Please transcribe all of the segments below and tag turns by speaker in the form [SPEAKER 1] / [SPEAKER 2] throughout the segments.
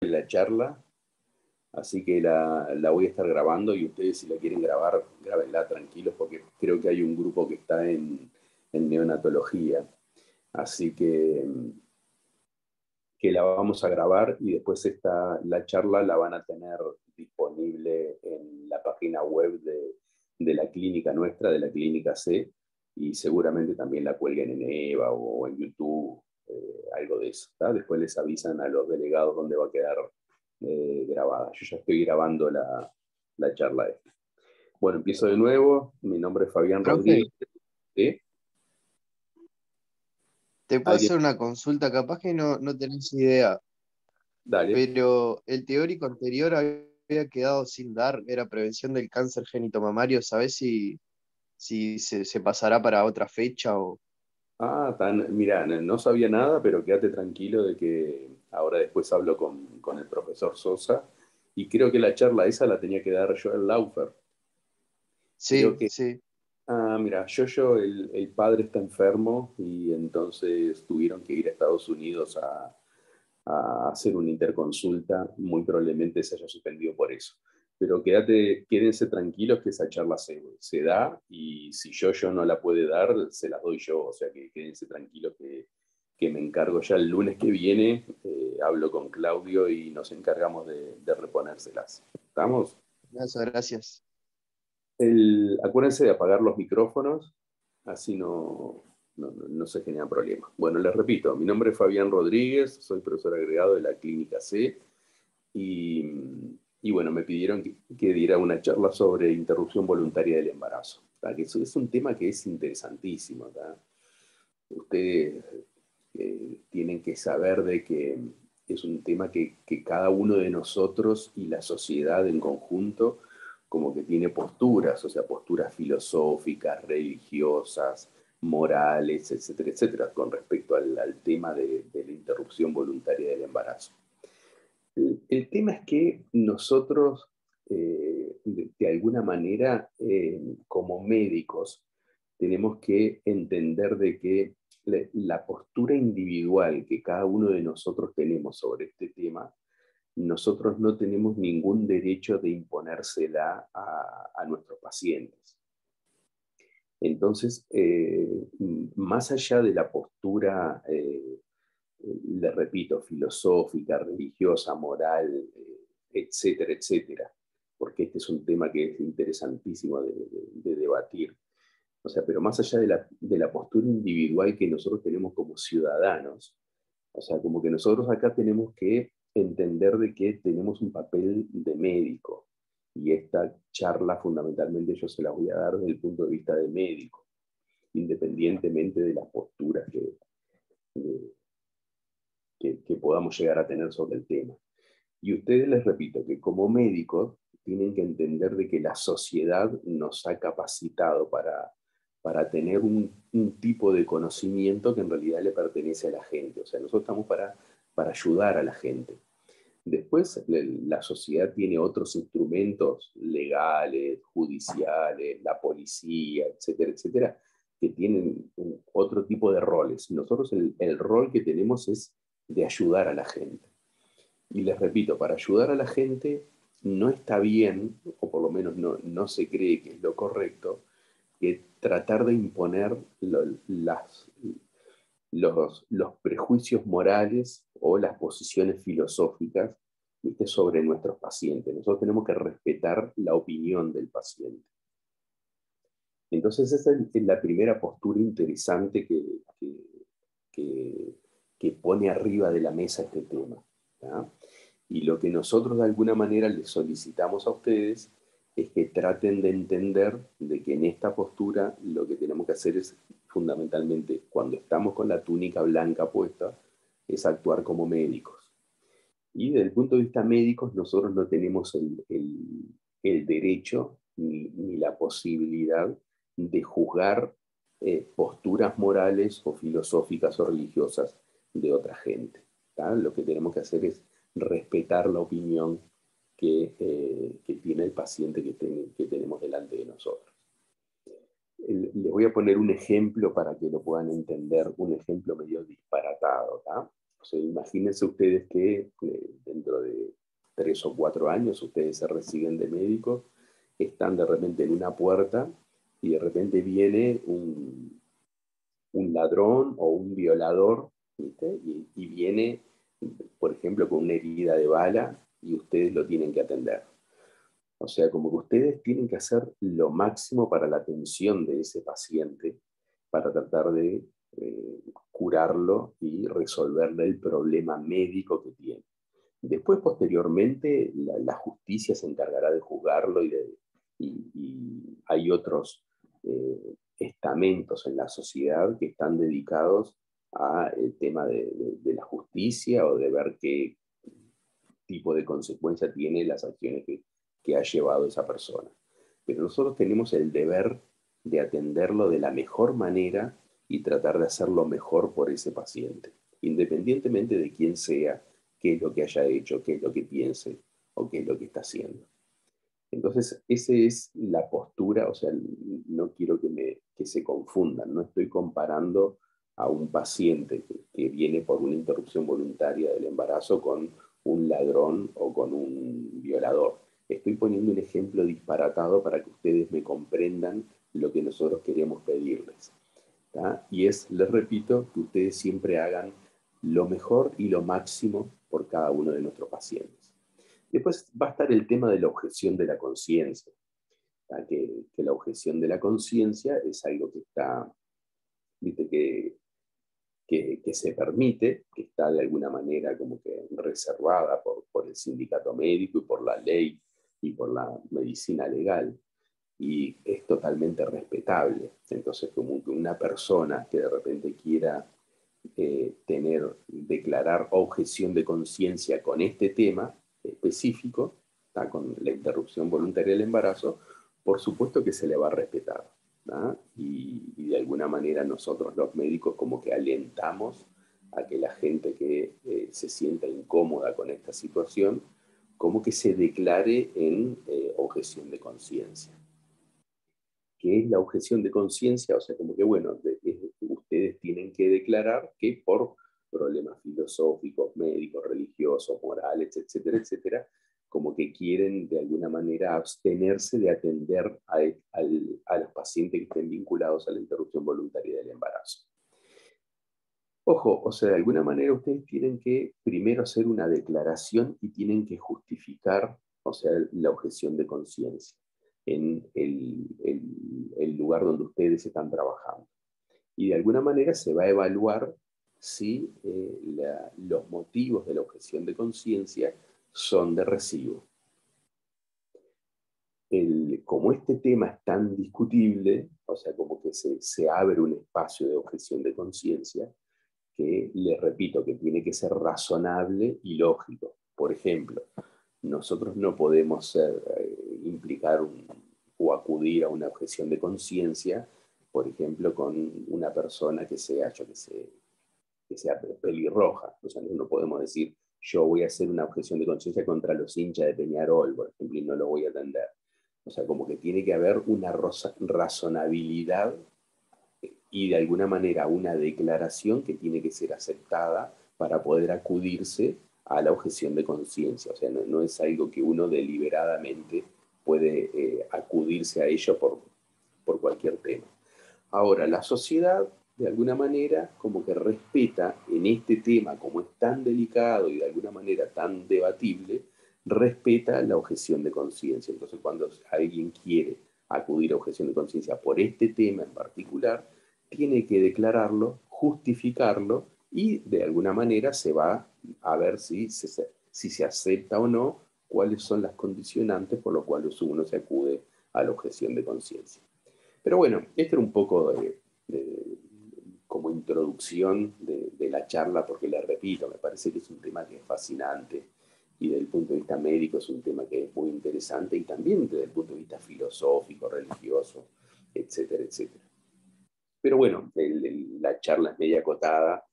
[SPEAKER 1] la charla, así que la voy a estar grabando y ustedes si la quieren grabar, grábenla tranquilos porque creo que hay un grupo que está en neonatología, así que la vamos a grabar y después la charla la van a tener disponible en la página web de la clínica nuestra, de la clínica C, y seguramente también la cuelguen en EVA o en YouTube, algo de eso. ¿Tá? Después les avisan a los delegados dónde va a quedar grabada. Yo ya estoy grabando la charla esta. Bueno, empiezo de nuevo. Mi nombre es Fabián
[SPEAKER 2] Profe,
[SPEAKER 1] Rodríguez. ¿Sí?
[SPEAKER 2] te puedo
[SPEAKER 1] ¿Alguien?
[SPEAKER 2] hacer una consulta, capaz que no tenés idea,
[SPEAKER 1] Dale.
[SPEAKER 2] pero el teórico anterior había quedado sin dar, era prevención del cáncer genitomamario. ¿Sabés si se pasará para otra fecha o...?
[SPEAKER 1] Mira, no sabía nada, pero quédate tranquilo de que ahora después hablo con el profesor Sosa y creo que la charla esa la tenía que dar Joel Laufer. Creo
[SPEAKER 2] Sí,
[SPEAKER 1] que,
[SPEAKER 2] sí.
[SPEAKER 1] mira, el padre está enfermo y entonces tuvieron que ir a Estados Unidos a hacer una interconsulta, muy probablemente se haya suspendido por eso. Pero quédense tranquilos que esa charla se da y si yo no la puede dar, se las doy yo. O sea que quédense tranquilos que me encargo ya el lunes que viene, hablo con Claudio y nos encargamos de reponérselas. ¿Estamos?
[SPEAKER 2] Muchas gracias.
[SPEAKER 1] Acuérdense de apagar los micrófonos, así no se genera problema. Bueno, les repito, mi nombre es Fabián Rodríguez, soy profesor agregado de la Clínica C y, y bueno, me pidieron que diera una charla sobre interrupción voluntaria del embarazo. ¿Tá? Que eso es un tema que es interesantísimo. ¿Tá? Ustedes tienen que saber de que es un tema que cada uno de nosotros y la sociedad en conjunto como que tiene posturas, o sea, posturas filosóficas, religiosas, morales, etcétera, etcétera, con respecto al tema de la interrupción voluntaria del embarazo. El tema es que nosotros, de alguna manera, como médicos, tenemos que entender de que la postura individual que cada uno de nosotros tenemos sobre este tema, nosotros no tenemos ningún derecho de imponérsela a nuestros pacientes. Entonces, más allá de la postura, le repito, filosófica, religiosa, moral, etcétera, etcétera, porque este es un tema que es interesantísimo de debatir. O sea, pero más allá de la postura individual que nosotros tenemos como ciudadanos, o sea, como que nosotros acá tenemos que entender de que tenemos un papel de médico. Y esta charla fundamentalmente yo se la voy a dar desde el punto de vista de médico, independientemente de las posturas que podamos llegar a tener sobre el tema. Y ustedes les repito que como médicos tienen que entender de que la sociedad nos ha capacitado para tener un tipo de conocimiento que en realidad le pertenece a la gente. O sea, nosotros estamos para ayudar a la gente. Después, la sociedad tiene otros instrumentos legales, judiciales, la policía, etcétera, etcétera, que tienen otro tipo de roles. Nosotros el rol que tenemos es de ayudar a la gente. Y les repito, para ayudar a la gente no está bien, o por lo menos no se cree que es lo correcto, que tratar de imponer los prejuicios morales o las posiciones filosóficas, ¿viste? Sobre nuestros pacientes. Nosotros tenemos que respetar la opinión del paciente. Entonces esa es la primera postura interesante que, que pone arriba de la mesa este tema. ¿Tá? Y lo que nosotros de alguna manera les solicitamos a ustedes es que traten de entender de que en esta postura lo que tenemos que hacer es fundamentalmente, cuando estamos con la túnica blanca puesta, es actuar como médicos. Y desde el punto de vista médicos, nosotros no tenemos el derecho ni la posibilidad de juzgar posturas morales o filosóficas o religiosas de otra gente. ¿Tá? Lo que tenemos que hacer es respetar la opinión que tiene el paciente que tenemos delante de nosotros. Les voy a poner un ejemplo para que lo puedan entender, un ejemplo medio disparatado. ¿Tá? O sea, imagínense ustedes que dentro de 3 o 4 años ustedes se reciben de médicos, están de repente en una puerta y de repente viene un ladrón o un violador, ¿viste? Y viene, por ejemplo, con una herida de bala y ustedes lo tienen que atender. O sea, como que ustedes tienen que hacer lo máximo para la atención de ese paciente, para tratar de curarlo y resolverle el problema médico que tiene. Después, posteriormente, la justicia se encargará de juzgarlo y hay otros estamentos en la sociedad que están dedicados al tema de la justicia o de ver qué tipo de consecuencia tiene las acciones que ha llevado esa persona. Pero nosotros tenemos el deber de atenderlo de la mejor manera y tratar de hacerlo mejor por ese paciente, independientemente de quién sea, qué es lo que haya hecho, qué es lo que piense o qué es lo que está haciendo. Entonces, esa es la postura, o sea, no quiero que se confundan, no estoy comparando a un paciente que viene por una interrupción voluntaria del embarazo con un ladrón o con un violador. Estoy poniendo un ejemplo disparatado para que ustedes me comprendan lo que nosotros queremos pedirles. ¿Tá? Y les repito, que ustedes siempre hagan lo mejor y lo máximo por cada uno de nuestros pacientes. Después va a estar el tema de la objeción de la conciencia, que la objeción de la conciencia es algo que está, viste, que se permite, que está de alguna manera como que reservada por el sindicato médico y por la ley y por la medicina legal, y es totalmente respetable. Entonces, como que una persona que de repente quiera declarar objeción de conciencia con este tema específico, ¿tá? Con la interrupción voluntaria del embarazo, por supuesto que se le va a respetar. Y de alguna manera nosotros los médicos como que alentamos a que la gente que se sienta incómoda con esta situación, como que se declare en objeción de conciencia. ¿Qué es la objeción de conciencia? O sea, como que, bueno, ustedes tienen que declarar que por problemas filosóficos, médicos, religiosos, morales, etcétera, etcétera, como que quieren de alguna manera abstenerse de atender a los pacientes que estén vinculados a la interrupción voluntaria del embarazo. Ojo, o sea, de alguna manera ustedes tienen que primero hacer una declaración y tienen que justificar, o sea, la objeción de conciencia en el lugar donde ustedes están trabajando. Y de alguna manera se va a evaluar si los motivos de la objeción de conciencia son de recibo. Como este tema es tan discutible, o sea, como que se abre un espacio de objeción de conciencia, que les repito que tiene que ser razonable y lógico. Por ejemplo, nosotros no podemos implicar o acudir a una objeción de conciencia, por ejemplo, con una persona que sea, que sea pelirroja. O sea, no podemos decir, yo voy a hacer una objeción de conciencia contra los hinchas de Peñarol, por ejemplo, y no lo voy a atender. O sea, como que tiene que haber una razonabilidad y de alguna manera una declaración que tiene que ser aceptada para poder acudirse a la objeción de conciencia. O sea, no es algo que uno deliberadamente puede acudirse a ello por cualquier tema. Ahora, la sociedad, de alguna manera, como que respeta en este tema, como es tan delicado y de alguna manera tan debatible, respeta la objeción de conciencia. Entonces, cuando alguien quiere acudir a objeción de conciencia por este tema en particular, tiene que declararlo, justificarlo y de alguna manera se va a ver si se acepta o no, cuáles son las condicionantes por las cuales uno se acude a la objeción de conciencia. Pero bueno, esto era un poco como introducción de la charla, porque les repito, me parece que es un tema que es fascinante y desde el punto de vista médico es un tema que es muy interesante y también desde el punto de vista filosófico, religioso, etcétera, etcétera. Pero bueno, la charla es media acotada,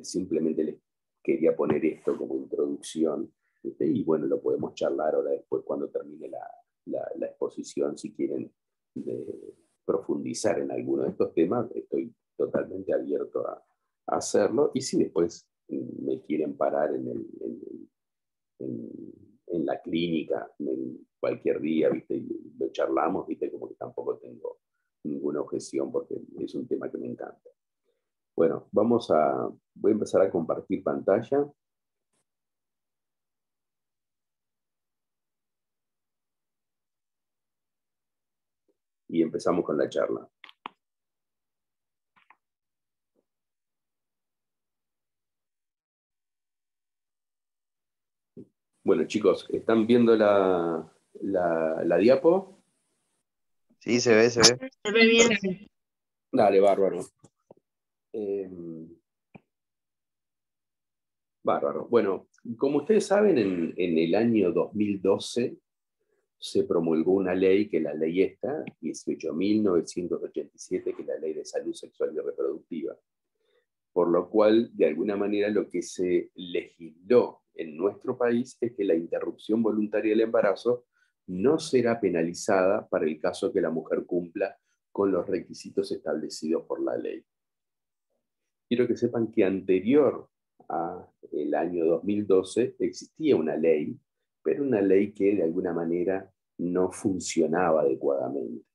[SPEAKER 1] simplemente les quería poner esto como introducción, ¿viste? Y bueno, lo podemos charlar ahora después cuando termine la exposición, si quieren profundizar en alguno de estos temas, estoy totalmente abierto a hacerlo, y si después me quieren parar en la clínica cualquier día, ¿viste? Y lo charlamos, ¿viste? Como que tampoco tengo ninguna objeción porque es un tema que me encanta. Bueno, voy a empezar a compartir pantalla. Y empezamos con la charla. Bueno, chicos, ¿están viendo la diapo?
[SPEAKER 2] Sí, se ve, se ve.
[SPEAKER 3] Se ve bien, sí.
[SPEAKER 1] Dale, bárbaro. Bárbaro. Bueno, como ustedes saben, en el año 2012 se promulgó una ley, que es la ley esta, 18.987, que es la Ley de Salud Sexual y Reproductiva, por lo cual, de alguna manera, lo que se legisló en nuestro país es que la interrupción voluntaria del embarazo no será penalizada para el caso que la mujer cumpla con los requisitos establecidos por la ley. Quiero que sepan que anterior al año 2012 existía una ley, pero una ley que de alguna manera no funcionaba adecuadamente.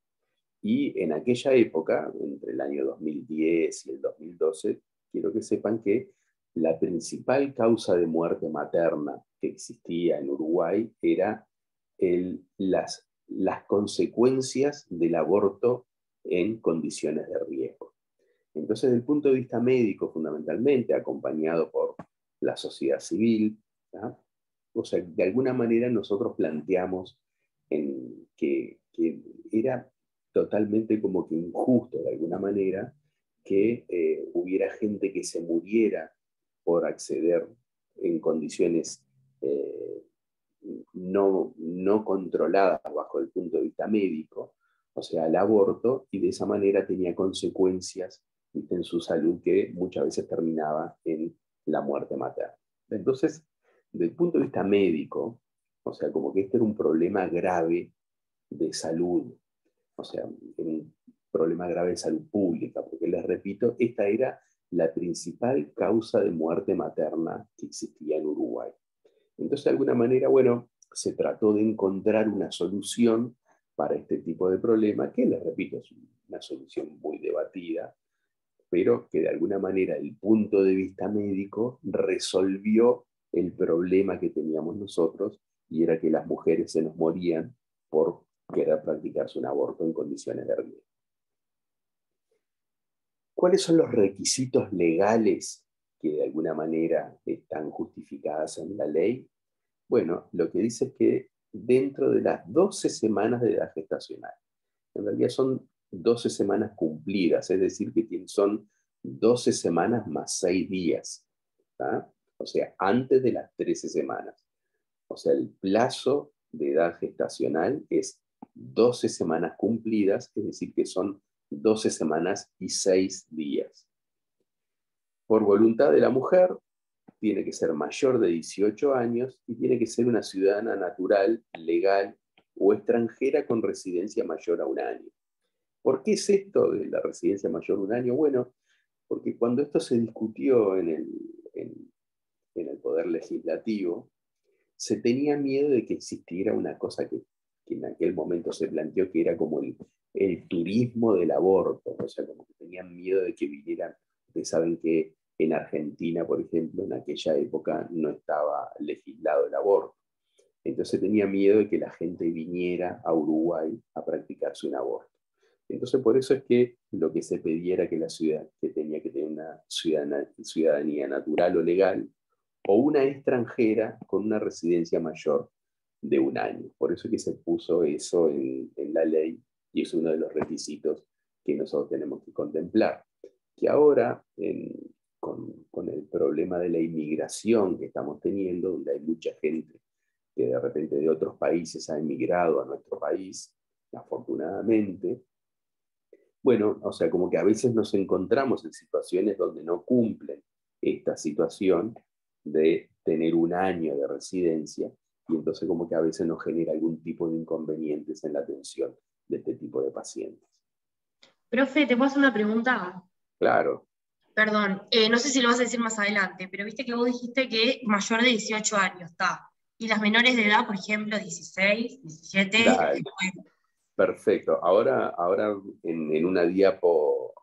[SPEAKER 1] Y en aquella época, entre el año 2010 y el 2012, quiero que sepan que la principal causa de muerte materna que existía en Uruguay era las consecuencias del aborto en condiciones de riesgo. Entonces, desde el punto de vista médico, fundamentalmente, acompañado por la sociedad civil, ¿tá? O sea, de alguna manera nosotros planteamos que era totalmente como que injusto, de alguna manera, que hubiera gente que se muriera por acceder en condiciones no controladas bajo el punto de vista médico, o sea, al aborto, y de esa manera tenía consecuencias en su salud que muchas veces terminaba en la muerte materna. Entonces, desde el punto de vista médico, o sea, como que este era un problema grave de salud, o sea, un problema grave de salud pública, porque les repito, esta era la principal causa de muerte materna que existía en Uruguay. Entonces, de alguna manera, bueno, se trató de encontrar una solución para este tipo de problema, que les repito, es una solución muy debatida, pero que de alguna manera, desde el punto de vista médico, resolvió el problema que teníamos nosotros, y era que las mujeres se nos morían por querer practicarse un aborto en condiciones de riesgo. ¿Cuáles son los requisitos legales que de alguna manera están justificados en la ley? Bueno, lo que dice es que dentro de las 12 semanas de edad gestacional, en realidad son 12 semanas cumplidas, es decir, que son 12 semanas más 6 días, ¿tá? O sea, antes de las 13 semanas. O sea, el plazo de edad gestacional es 12 semanas cumplidas, es decir, que son 12 semanas y 6 días. Por voluntad de la mujer, tiene que ser mayor de 18 años y tiene que ser una ciudadana natural, legal o extranjera con residencia mayor a un año. ¿Por qué es esto de la residencia mayor a un año? Bueno, porque cuando esto se discutió en el Poder Legislativo, se tenía miedo de que existiera una cosa que en aquel momento se planteó, que era como el turismo del aborto, o sea, como que tenían miedo de que vinieran. Ustedes saben que en Argentina, por ejemplo, en aquella época no estaba legislado el aborto. Entonces tenía miedo de que la gente viniera a Uruguay a practicarse un aborto. Entonces por eso es que lo que se pedía era que la ciudad, que tenía que tener una ciudadanía natural o legal, o una extranjera con una residencia mayor de un año. Por eso es que se puso eso en la ley, y es uno de los requisitos que nosotros tenemos que contemplar. Que ahora, con el problema de la inmigración que estamos teniendo, donde hay mucha gente que de repente de otros países ha emigrado a nuestro país, afortunadamente, bueno, o sea, como que a veces nos encontramos en situaciones donde no cumplen esta situación de tener un año de residencia, y entonces como que a veces nos genera algún tipo de inconvenientes en la atención de este tipo de pacientes.
[SPEAKER 3] Profe, ¿te puedo hacer una pregunta?
[SPEAKER 1] Claro.
[SPEAKER 3] Perdón, no sé si lo vas a decir más adelante, pero viste que vos dijiste que mayor de 18 años está. Y las menores de edad, por ejemplo, 16, 17.
[SPEAKER 1] Dale, perfecto. Ahora en una diapo,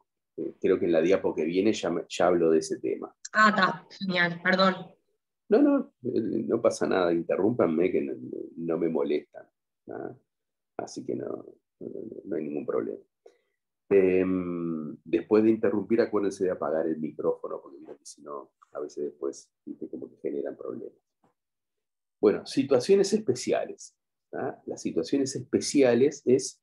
[SPEAKER 1] creo que en la diapo que viene ya hablo de ese tema.
[SPEAKER 3] Ah, está, genial, perdón.
[SPEAKER 1] No pasa nada, interrúmpanme que no me molestan. ¿Ah? Así que no hay ningún problema. Después de interrumpir, acuérdense de apagar el micrófono, porque mira que si no, a veces después ¿viste? Como que generan problemas. Bueno, situaciones especiales. ¿Ah? Las situaciones especiales es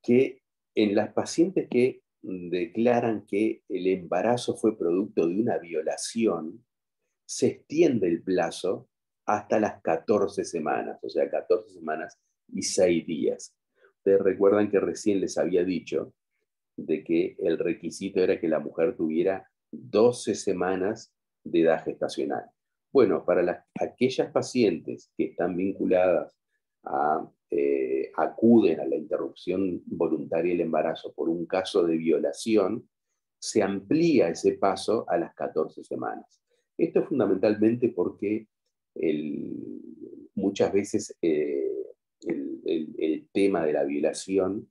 [SPEAKER 1] que en las pacientes que declaran que el embarazo fue producto de una violación, se extiende el plazo hasta las 14 semanas, o sea, 14 semanas y 6 días. Ustedes recuerdan que recién les había dicho de que el requisito era que la mujer tuviera 12 semanas de edad gestacional. Bueno, para aquellas pacientes que están vinculadas acuden a la interrupción voluntaria del embarazo por un caso de violación, se amplía ese paso a las 14 semanas. Esto es fundamentalmente porque muchas veces el tema de la violación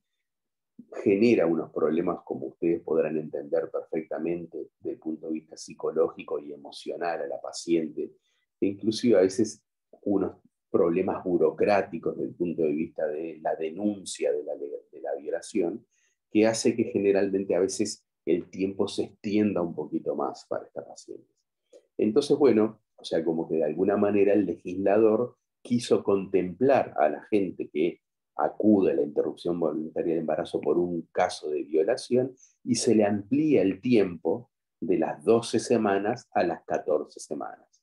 [SPEAKER 1] genera unos problemas, como ustedes podrán entender perfectamente, desde el punto de vista psicológico y emocional a la paciente, e inclusive a veces unos problemas burocráticos desde el punto de vista de la denuncia de la violación, que hace que generalmente a veces el tiempo se extienda un poquito más para esta paciente. Entonces, bueno, o sea, como que de alguna manera el legislador quiso contemplar a la gente que acude a la interrupción voluntaria del embarazo por un caso de violación y se le amplía el tiempo de las 12 semanas a las 14 semanas.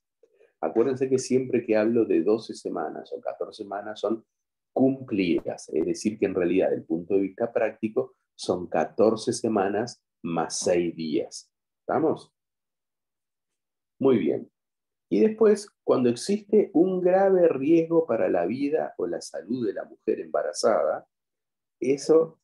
[SPEAKER 1] Acuérdense que siempre que hablo de 12 semanas o 14 semanas son cumplidas, es decir, que en realidad, desde el punto de vista práctico, son 14 semanas más 6 días. ¿Estamos? Muy bien. Y después, cuando existe un grave riesgo para la vida o la salud de la mujer embarazada, eso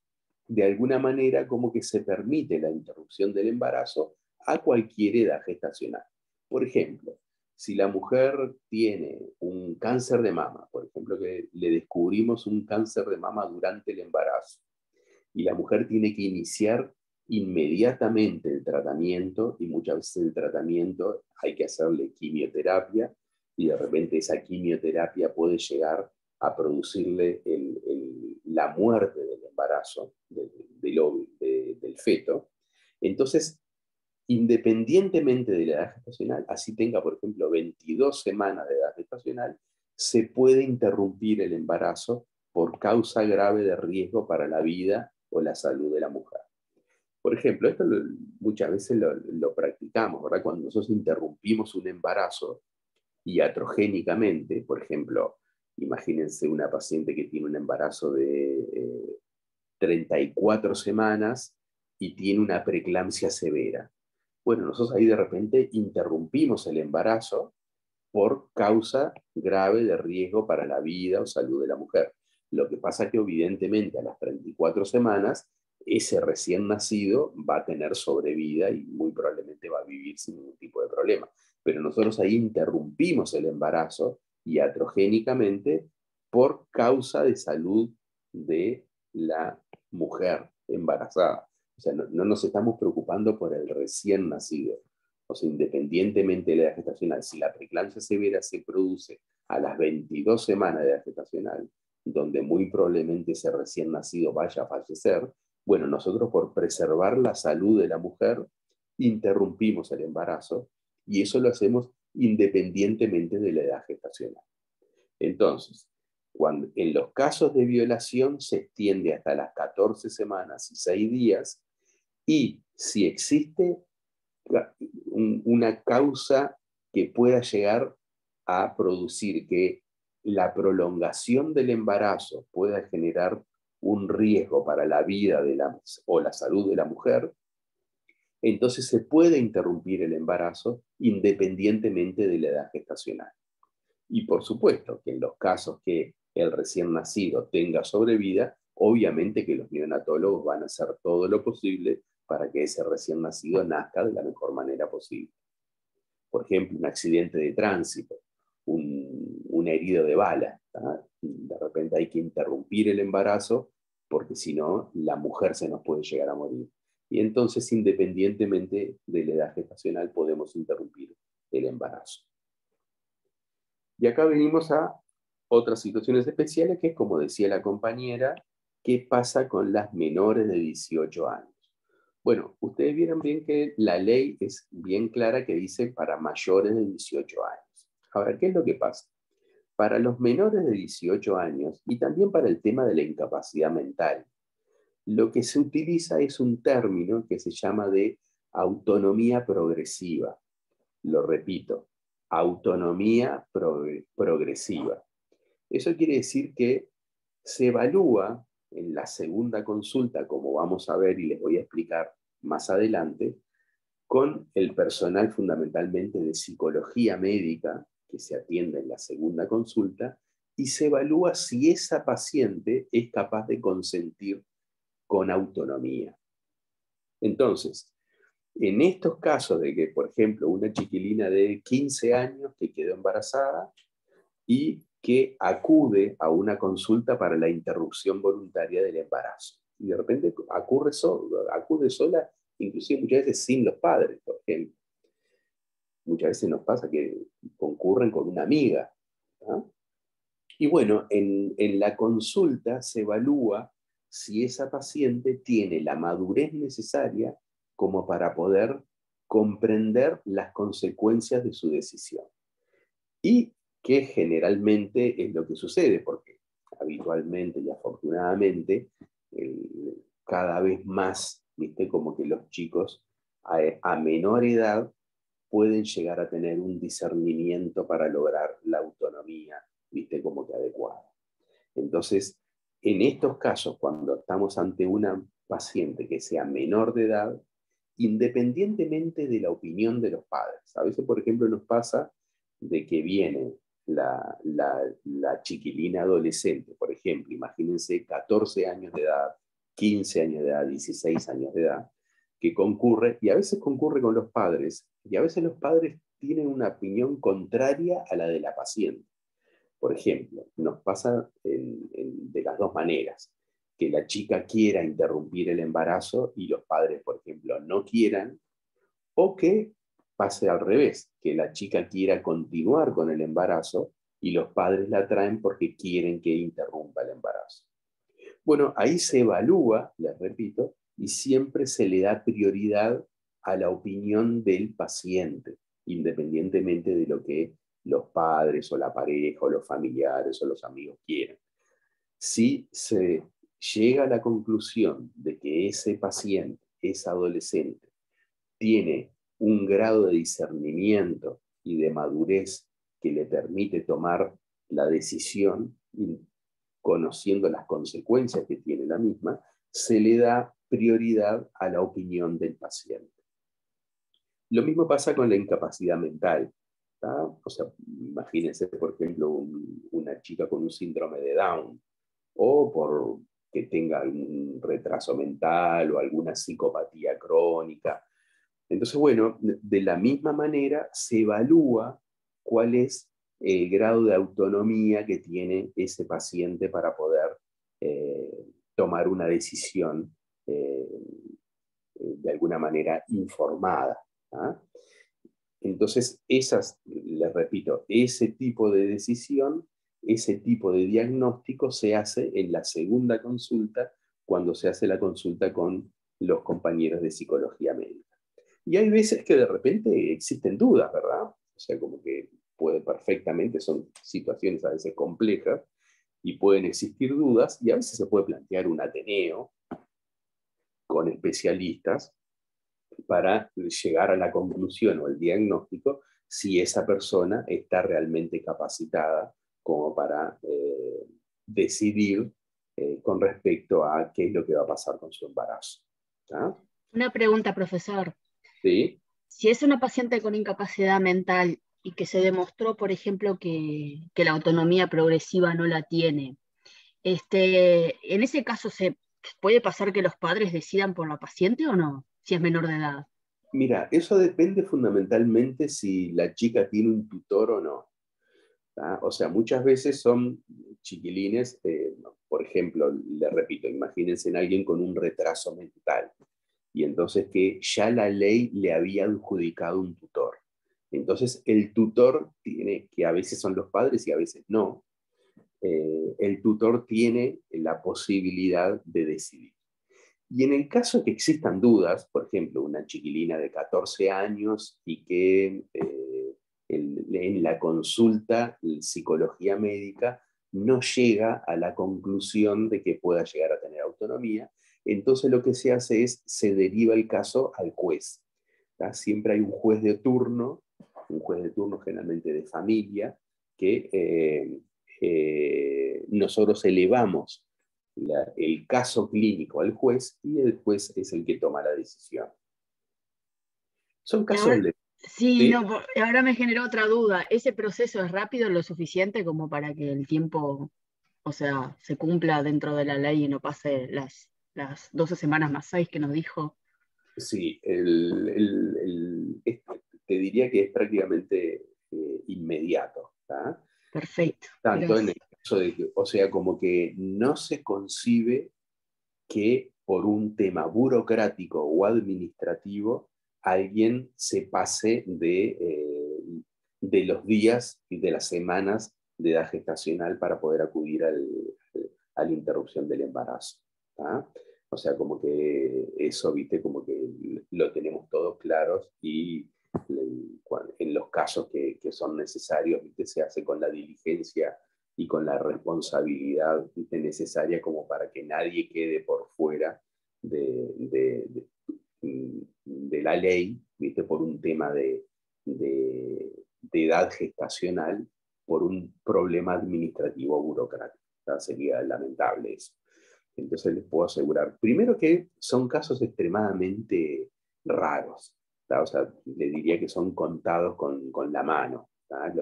[SPEAKER 1] de alguna manera como que se permite la interrupción del embarazo a cualquier edad gestacional. Por ejemplo, si la mujer tiene un cáncer de mama, por ejemplo, que le descubrimos un cáncer de mama durante el embarazo, y la mujer tiene que iniciar inmediatamente el tratamiento, y muchas veces el tratamiento hay que hacerle quimioterapia, y de repente esa quimioterapia puede llegar a producirle la muerte del embarazo, del feto. Entonces, independientemente de la edad gestacional, así tenga, por ejemplo, 22 semanas de edad gestacional, se puede interrumpir el embarazo por causa grave de riesgo para la vida o la salud de la mujer. Por ejemplo, esto muchas veces lo practicamos, ¿verdad? Cuando nosotros interrumpimos un embarazo iatrogénicamente, por ejemplo, imagínense una paciente que tiene un embarazo de 34 semanas y tiene una preeclampsia severa. Bueno, nosotros ahí de repente interrumpimos el embarazo por causa grave de riesgo para la vida o salud de la mujer. Lo que pasa es que evidentemente a las 34 semanas ese recién nacido va a tener sobrevida y muy probablemente va a vivir sin ningún tipo de problema. Pero nosotros ahí interrumpimos el embarazo iatrogénicamente por causa de salud de la mujer embarazada. O sea, no nos estamos preocupando por el recién nacido. O sea, independientemente de la edad gestacional, si la preeclampsia severa se produce a las 22 semanas de edad gestacional, donde muy probablemente ese recién nacido vaya a fallecer, bueno, nosotros por preservar la salud de la mujer, interrumpimos el embarazo y eso lo hacemos independientemente de la edad gestacional. Entonces, en los casos de violación se extiende hasta las 14 semanas y 6 días, y si existe una causa que pueda llegar a producir que la prolongación del embarazo pueda generar un riesgo para la vida o la salud de la mujer, entonces se puede interrumpir el embarazo independientemente de la edad gestacional. Y por supuesto que en los casos que el recién nacido tenga sobrevida, obviamente que los neonatólogos van a hacer todo lo posible para que ese recién nacido nazca de la mejor manera posible. Por ejemplo, un accidente de tránsito, un herido de bala. De repente hay que interrumpir el embarazo porque si no, la mujer se nos puede llegar a morir. Y entonces, independientemente de la edad gestacional, podemos interrumpir el embarazo. Y acá venimos a otras situaciones especiales, que es, como decía la compañera, ¿qué pasa con las menores de 18 años? Bueno, ustedes vieron bien que la ley es bien clara que dice para mayores de 18 años. Ahora, ¿qué es lo que pasa? Para los menores de 18 años y también para el tema de la incapacidad mental, lo que se utiliza es un término que se llama de autonomía progresiva. Lo repito, autonomía progresiva. Eso quiere decir que se evalúa en la segunda consulta, como vamos a ver y les voy a explicar más adelante, con el personal fundamentalmente de psicología médica que se atiende en la segunda consulta, y se evalúa si esa paciente es capaz de consentir con autonomía. Entonces, en estos casos de que, por ejemplo, una chiquilina de 15 años que quedó embarazada y que acude a una consulta para la interrupción voluntaria del embarazo, y de repente acude sola, inclusive muchas veces sin los padres, por ejemplo. Muchas veces nos pasa que concurren con una amiga. ¿Ah? Y bueno, en la consulta se evalúa si esa paciente tiene la madurez necesaria como para poder comprender las consecuencias de su decisión. Y que generalmente es lo que sucede, porque habitualmente y afortunadamente cada vez más, ¿viste? Como que los chicos a menor edad pueden llegar a tener un discernimiento para lograr la autonomía, ¿viste? Como que adecuada. Entonces, en estos casos, cuando estamos ante una paciente que sea menor de edad, independientemente de la opinión de los padres, a veces, por ejemplo, nos pasa de que viene la chiquilina adolescente, por ejemplo, imagínense 14 años de edad, 15 años de edad, 16 años de edad, que concurre, y a veces concurre con los padres, y a veces los padres tienen una opinión contraria a la de la paciente. Por ejemplo, nos pasa de las dos maneras, que la chica quiera interrumpir el embarazo y los padres, por ejemplo, no quieran, o que pase al revés, que la chica quiera continuar con el embarazo y los padres la traen porque quieren que interrumpa el embarazo. Bueno, ahí se evalúa, les repito, y siempre se le da prioridad a la opinión del paciente, independientemente de lo que los padres o la pareja o los familiares o los amigos quieran. Si se llega a la conclusión de que ese paciente, ese adolescente, tiene un grado de discernimiento y de madurez que le permite tomar la decisión, conociendo las consecuencias que tiene la misma, se le da prioridad a la opinión del paciente. Lo mismo pasa con la incapacidad mental. ¿Tá? O sea, imagínense, por ejemplo, una chica con un síndrome de Down, o por que tenga algún retraso mental o alguna psicopatía crónica. Entonces, bueno, de la misma manera se evalúa cuál es el grado de autonomía que tiene ese paciente para poder tomar una decisión de alguna manera informada. ¿Ah? Entonces, les repito, ese tipo de decisión, ese tipo de diagnóstico se hace en la segunda consulta, cuando se hace la consulta con los compañeros de psicología médica. Y hay veces que de repente existen dudas, ¿verdad? O sea, como que puede perfectamente, son situaciones a veces complejas, y pueden existir dudas, y a veces se puede plantear un ateneo con especialistas para llegar a la conclusión o el diagnóstico si esa persona está realmente capacitada como para decidir con respecto a qué es lo que va a pasar con su embarazo. ¿Ah?
[SPEAKER 4] Una pregunta, profesor.
[SPEAKER 1] ¿Sí?
[SPEAKER 4] Si es una paciente con incapacidad mental y que se demostró, por ejemplo, que la autonomía progresiva no la tiene, ¿en ese caso se puede pasar que los padres decidan por la paciente o no? si es menor de edad?
[SPEAKER 1] Mira, eso depende fundamentalmente si la chica tiene un tutor o no. ¿Tá? O sea, muchas veces son chiquilines, por ejemplo, le repito, imagínense en alguien con un retraso mental y entonces que ya la ley le había adjudicado un tutor. Entonces el tutor tiene, que a veces son los padres y a veces no, el tutor tiene la posibilidad de decidir. Y en el caso que existan dudas, por ejemplo, una chiquilina de 14 años y que en la consulta en psicología médica no llega a la conclusión de que pueda llegar a tener autonomía, entonces lo que se hace es, se deriva el caso al juez. ¿Tá? Siempre hay un juez de turno generalmente de familia, que nosotros elevamos el caso clínico al juez y el juez es el que toma la decisión. Son
[SPEAKER 4] Y
[SPEAKER 1] casos
[SPEAKER 4] ahora,
[SPEAKER 1] de...
[SPEAKER 4] sí,
[SPEAKER 1] ¿sí?
[SPEAKER 4] no, ahora me generó otra duda. ¿Ese proceso es rápido lo suficiente como para que el tiempo, o sea, se cumpla dentro de la ley y no pase las 12 semanas más 6 que nos dijo?
[SPEAKER 1] Sí, te diría que es prácticamente inmediato. ¿Tá?
[SPEAKER 4] Perfecto,
[SPEAKER 1] Tanto en el
[SPEAKER 4] gracias.
[SPEAKER 1] caso de que, o sea, como que no se concibe que por un tema burocrático o administrativo alguien se pase de los días y de las semanas de edad gestacional para poder acudir a la interrupción del embarazo. ¿Tá? O sea, como que eso, viste, como que lo tenemos todos claros y en los casos que son necesarios, viste, se hace con la diligencia y con la responsabilidad, ¿viste? Necesaria como para que nadie quede por fuera de la ley, ¿viste? Por un tema de edad gestacional, por un problema administrativo o burocrático. ¿Tá? Sería lamentable eso. Entonces les puedo asegurar, primero que son casos extremadamente raros. ¿Tá? O sea, le diría que son contados con la mano. ¿Tá?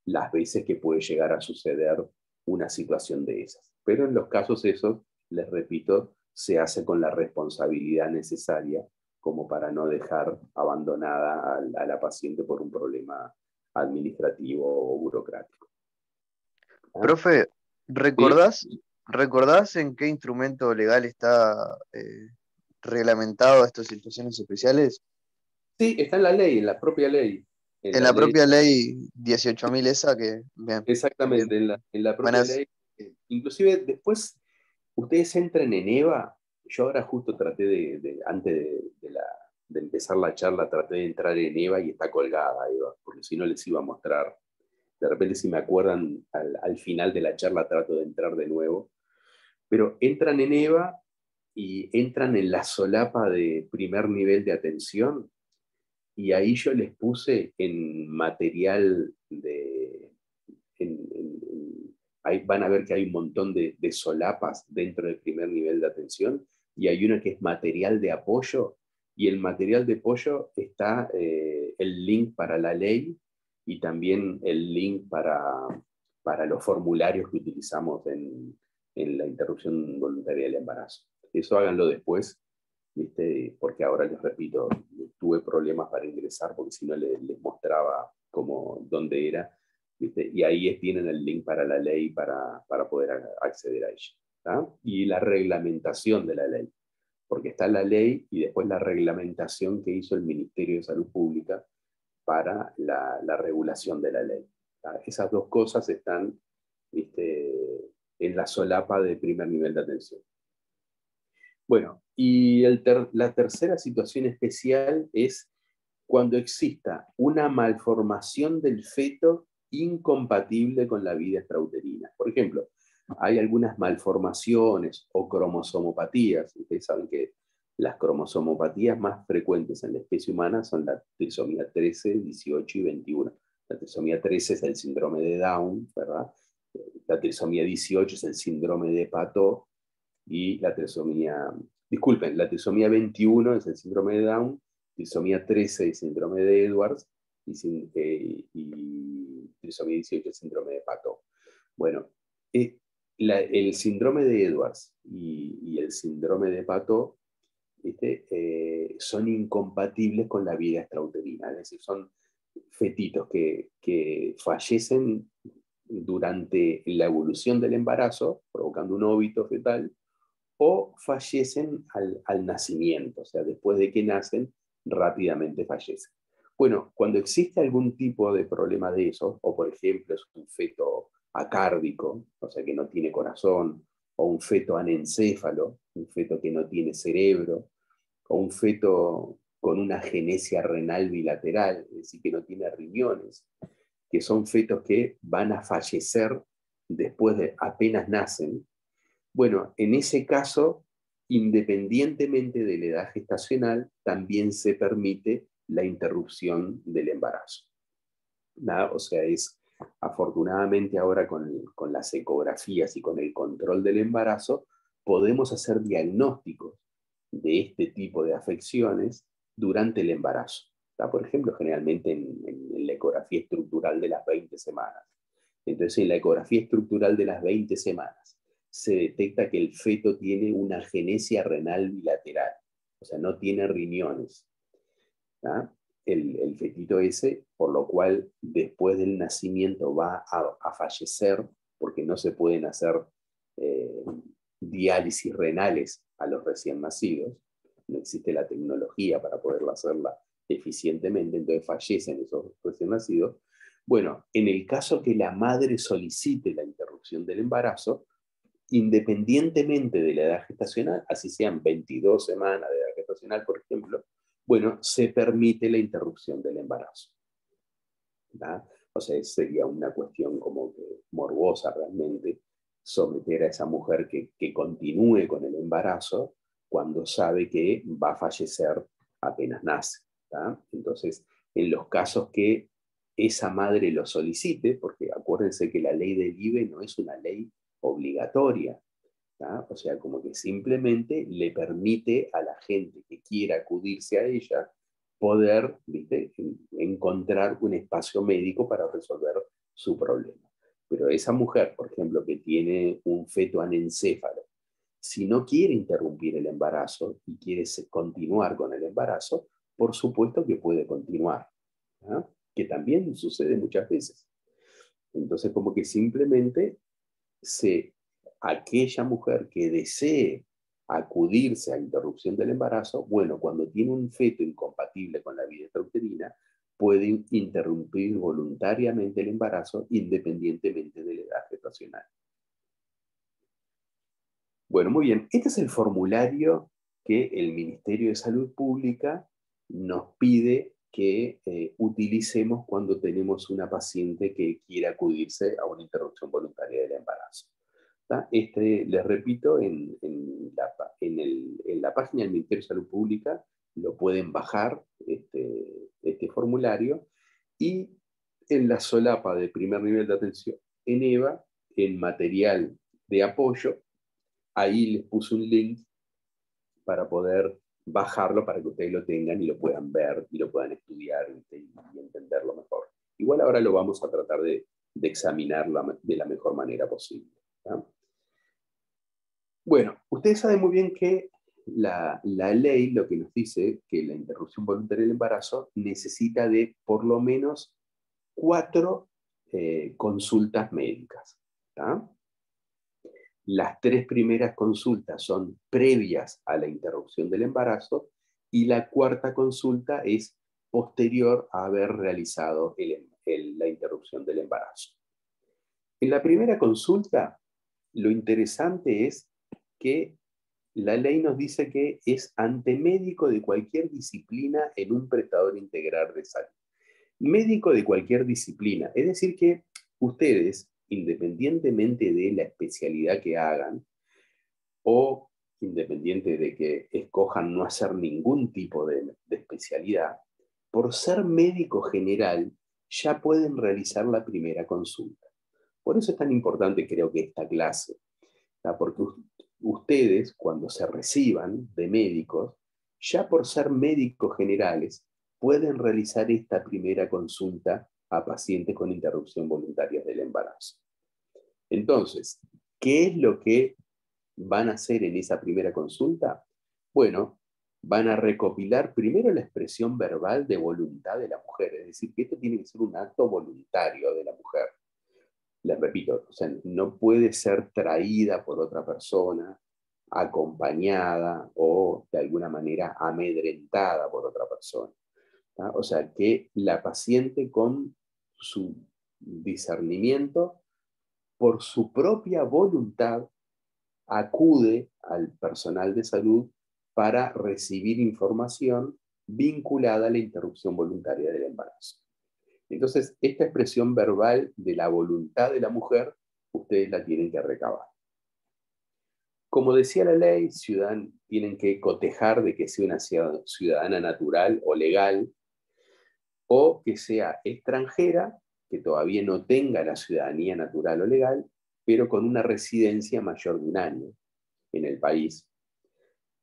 [SPEAKER 1] Las veces que puede llegar a suceder una situación de esas. Pero en los casos esos, les repito, se hace con la responsabilidad necesaria como para no dejar abandonada a la paciente por un problema administrativo o burocrático. ¿Ah?
[SPEAKER 2] Profe,
[SPEAKER 1] ¿Sí?
[SPEAKER 2] ¿recordás en qué instrumento legal está reglamentado estas situaciones especiales?
[SPEAKER 1] Sí, está en la ley, en la propia ley. En
[SPEAKER 2] En
[SPEAKER 1] la
[SPEAKER 2] la
[SPEAKER 1] ley,
[SPEAKER 2] propia ley 18.000 esa que, bien, bien.
[SPEAKER 1] exactamente, en la propia
[SPEAKER 2] Buenas.
[SPEAKER 1] ley. Inclusive después ustedes entran en EVA. Yo ahora justo traté antes de empezar la charla, traté de entrar en EVA y está colgada EVA, porque si no les iba a mostrar. De repente, si me acuerdan, al final de la charla trato de entrar de nuevo. Pero entran en EVA y entran en la solapa de primer nivel de atención. Y ahí yo les puse en material ahí van a ver que hay un montón de solapas dentro del primer nivel de atención y hay una que es material de apoyo y el material de apoyo está el link para la ley y también el link para los formularios que utilizamos en la interrupción voluntaria del embarazo. Eso háganlo después, ¿viste? Porque ahora les repito, tuve problemas para ingresar porque si no les mostraba dónde era, ¿viste? Y ahí tienen el link para la ley para poder acceder a ella. ¿Tá? Y la reglamentación de la ley, porque está la ley y después la reglamentación que hizo el Ministerio de Salud Pública para la regulación de la ley. ¿Tá? Esas dos cosas están, ¿viste? En la solapa de primer nivel de atención. Bueno, y la tercera situación especial es cuando exista una malformación del feto incompatible con la vida extrauterina. Por ejemplo, hay algunas malformaciones o cromosomopatías. Ustedes saben que las cromosomopatías más frecuentes en la especie humana son la trisomía 13, 18 y 21. La trisomía 13 es el síndrome de Down, ¿verdad? La trisomía 18 es el síndrome de Patot y la trisomía 21 es el síndrome de Down, trisomía 13 es el síndrome de Edwards y trisomía 18 es el síndrome de Patot. Bueno, el síndrome de Edwards y el síndrome de Patot ¿viste? Son incompatibles con la vida extrauterina, es decir, son fetitos que fallecen durante la evolución del embarazo, provocando un óbito fetal, o fallecen al nacimiento, o sea, después de que nacen, rápidamente fallecen. Bueno, cuando existe algún tipo de problema de eso, o por ejemplo es un feto acárdico, o sea, que no tiene corazón, o un feto anencéfalo, un feto que no tiene cerebro, o un feto con una genesia renal bilateral, es decir, que no tiene riñones, que son fetos que van a fallecer después de apenas nacen. Bueno, en ese caso, independientemente de la edad gestacional, también se permite la interrupción del embarazo. ¿Nada? O sea, afortunadamente ahora con las ecografías y con el control del embarazo, podemos hacer diagnósticos de este tipo de afecciones durante el embarazo. ¿Está? Por ejemplo, generalmente en la ecografía estructural de las 20 semanas. Entonces, en la ecografía estructural de las 20 semanas, se detecta que el feto tiene una genesia renal bilateral, o sea, no tiene riñones. ¿Tá? El fetito ese, por lo cual después del nacimiento va a fallecer porque no se pueden hacer diálisis renales a los recién nacidos, no existe la tecnología para poderla hacerla eficientemente, entonces fallecen esos recién nacidos. Bueno, en el caso que la madre solicite la interrupción del embarazo, independientemente de la edad gestacional, así sean 22 semanas de edad gestacional, por ejemplo, bueno, se permite la interrupción del embarazo. ¿Tá? O sea, sería una cuestión como que morbosa realmente someter a esa mujer que continúe con el embarazo cuando sabe que va a fallecer apenas nace. ¿Tá? Entonces, en los casos que esa madre lo solicite, porque acuérdense que la ley del IVE no es una ley obligatoria, ¿tá? O sea, como que simplemente le permite a la gente que quiera acudirse a ella poder, ¿viste?, encontrar un espacio médico para resolver su problema. Pero esa mujer, por ejemplo, que tiene un feto anencéfalo, si no quiere interrumpir el embarazo y quiere continuar con el embarazo, por supuesto que puede continuar, ¿tá? Que también sucede muchas veces. Entonces, como que simplemente aquella mujer que desee acudirse a interrupción del embarazo, bueno, cuando tiene un feto incompatible con la vida extrauterina, puede interrumpir voluntariamente el embarazo independientemente de la edad gestacional. Bueno, muy bien. Este es el formulario que el Ministerio de Salud Pública nos pide que utilicemos cuando tenemos una paciente que quiere acudirse a una interrupción voluntaria del embarazo. Les repito, en la página del Ministerio de Salud Pública lo pueden bajar, este formulario, y en la solapa de primer nivel de atención en EVA, en material de apoyo, ahí les puse un link para poder bajarlo para que ustedes lo tengan y lo puedan ver y lo puedan estudiar y entenderlo mejor. Igual ahora lo vamos a tratar de examinar de la mejor manera posible. ¿Sí? Bueno, ustedes saben muy bien que la ley lo que nos dice que la interrupción voluntaria del embarazo necesita de por lo menos 4 consultas médicas. ¿Tá? Las 3 primeras consultas son previas a la interrupción del embarazo y la 4ª consulta es posterior a haber realizado la interrupción del embarazo. En la primera consulta, lo interesante es que la ley nos dice que es ante médico de cualquier disciplina en un prestador integral de salud. Médico de cualquier disciplina, es decir que ustedes, independientemente de la especialidad que hagan, o independiente de que escojan no hacer ningún tipo de especialidad, por ser médico general, ya pueden realizar la primera consulta. Por eso es tan importante, creo que esta clase, ¿tá? Porque ustedes, cuando se reciban de médicos, ya por ser médicos generales, pueden realizar esta primera consulta a pacientes con interrupción voluntaria del embarazo. Entonces, ¿qué es lo que van a hacer en esa primera consulta? Bueno, van a recopilar primero la expresión verbal de voluntad de la mujer, es decir, que esto tiene que ser un acto voluntario de la mujer. Les repito, o sea, no puede ser traída por otra persona, acompañada o de alguna manera amedrentada por otra persona. ¿tá? O sea, que la paciente con su discernimiento, por su propia voluntad, acude al personal de salud para recibir información vinculada a la interrupción voluntaria del embarazo. Entonces, esta expresión verbal de la voluntad de la mujer, ustedes la tienen que recabar. Como decía la ley, tienen que cotejar de que sea una ciudadana natural o legal, o que sea extranjera, que todavía no tenga la ciudadanía natural o legal, pero con una residencia mayor de 1 año en el país.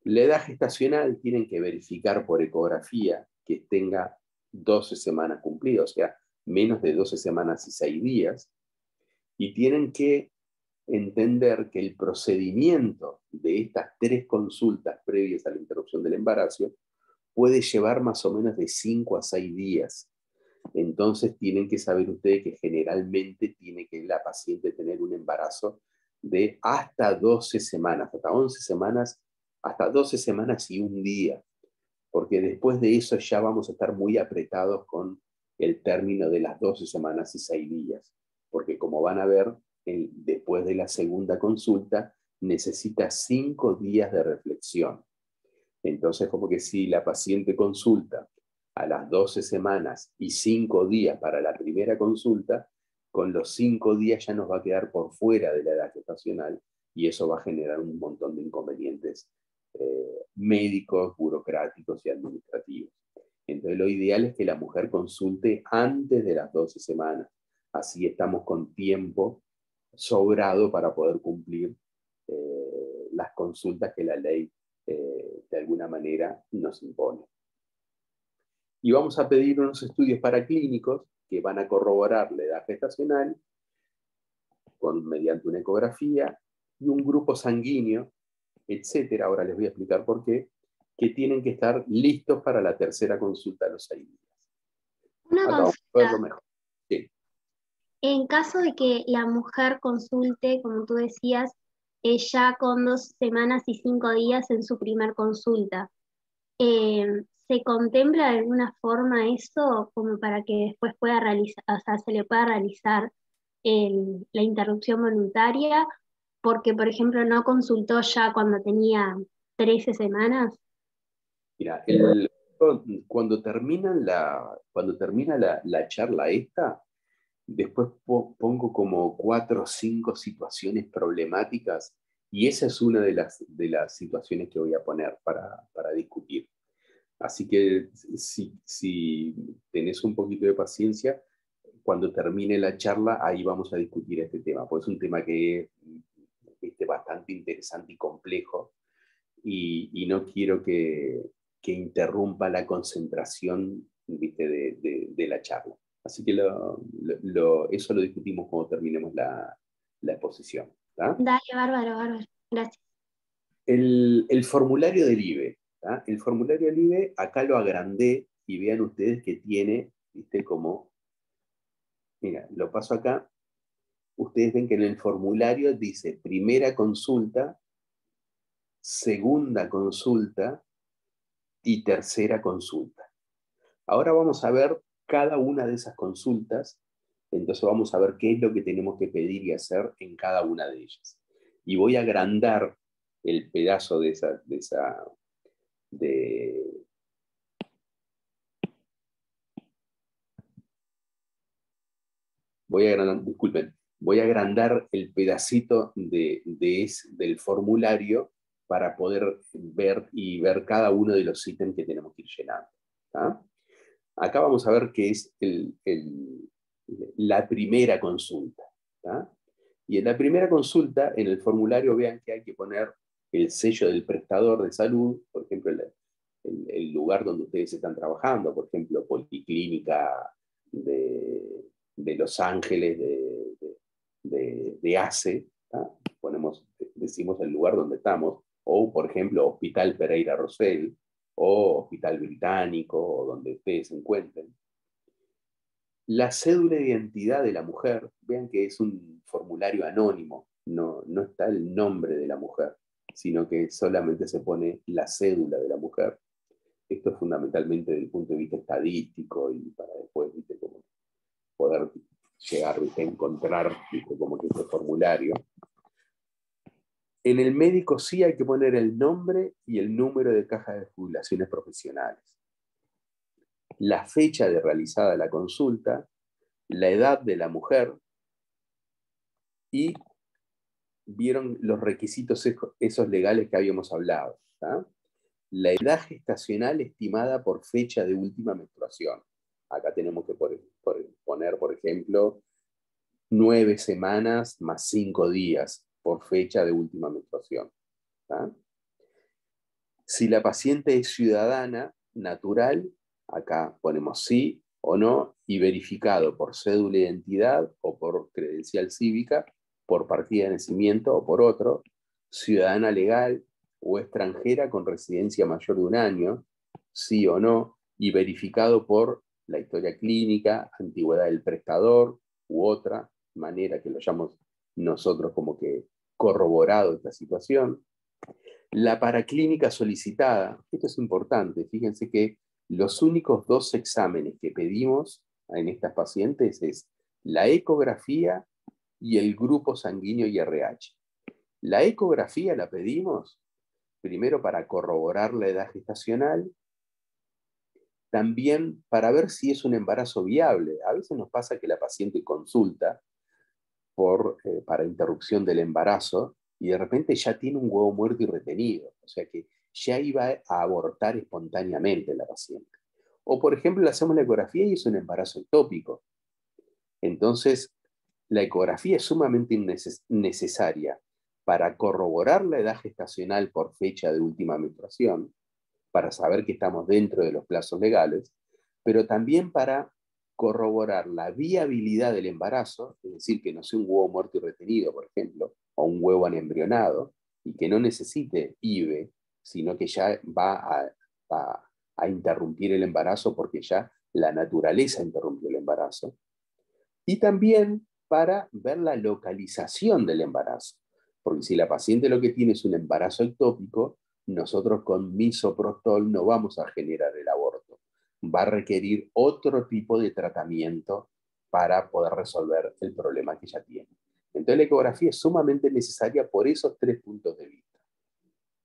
[SPEAKER 1] La edad gestacional tienen que verificar por ecografía que tenga 12 semanas cumplidas, o sea, menos de 12 semanas y 6 días, y tienen que entender que el procedimiento de estas 3 consultas previas a la interrupción del embarazo puede llevar más o menos de 5 a 6 días. Entonces tienen que saber ustedes que generalmente tiene que la paciente tener un embarazo de hasta 12 semanas, hasta 11 semanas, hasta 12 semanas y 1 día, porque después de eso ya vamos a estar muy apretados con el término de las 12 semanas y 6 días, porque como van a ver, después de la segunda consulta necesita 5 días de reflexión. Entonces, como que si la paciente consulta a las 12 semanas y 5 días para la primera consulta, con los 5 días ya nos va a quedar por fuera de la edad gestacional y eso va a generar un montón de inconvenientes médicos, burocráticos y administrativos. Entonces, lo ideal es que la mujer consulte antes de las 12 semanas. Así estamos con tiempo sobrado para poder cumplir las consultas que la ley de alguna manera nos impone. Y vamos a pedir unos estudios paraclínicos que van a corroborar la edad gestacional mediante una ecografía y un grupo sanguíneo, etcétera. Ahora les voy a explicar por qué, que tienen que estar listos para la tercera consulta a los 6 días.
[SPEAKER 5] Una
[SPEAKER 1] Acá vamos a verlo mejor. Sí.
[SPEAKER 5] En caso de que la mujer consulte, como tú decías, ya con 2 semanas y 5 días en su primer consulta, ¿se contempla de alguna forma eso como para que después pueda realizar, o sea, se le pueda realizar la interrupción voluntaria? Porque, por ejemplo, no consultó ya cuando tenía 13 semanas.
[SPEAKER 1] Mira, cuando termina la charla esta, después pongo como 4 o 5 situaciones problemáticas y esa es una de las situaciones que voy a poner para discutir. Así que si tenés un poquito de paciencia, cuando termine la charla, ahí vamos a discutir este tema, porque es un tema que es bastante interesante y complejo y no quiero que interrumpa la concentración, ¿viste? de la charla. Así que eso lo discutimos cuando terminemos la exposición. ¿tá?
[SPEAKER 5] Dale, bárbaro, gracias.
[SPEAKER 1] El formulario del IBE. ¿tá? El formulario del IBE, acá lo agrandé y vean ustedes que tiene, ¿viste? Como, mira, lo paso acá. Ustedes ven que en el formulario dice primera consulta, segunda consulta y tercera consulta. Ahora vamos a ver cada una de esas consultas, entonces vamos a ver qué es lo que tenemos que pedir y hacer en cada una de ellas. Y voy a agrandar el pedazo voy a agrandar el pedacito del formulario para poder ver cada uno de los ítems que tenemos que ir llenando. ¿tá? Acá vamos a ver qué es la primera consulta. ¿tá? Y en la primera consulta, en el formulario, vean que hay que poner el sello del prestador de salud, por ejemplo, el lugar donde ustedes están trabajando, por ejemplo, Policlínica de Los Ángeles, de ACE, ¿tá? Decimos el lugar donde estamos, o por ejemplo, Hospital Pereira Rosell, o Hospital Británico, o donde ustedes se encuentren. La cédula de identidad de la mujer, vean que es un formulario anónimo, no está el nombre de la mujer, sino que solamente se pone la cédula de la mujer. Esto es fundamentalmente desde el punto de vista estadístico y para después, ¿viste? Como poder llegar, ¿viste? A encontrar, ¿viste? Como que este formulario. En el médico sí hay que poner el nombre y el número de caja de jubilaciones profesionales, la fecha de realizada la consulta, la edad de la mujer y vieron los requisitos esos legales que habíamos hablado. ¿Tá? La edad gestacional estimada por fecha de última menstruación. Acá tenemos que poner, por ejemplo, 9 semanas más 5 días por fecha de última menstruación. ¿Tá? Si la paciente es ciudadana natural, acá ponemos sí o no, y verificado por cédula de identidad o por credencial cívica, por partida de nacimiento o por otro, ciudadana legal o extranjera con residencia mayor de 1 año, sí o no, y verificado por la historia clínica, antigüedad del prestador u otra manera que lo llamamos nosotros como que corroborado esta situación. La paraclínica solicitada, esto es importante, fíjense que los únicos 2 exámenes que pedimos en estas pacientes es la ecografía y el grupo sanguíneo y RH. La ecografía la pedimos primero para corroborar la edad gestacional, también para ver si es un embarazo viable. A veces nos pasa que la paciente consulta para interrupción del embarazo y de repente ya tiene un huevo muerto y retenido, o sea que ya iba a abortar espontáneamente la paciente. O por ejemplo le hacemos la ecografía y es un embarazo ectópico. Entonces la ecografía es sumamente necesaria para corroborar la edad gestacional por fecha de última menstruación, para saber que estamos dentro de los plazos legales, pero también para corroborar la viabilidad del embarazo, es decir, que no sea un huevo muerto y retenido, por ejemplo, o un huevo anembrionado, y que no necesite IVE, sino que ya va a interrumpir el embarazo porque ya la naturaleza interrumpió el embarazo. Y también para ver la localización del embarazo, porque si la paciente lo que tiene es un embarazo ectópico, nosotros con misoprostol no vamos a generar el aborto. Va a requerir otro tipo de tratamiento para poder resolver el problema que ya tiene. Entonces la ecografía es sumamente necesaria por esos 3 puntos de vista.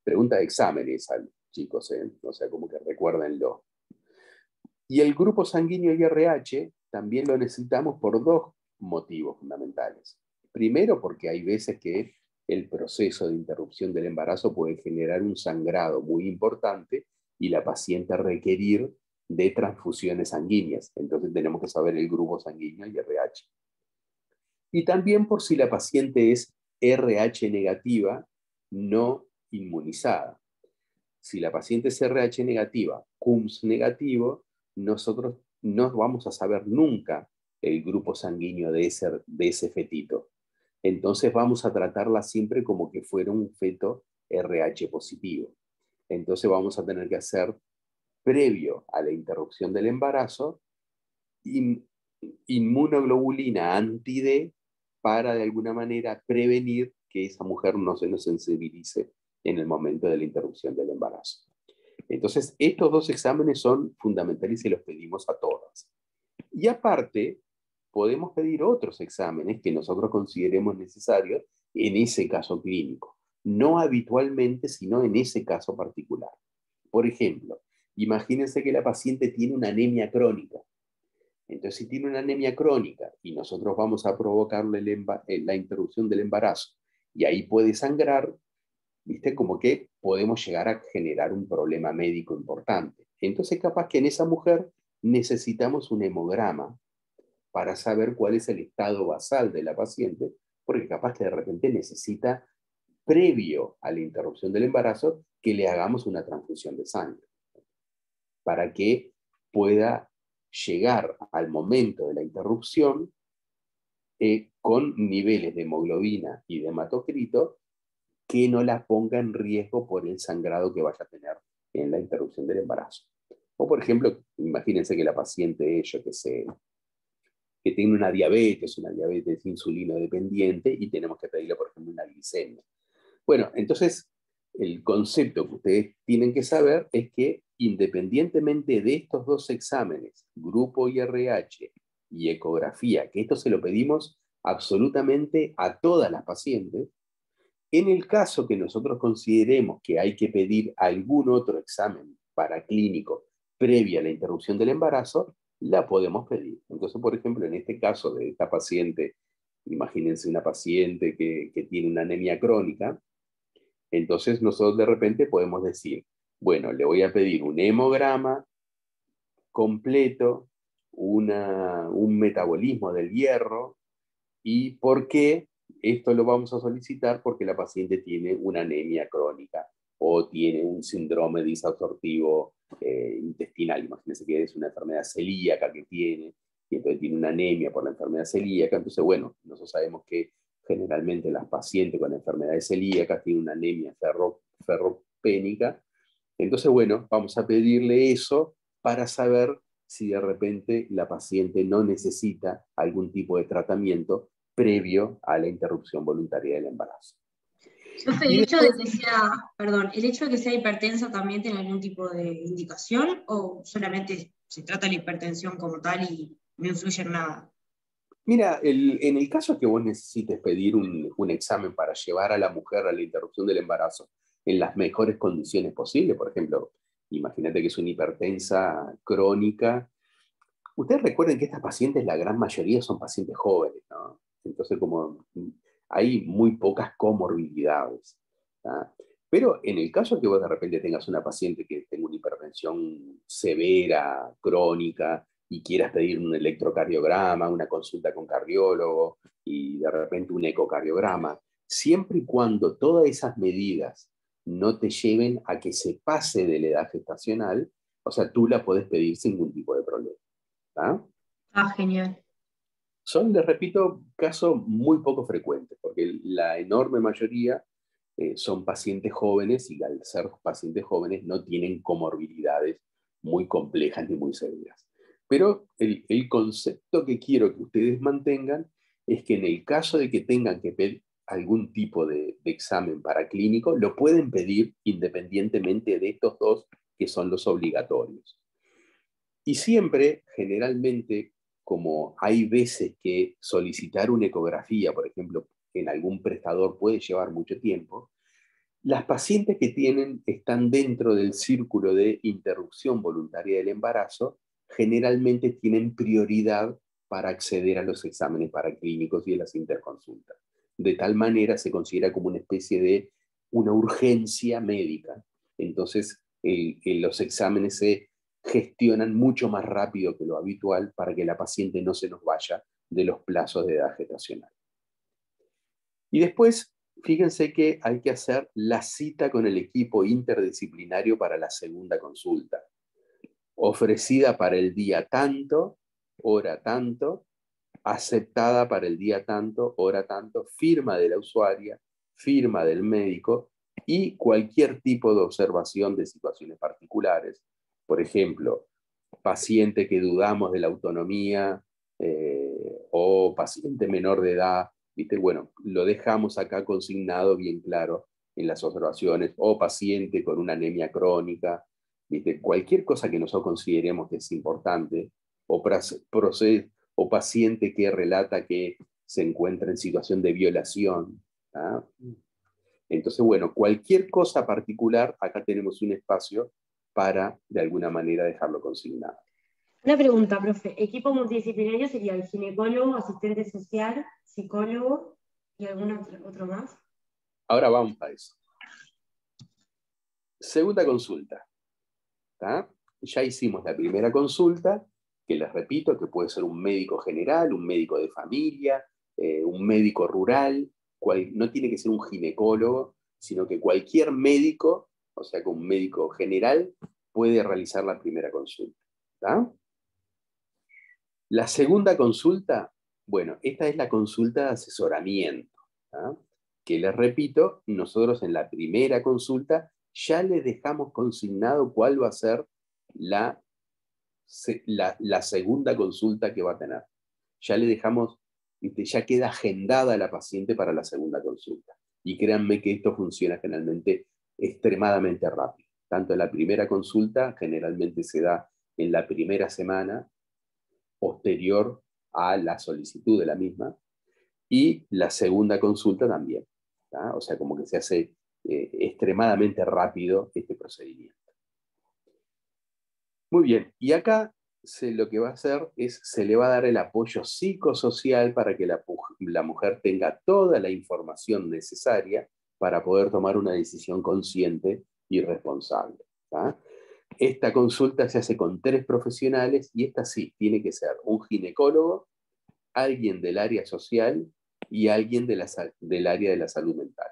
[SPEAKER 1] Pregunta de exámenes, chicos, o sea, como que recuérdenlo. Y el grupo sanguíneo y RH también lo necesitamos por 2 motivos fundamentales. Primero, porque hay veces que el proceso de interrupción del embarazo puede generar un sangrado muy importante y la paciente requerir de transfusiones sanguíneas. Entonces tenemos que saber el grupo sanguíneo y RH. Y también por si la paciente es RH negativa, no inmunizada. Si la paciente es RH negativa, CUMS negativo, nosotros no vamos a saber nunca el grupo sanguíneo de ese fetito. Entonces vamos a tratarla siempre como que fuera un feto RH positivo. Entonces vamos a tener que hacer, previo a la interrupción del embarazo, inmunoglobulina anti-D para de alguna manera prevenir que esa mujer no se nos sensibilice en el momento de la interrupción del embarazo. Entonces, estos 2 exámenes son fundamentales y los pedimos a todas. Y aparte, podemos pedir otros exámenes que nosotros consideremos necesarios en ese caso clínico. No habitualmente, sino en ese caso particular. Por ejemplo, imagínense que la paciente tiene una anemia crónica. Entonces, si tiene una anemia crónica y nosotros vamos a provocarle la interrupción del embarazo y ahí puede sangrar, ¿viste? Como que podemos llegar a generar un problema médico importante. Entonces, capaz que en esa mujer necesitamos un hemograma para saber cuál es el estado basal de la paciente, porque capaz que de repente necesita, previo a la interrupción del embarazo, que le hagamos una transfusión de sangre, para que pueda llegar al momento de la interrupción con niveles de hemoglobina y de hematocrito que no la ponga en riesgo por el sangrado que vaya a tener en la interrupción del embarazo. O, por ejemplo, imagínense que la paciente, que tiene una diabetes insulino dependiente y tenemos que pedirle, por ejemplo, una glicemia. Bueno, entonces, el concepto que ustedes tienen que saber es que independientemente de estos dos exámenes, grupo IRH y ecografía, que esto se lo pedimos absolutamente a todas las pacientes, en el caso que nosotros consideremos que hay que pedir algún otro examen paraclínico previa a la interrupción del embarazo, la podemos pedir. Entonces, por ejemplo, en este caso de esta paciente, imagínense una paciente que tiene una anemia crónica, entonces nosotros de repente podemos decir, bueno, le voy a pedir un hemograma completo, un metabolismo del hierro. ¿Y por qué esto lo vamos a solicitar? Porque la paciente tiene una anemia crónica o tiene un síndrome disabsortivo intestinal. Imagínense que es una enfermedad celíaca que tiene, y entonces tiene una anemia por la enfermedad celíaca. Entonces, bueno, nosotros sabemos que generalmente las pacientes con enfermedades celíacas tienen una anemia ferropénica. Entonces, bueno, vamos a pedirle eso para saber si de repente la paciente no necesita algún tipo de tratamiento previo a la interrupción voluntaria del embarazo.
[SPEAKER 3] Profe, el hecho de que sea hipertensa también tiene algún tipo de indicación o solamente se trata la hipertensión como tal y no influye en nada?
[SPEAKER 1] Mira, en el caso que vos necesites pedir un examen para llevar a la mujer a la interrupción del embarazo en las mejores condiciones posibles, por ejemplo, imagínate que es una hipertensa crónica. Ustedes recuerden que estas pacientes, la gran mayoría son pacientes jóvenes, ¿no? Entonces, como hay muy pocas comorbilidades, ¿tá? Pero en el caso que vos de repente tengas una paciente que tenga una hipertensión severa, crónica, y quieras pedir un electrocardiograma, una consulta con cardiólogo y de repente un ecocardiograma, siempre y cuando todas esas medidas no te lleven a que se pase de la edad gestacional, o sea, tú la podés pedir sin ningún tipo de problema. ¿Tá?
[SPEAKER 3] Genial.
[SPEAKER 1] Son, les repito, casos muy poco frecuentes, porque la enorme mayoría son pacientes jóvenes y al ser pacientes jóvenes no tienen comorbilidades muy complejas ni muy severas. Pero el concepto que quiero que ustedes mantengan es que en el caso de que tengan que pedir algún tipo de examen paraclínico, lo pueden pedir independientemente de estos dos que son los obligatorios. Y siempre, generalmente, como hay veces que solicitar una ecografía, por ejemplo, en algún prestador puede llevar mucho tiempo, las pacientes que están dentro del círculo de interrupción voluntaria del embarazo, generalmente tienen prioridad para acceder a los exámenes paraclínicos y a las interconsultas. De tal manera se considera como una especie de una urgencia médica. Entonces, los exámenes se gestionan mucho más rápido que lo habitual para que la paciente no se nos vaya de los plazos de edad gestacional. Y después, fíjense que hay que hacer la cita con el equipo interdisciplinario para la segunda consulta, ofrecida para el día tanto, hora tanto, aceptada para el día tanto, hora tanto, firma de la usuaria, firma del médico y cualquier tipo de observación de situaciones particulares. Por ejemplo, paciente que dudamos de la autonomía o paciente menor de edad, ¿viste? Bueno, lo dejamos acá consignado bien claro en las observaciones, o paciente con una anemia crónica, ¿viste? Cualquier cosa que nosotros consideremos que es importante, o paciente que relata que se encuentra en situación de violación. ¿Ah? Entonces, bueno, cualquier cosa particular, acá tenemos un espacio para, de alguna manera, dejarlo consignado.
[SPEAKER 3] Una pregunta, profe. Equipo multidisciplinario sería el ginecólogo, asistente social, psicólogo y algún otro más.
[SPEAKER 1] Ahora vamos a eso. Segunda consulta. ¿Tá? Ya hicimos la primera consulta, que les repito, que puede ser un médico general, un médico de familia, un médico rural, no tiene que ser un ginecólogo, sino que cualquier médico, o sea que un médico general, puede realizar la primera consulta. ¿Tá? La segunda consulta, bueno, esta es la consulta de asesoramiento, ¿tá? Que les repito, nosotros en la primera consulta ya le dejamos consignado cuál va a ser la segunda consulta que va a tener. Ya le dejamos, ya queda agendada la paciente para la segunda consulta. Y créanme que esto funciona generalmente extremadamente rápido. Tanto la primera consulta generalmente se da en la primera semana posterior a la solicitud de la misma, y la segunda consulta también. ¿tá? O sea, como que se hace extremadamente rápido este procedimiento. Muy bien, y acá lo que va a hacer es, se le va a dar el apoyo psicosocial para que la mujer tenga toda la información necesaria para poder tomar una decisión consciente y responsable. ¿tá? Esta consulta se hace con 3 profesionales, y esta sí, tiene que ser un ginecólogo, alguien del área social y alguien del área de la salud mental.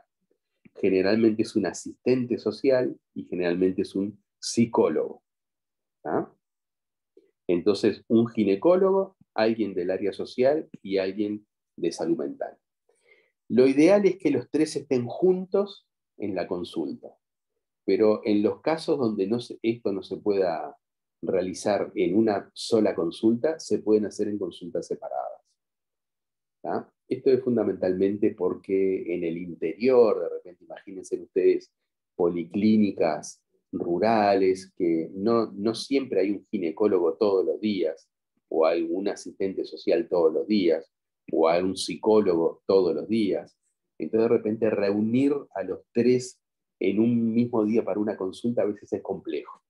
[SPEAKER 1] Generalmente es un asistente social y generalmente es un psicólogo. ¿tá? Entonces, un ginecólogo, alguien del área social y alguien de salud mental. Lo ideal es que los 3 estén juntos en la consulta, pero en los casos donde esto no se pueda realizar en una sola consulta, se pueden hacer en consultas separadas. ¿tá? Esto es fundamentalmente porque en el interior, de repente, imagínense ustedes, policlínicas rurales, que no siempre hay un ginecólogo todos los días, o hay un asistente social todos los días, o hay un psicólogo todos los días. Entonces, de repente, reunir a los 3 en un mismo día para una consulta a veces es complejo.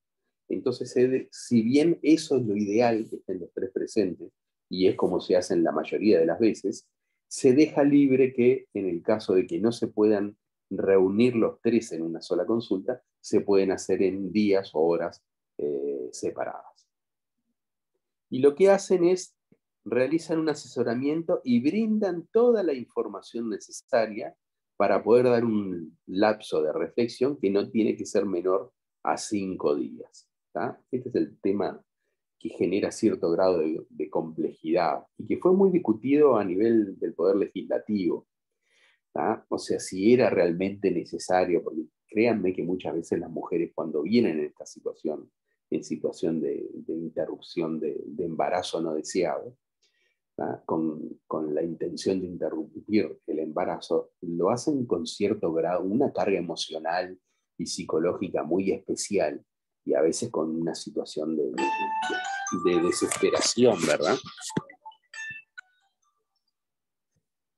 [SPEAKER 1] Entonces, si bien eso es lo ideal, que estén los 3 presentes, y es como se hace en la mayoría de las veces, se deja libre que en el caso de que no se puedan reunir los 3 en una sola consulta, se pueden hacer en días o horas separadas. Y lo que hacen es, realizan un asesoramiento y brindan toda la información necesaria para poder dar un lapso de reflexión que no tiene que ser menor a 5 días. ¿tá? Este es el tema que genera cierto grado de complejidad y que fue muy discutido a nivel del Poder Legislativo. ¿tá? O sea, si era realmente necesario, porque créanme que muchas veces las mujeres cuando vienen en esta situación, en situación de interrupción de embarazo no deseado, con la intención de interrumpir el embarazo, lo hacen con cierto grado, una carga emocional y psicológica muy especial, y a veces con una situación de desesperación, ¿verdad?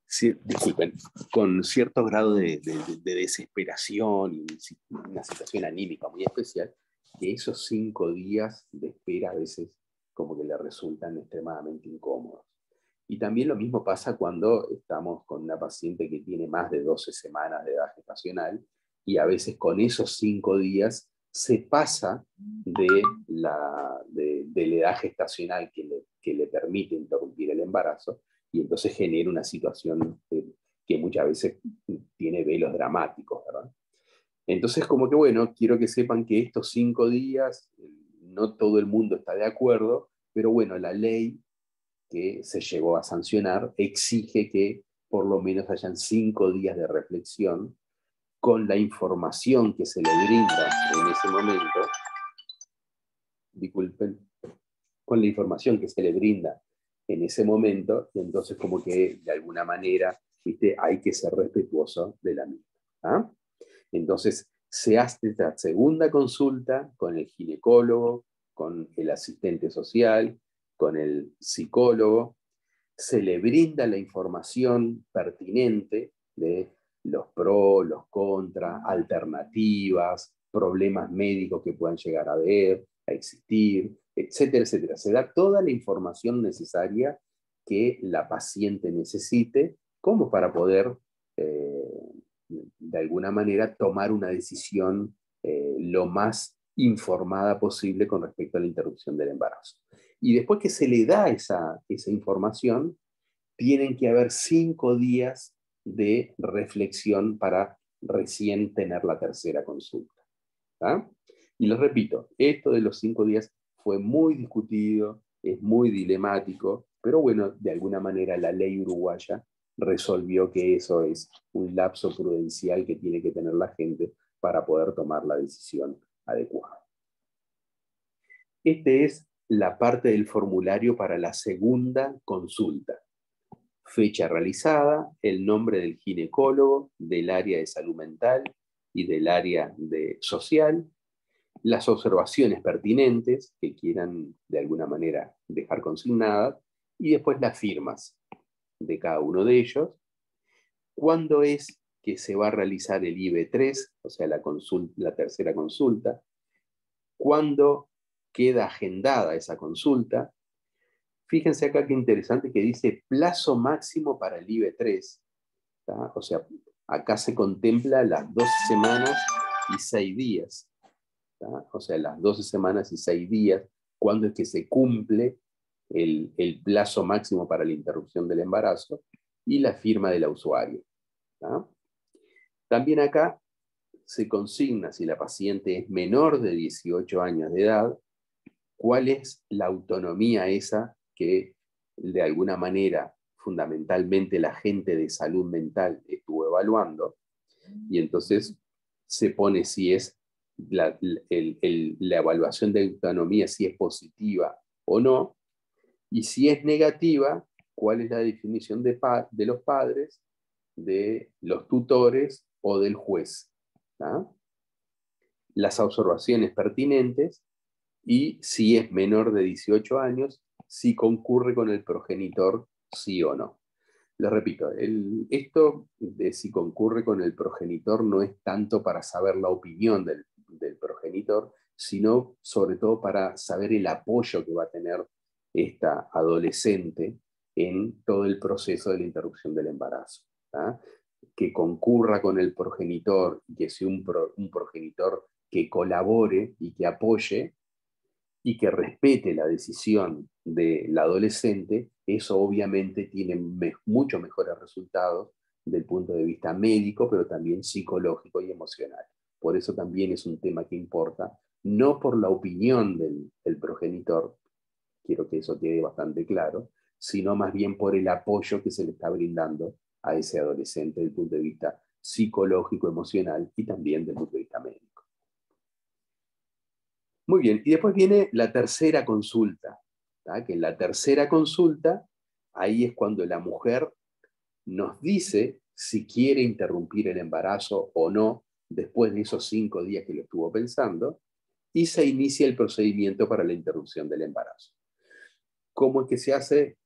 [SPEAKER 1] Sí, disculpen, con cierto grado de desesperación y una situación anímica muy especial, que esos 5 días de espera a veces como que le resultan extremadamente incómodos. Y también lo mismo pasa cuando estamos con una paciente que tiene más de 12 semanas de edad gestacional, y a veces con esos 5 días se pasa de la edad gestacional que le permite interrumpir el embarazo, y entonces genera una situación que muchas veces tiene velos dramáticos, ¿verdad? Entonces, como que bueno, quiero que sepan que estos 5 días, no todo el mundo está de acuerdo, pero bueno, la ley que se llegó a sancionar exige que por lo menos hayan 5 días de reflexión con la información que se le brinda en ese momento, disculpen, con la información que se le brinda en ese momento, y entonces como que de alguna manera, ¿viste? Hay que ser respetuoso de la misma. ¿ah? Entonces se hace esta segunda consulta con el ginecólogo, con el asistente social, con el psicólogo, se le brinda la información pertinente de los pros, los contras, alternativas, problemas médicos que puedan llegar a existir, etcétera, etcétera. Se da toda la información necesaria que la paciente necesite como para poder, de alguna manera, tomar una decisión lo más informada posible con respecto a la interrupción del embarazo. Y después que se le da esa información, tienen que haber 5 días de reflexión para recién tener la tercera consulta. ¿tá? Y les repito, esto de los 5 días fue muy discutido, es muy dilemático, pero bueno, de alguna manera la ley uruguaya resolvió que eso es un lapso prudencial que tiene que tener la gente para poder tomar la decisión adecuada. Esta es la parte del formulario para la segunda consulta. Fecha realizada, el nombre del ginecólogo, del área de salud mental y del área social, las observaciones pertinentes que quieran de alguna manera dejar consignadas y después las firmas de cada uno de ellos. ¿Cuándo es que se va a realizar el IB3, o sea, la tercera consulta? ¿Cuándo queda agendada esa consulta? Fíjense acá qué interesante que dice plazo máximo para el IB3. ¿tá? O sea, acá se contempla las 12 semanas y 6 días. ¿tá? O sea, las 12 semanas y 6 días, cuando es que se cumple el plazo máximo para la interrupción del embarazo y la firma de la usuaria. ¿tá? También acá se consigna si la paciente es menor de 18 años de edad, cuál es la autonomía esa que de alguna manera fundamentalmente la gente de salud mental estuvo evaluando, y entonces se pone si es la evaluación de autonomía, si es positiva o no, y si es negativa, cuál es la definición de los padres, de los tutores o del juez. ¿tá? Las observaciones pertinentes y si es menor de 18 años, si concurre con el progenitor, sí o no. Les repito, esto de si concurre con el progenitor no es tanto para saber la opinión del progenitor, sino sobre todo para saber el apoyo que va a tener esta adolescente en todo el proceso de la interrupción del embarazo. ¿tá? Que concurra con el progenitor, que sea un progenitor que colabore y que apoye, y que respete la decisión de la adolescente, eso obviamente tiene mucho mejores resultados del punto de vista médico, pero también psicológico y emocional. Por eso también es un tema que importa, no por la opinión del progenitor, quiero que eso quede bastante claro, sino más bien por el apoyo que se le está brindando a ese adolescente desde el punto de vista psicológico, emocional y también desde el punto de vista médico. Muy bien, y después viene la tercera consulta, ¿tá? Que en la tercera consulta, ahí es cuando la mujer nos dice si quiere interrumpir el embarazo o no, después de esos 5 días que lo estuvo pensando, y se inicia el procedimiento para la interrupción del embarazo. ¿Cómo es que se hace?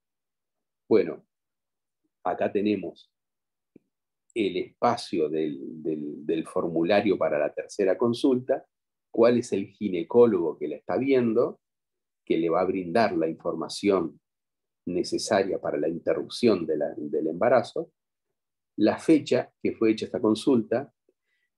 [SPEAKER 1] Bueno, acá tenemos el espacio del formulario para la tercera consulta, cuál es el ginecólogo que la está viendo, que le va a brindar la información necesaria para la interrupción del embarazo, la fecha que fue hecha esta consulta,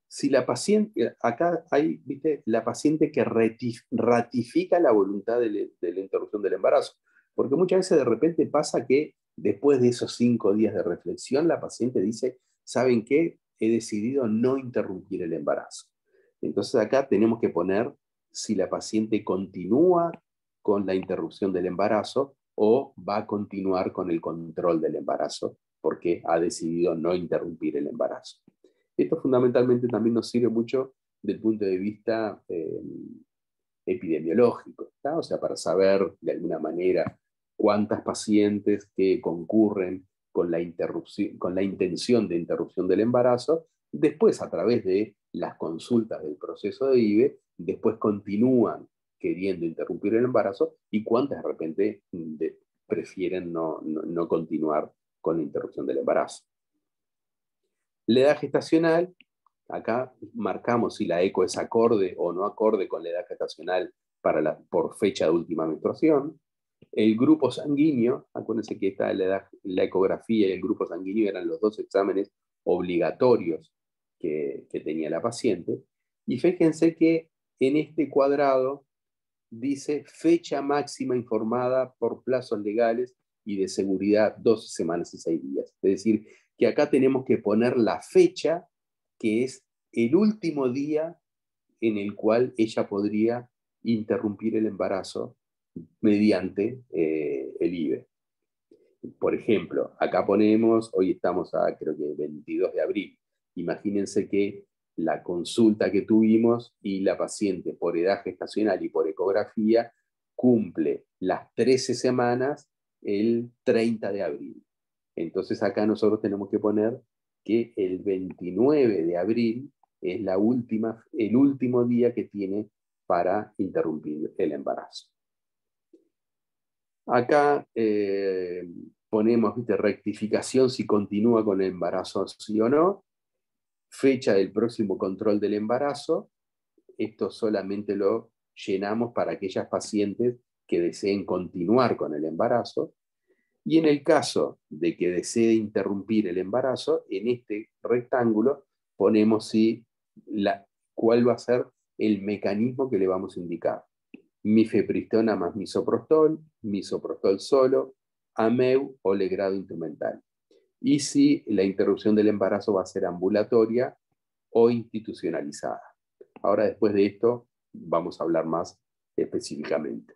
[SPEAKER 1] si la paciente, acá hay, ¿viste? La paciente que ratifica la voluntad de la interrupción del embarazo, porque muchas veces de repente pasa que después de esos 5 días de reflexión, la paciente dice, ¿saben qué? He decidido no interrumpir el embarazo. Entonces acá tenemos que poner si la paciente continúa con la interrupción del embarazo o va a continuar con el control del embarazo porque ha decidido no interrumpir el embarazo. Esto fundamentalmente también nos sirve mucho del punto de vista epidemiológico, ¿tá? O sea, para saber de alguna manera cuántas pacientes que concurren con la intención de interrupción del embarazo, después a través de las consultas del proceso de IVE, después continúan queriendo interrumpir el embarazo y cuántas de repente prefieren no continuar con la interrupción del embarazo. La edad gestacional, acá marcamos si la eco es acorde o no acorde con la edad gestacional por fecha de última menstruación. El grupo sanguíneo, acuérdense que la ecografía y el grupo sanguíneo eran los 2 exámenes obligatorios que tenía la paciente. Y fíjense que en este cuadrado dice fecha máxima informada por plazos legales y de seguridad 12 semanas y 6 días. Es decir, que acá tenemos que poner la fecha que es el último día en el cual ella podría interrumpir el embarazo mediante el IVE. Por ejemplo, acá ponemos, hoy estamos a creo que 22 de abril. Imagínense que la consulta que tuvimos y la paciente por edad gestacional y por ecografía cumple las 13 semanas el 30 de abril. Entonces acá nosotros tenemos que poner que el 29 de abril es el último día que tiene para interrumpir el embarazo. Acá ponemos rectificación si continúa con el embarazo, sí o no, fecha del próximo control del embarazo. Esto solamente lo llenamos para aquellas pacientes que deseen continuar con el embarazo. Y en el caso de que desee interrumpir el embarazo, en este rectángulo ponemos cuál va a ser el mecanismo que le vamos a indicar. Mifepristona más misoprostol solo, AMEU o legrado instrumental. Y si la interrupción del embarazo va a ser ambulatoria o institucionalizada. Ahora, después de esto, vamos a hablar más específicamente.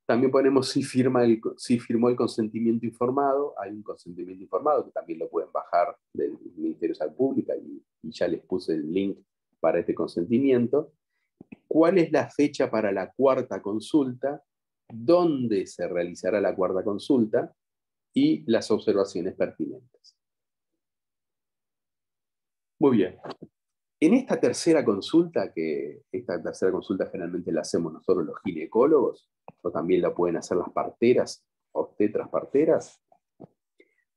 [SPEAKER 1] También ponemos si firmó el consentimiento informado. Hay un consentimiento informado que también lo pueden bajar del Ministerio de Salud Pública y ya les puse el link para este consentimiento. ¿Cuál es la fecha para la cuarta consulta? ¿Dónde se realizará la cuarta consulta? Y las observaciones pertinentes. Muy bien. En esta tercera consulta, generalmente la hacemos nosotros los ginecólogos, o también la pueden hacer las parteras, obstetras parteras.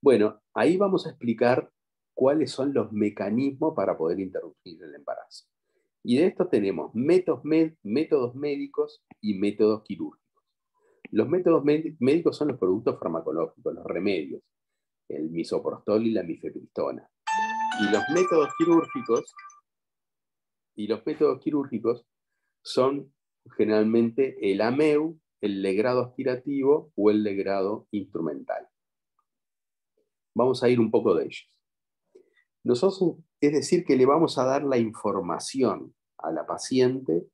[SPEAKER 1] Bueno, ahí vamos a explicar cuáles son los mecanismos para poder interrumpir el embarazo. Y de esto tenemos métodos médicos y métodos quirúrgicos. Los métodos médicos son los productos farmacológicos, los remedios, el misoprostol y la mifepristona. Y los métodos quirúrgicos son generalmente el AMEU, el legrado aspirativo o el legrado instrumental. Vamos a ir un poco de ellos. Nosotros, es decir, que le vamos a dar la información a la paciente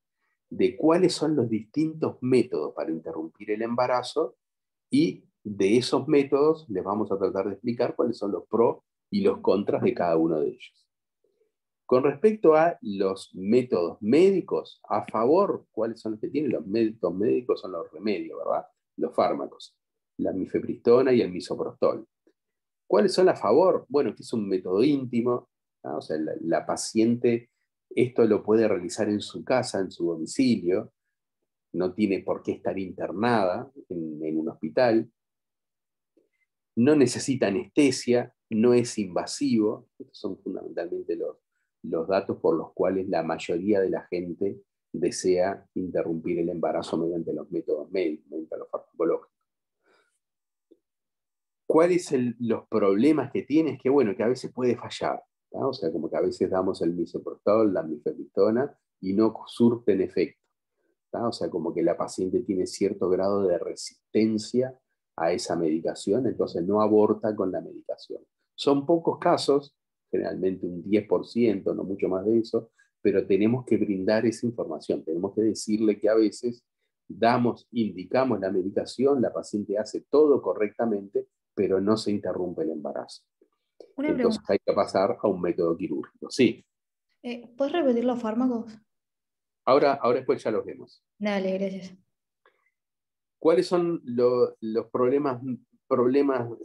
[SPEAKER 1] de cuáles son los distintos métodos para interrumpir el embarazo y de esos métodos les vamos a tratar de explicar cuáles son los pros y los contras de cada uno de ellos. Con respecto a los métodos médicos, a favor, ¿cuáles son los que tienen? Los métodos médicos son los remedios, ¿verdad? Los fármacos, la mifepristona y el misoprostol. ¿Cuáles son a favor? Bueno, que es un método íntimo, ¿no? O sea, la paciente esto lo puede realizar en su casa, en su domicilio, no tiene por qué estar internada en un hospital, no necesita anestesia, no es invasivo. Estos son fundamentalmente los datos por los cuales la mayoría de la gente desea interrumpir el embarazo mediante los métodos médicos, mediante los farmacológicos. ¿Cuáles son los problemas que tiene? Es que, bueno, que a veces puede fallar, ¿no? O sea, como que a veces damos el misoprostol, la mifepristona, y no surten efecto, ¿no? O sea, como que la paciente tiene cierto grado de resistencia a esa medicación, entonces no aborta con la medicación. Son pocos casos, generalmente un 10%, no mucho más de eso, pero tenemos que brindar esa información, tenemos que decirle que a veces indicamos la medicación, la paciente hace todo correctamente, pero no se interrumpe el embarazo. Entonces hay que pasar a un método quirúrgico. Sí.
[SPEAKER 6] ¿Puedes repetir los fármacos?
[SPEAKER 1] Ahora después ya los vemos.
[SPEAKER 6] Dale, gracias.
[SPEAKER 1] ¿Cuáles son los problemas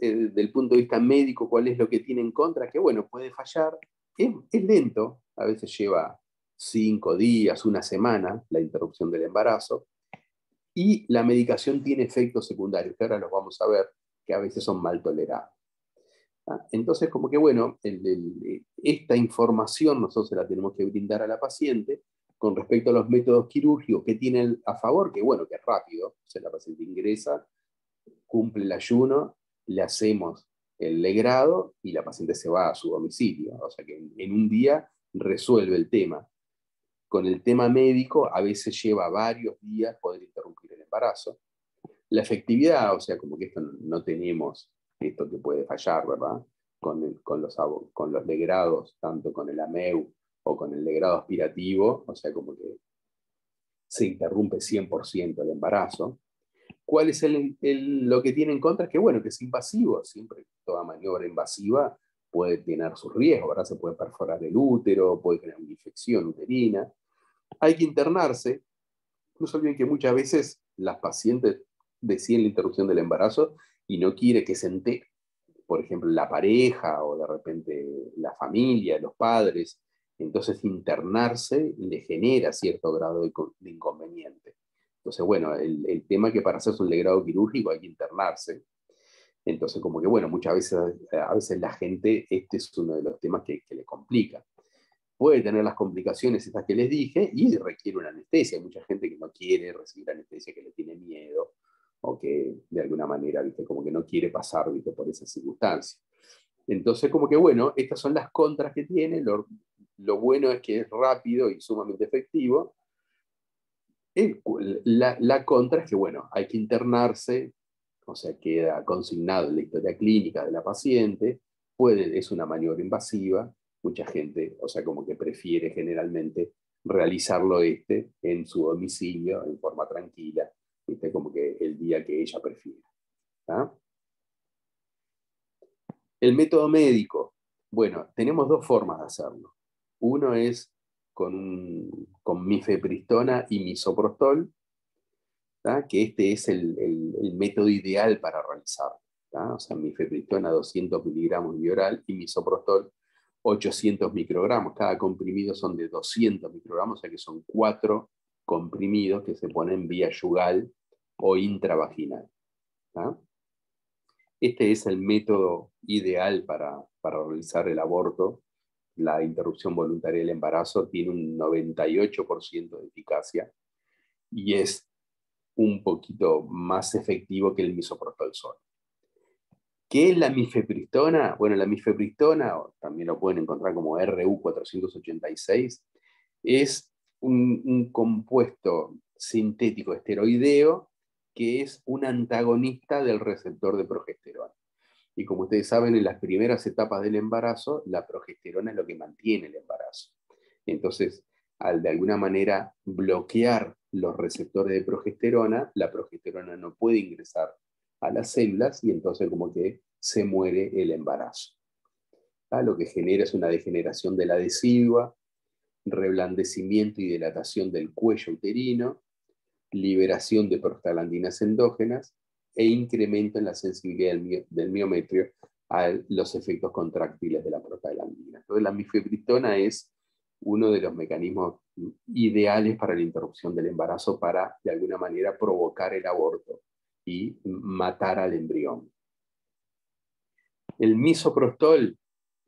[SPEAKER 1] del punto de vista médico? ¿Cuál es lo que tiene en contra? Que bueno, puede fallar. Es lento, a veces lleva 5 días, una semana, la interrupción del embarazo. Y la medicación tiene efectos secundarios, que ahora los vamos a ver, que a veces son mal tolerados. Entonces, como que bueno, esta información nosotros la tenemos que brindar a la paciente con respecto a los métodos quirúrgicos que tienen a favor, que bueno, que es rápido. O sea, la paciente ingresa, cumple el ayuno, le hacemos el legrado y la paciente se va a su domicilio. O sea que en un día resuelve el tema. Con el tema médico, a veces lleva varios días poder interrumpir el embarazo. La efectividad, o sea, como que esto no tenemos esto que puede fallar, ¿verdad? Con los legrados, tanto con el AMEU o con el legrado aspirativo, o sea, como que se interrumpe 100% el embarazo. ¿Cuál es lo que tiene en contra? Es que, bueno, que es invasivo, siempre toda maniobra invasiva puede tener sus riesgos, ¿verdad? Se puede perforar el útero, puede tener una infección uterina. Hay que internarse. No se olviden que muchas veces las pacientes deciden la interrupción del embarazo y no quiere que se entere, por ejemplo, la pareja o de repente la familia, los padres. Entonces internarse le genera cierto grado de inconveniente. Entonces, bueno, el tema es que para hacerse un legrado quirúrgico hay que internarse. Entonces, como que bueno, muchas veces, a veces la gente, este es uno de los temas que le complica. Puede tener las complicaciones estas que les dije y requiere una anestesia. Hay mucha gente que no quiere recibir anestesia, que le tiene miedo o que de alguna manera, ¿viste? Como que no quiere pasar, ¿viste? Por esas circunstancias. Entonces, como que bueno, estas son las contras que tiene. Lo bueno es que es rápido y sumamente efectivo. La contra es que, bueno, hay que internarse, o sea, queda consignado en la historia clínica de la paciente, es una maniobra invasiva, mucha gente, o sea, como que prefiere generalmente realizarlo en su domicilio, en forma tranquila, ¿viste? Como que el día que ella prefiera. ¿Ah? El método médico, bueno, tenemos dos formas de hacerlo. Uno es con mifepristona y misoprostol, ¿tá? Que este es el método ideal para realizarlo. ¿Tá? O sea, mifepristona 200 miligramos vía oral y misoprostol 800 microgramos. Cada comprimido son de 200 microgramos, o sea que son 4 comprimidos que se ponen vía yugal o intravaginal. ¿Tá? Este es el método ideal para realizar el aborto. La interrupción voluntaria del embarazo tiene un 98% de eficacia y es un poquito más efectivo que el misoprostol solo. ¿Qué es la mifepristona? Bueno, la mifepristona, también lo pueden encontrar como RU486, es un compuesto sintético esteroideo que es un antagonista del receptor de progesterona. Y como ustedes saben, en las primeras etapas del embarazo, la progesterona es lo que mantiene el embarazo. Entonces, al de alguna manera bloquear los receptores de progesterona, la progesterona no puede ingresar a las células y entonces como que se muere el embarazo. ¿Ah? Lo que genera es una degeneración de la decidua, reblandecimiento y dilatación del cuello uterino, liberación de prostaglandinas endógenas e incremento en la sensibilidad del miometrio a los efectos contráctiles de la prostaglandina. Entonces la mifepristona es uno de los mecanismos ideales para la interrupción del embarazo para, de alguna manera, provocar el aborto y matar al embrión. El misoprostol,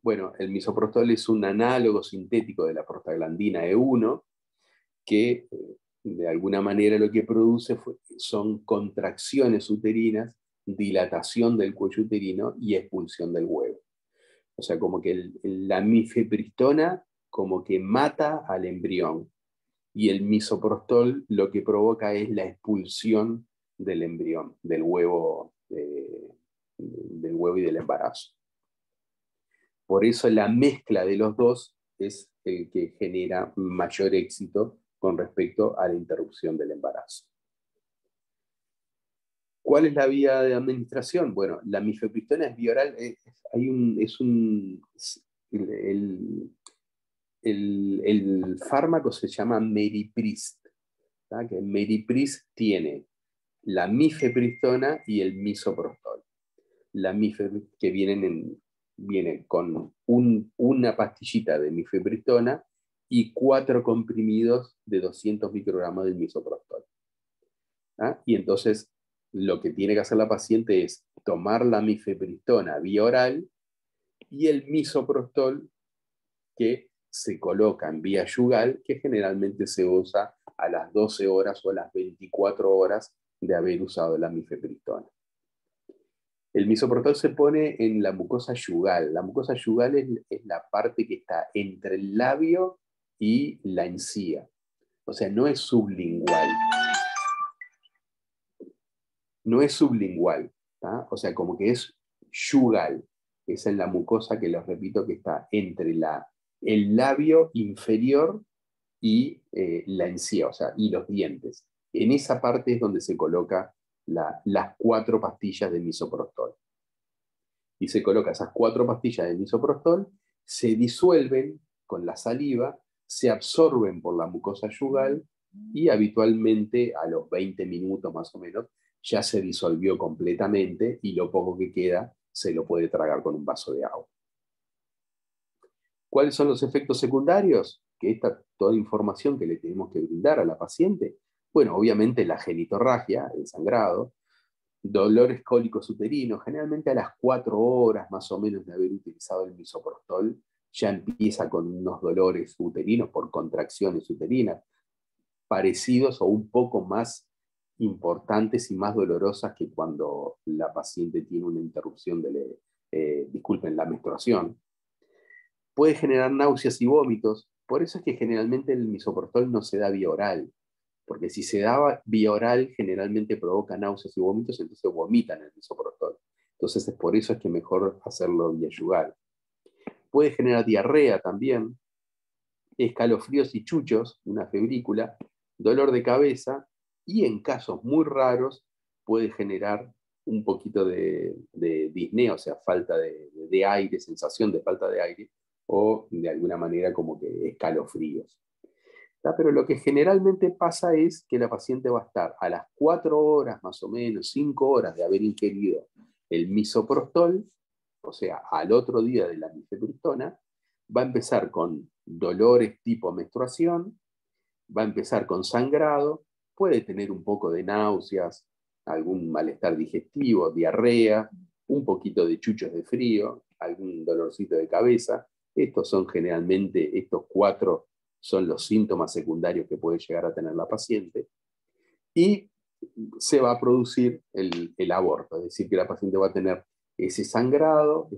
[SPEAKER 1] bueno, el misoprostol es un análogo sintético de la prostaglandina E1 que de alguna manera lo que produce son contracciones uterinas, dilatación del cuello uterino y expulsión del huevo. O sea, como que la mifepristona como que mata al embrión y el misoprostol lo que provoca es la expulsión del embrión, del huevo y del embarazo. Por eso la mezcla de los dos es el que genera mayor éxito con respecto a la interrupción del embarazo. ¿Cuál es la vía de administración? Bueno, la mifepristona es vía oral, el fármaco se llama Meriprist, ¿tá? Que Meriprist tiene la mifepristona y el misoprostol. La mifepristona, que viene con una pastillita de mifepristona y 4 comprimidos de 200 microgramos del misoprostol. ¿Ah? Y entonces lo que tiene que hacer la paciente es tomar la mifepristona vía oral y el misoprostol que se coloca en vía yugal, que generalmente se usa a las 12 horas o a las 24 horas de haber usado la mifepristona. El misoprostol se pone en la mucosa yugal. La mucosa yugal es la parte que está entre el labio y la encía. O sea, no es sublingual. No es sublingual. ¿tá? O sea, como que es yugal. Es en la mucosa que les repito que está entre el labio inferior y la encía, o sea, y los dientes. En esa parte es donde se coloca las 4 pastillas de misoprostol. y se coloca esas 4 pastillas de misoprostol, se disuelven con la saliva, se absorben por la mucosa yugal y habitualmente a los 20 minutos más o menos ya se disolvió completamente y lo poco que queda se lo puede tragar con un vaso de agua. ¿Cuáles son los efectos secundarios? Que esta toda información que le tenemos que brindar a la paciente. Bueno, obviamente la genitorragia, el sangrado, dolores cólicos uterinos, generalmente a las 4 horas más o menos de haber utilizado el misoprostol, ya empieza con unos dolores uterinos por contracciones uterinas, parecidos o un poco más importantes y más dolorosas que cuando la paciente tiene una interrupción de la menstruación. Puede generar náuseas y vómitos, por eso es que generalmente el misoprostol no se da vía oral, porque si se da vía oral generalmente provoca náuseas y vómitos, entonces vomitan el misoprostol. Entonces por eso es que mejor hacerlo vía yugal. Puede generar diarrea también, escalofríos y chuchos, una febrícula, dolor de cabeza y en casos muy raros puede generar un poquito de disnea, o sea, falta de aire, sensación de falta de aire o de alguna manera como que escalofríos. Pero lo que generalmente pasa es que la paciente va a estar a las 4 horas más o menos, 5 horas de haber ingerido el misoprostol, o sea, al otro día de la mifepristona, va a empezar con dolores tipo menstruación, va a empezar con sangrado, puede tener un poco de náuseas, algún malestar digestivo, diarrea, un poquito de chuchos de frío, algún dolorcito de cabeza. Estos son generalmente, estos 4 son los síntomas secundarios que puede llegar a tener la paciente. Y se va a producir el aborto, es decir, que la paciente va a tener ese sangrado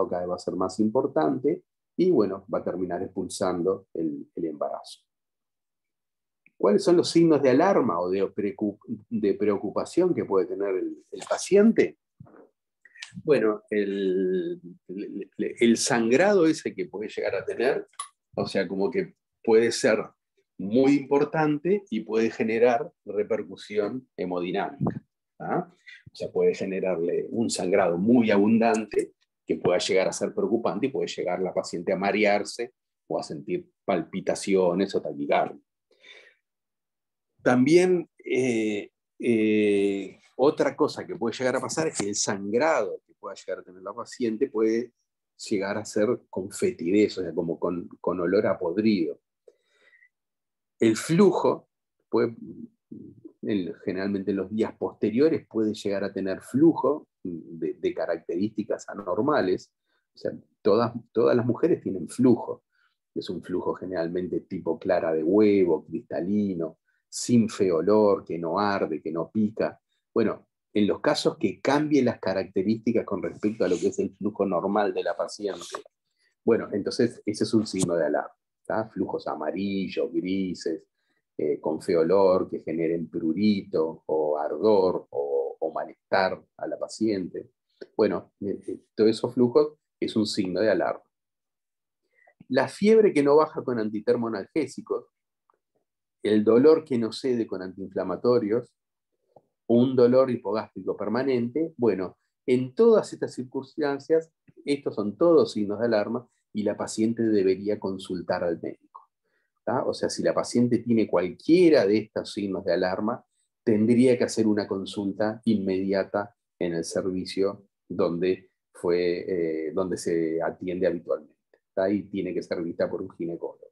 [SPEAKER 1] cada vez va a ser más importante y bueno, va a terminar expulsando el embarazo. ¿Cuáles son los signos de alarma o de preocupación que puede tener el paciente? Bueno, el sangrado ese que puede llegar a tener, o sea, como que puede ser muy importante y puede generar repercusión hemodinámica. O sea, puede generarle un sangrado muy abundante que pueda llegar a ser preocupante y puede llegar la paciente a marearse o a sentir palpitaciones o taquicardia. También otra cosa que puede llegar a pasar es que el sangrado que pueda llegar a tener la paciente puede llegar a ser con fetidez, o sea, como con olor a podrido. El flujo, generalmente en los días posteriores, puede llegar a tener flujo de características anormales. O sea, todas las mujeres tienen flujo. Es un flujo generalmente tipo clara de huevo, cristalino, sin feo olor, que no arde, que no pica. Bueno, en los casos que cambien las características con respecto a lo que es el flujo normal de la paciente, bueno, entonces ese es un signo de alarma. Flujos amarillos, grises, con feo olor, que generen prurito o ardor o malestar a la paciente. Bueno, todos esos flujos es un signo de alarma. La fiebre que no baja con antitermoanalgésicos, el dolor que no cede con antiinflamatorios, un dolor hipogástrico permanente, bueno, en todas estas circunstancias, estos son todos signos de alarma y la paciente debería consultar al médico. O sea, si la paciente tiene cualquiera de estos signos de alarma, tendría que hacer una consulta inmediata en el servicio donde se atiende habitualmente. Y tiene que ser vista por un ginecólogo.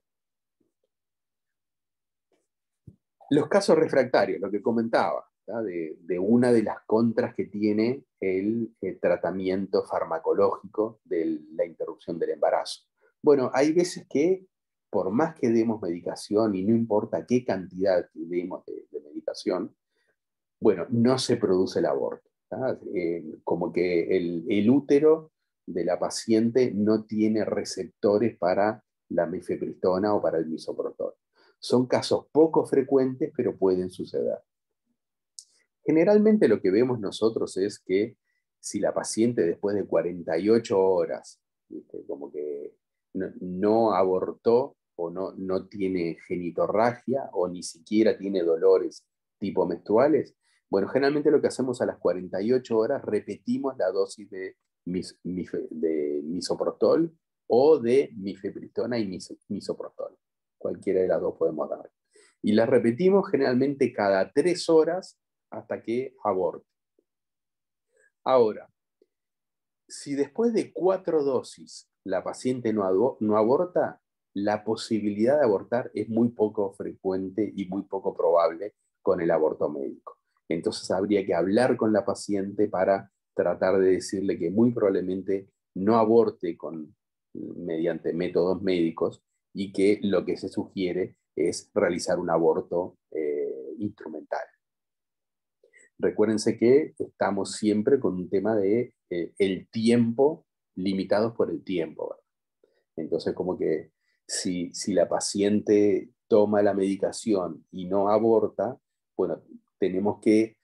[SPEAKER 1] Los casos refractarios, lo que comentaba, de una de las contras que tiene el tratamiento farmacológico de la interrupción del embarazo. Bueno, hay veces que por más que demos medicación y no importa qué cantidad demos de medicación, bueno, no se produce el aborto. Como que el útero de la paciente no tiene receptores para la mifepristona o para el misoprostol. Son casos poco frecuentes, pero pueden suceder. Generalmente lo que vemos nosotros es que si la paciente después de 48 horas, como que no abortó o no tiene genitorragia o ni siquiera tiene dolores tipo menstruales, bueno, generalmente lo que hacemos a las 48 horas repetimos la dosis de de misoprostol o de mifepristona y misoprostol. Cualquiera de las dos podemos dar. Y las repetimos generalmente cada 3 horas hasta que aborte. Ahora, si después de 4 dosis la paciente no aborta, la posibilidad de abortar es muy poco frecuente y muy poco probable con el aborto médico. Entonces habría que hablar con la paciente para tratar de decirle que muy probablemente no aborte mediante métodos médicos y que lo que se sugiere es realizar un aborto instrumental. Recuérdense que estamos siempre con un tema de el tiempo, limitados por el tiempo, ¿verdad? Entonces, como que si la paciente toma la medicación y no aborta, bueno, tenemos que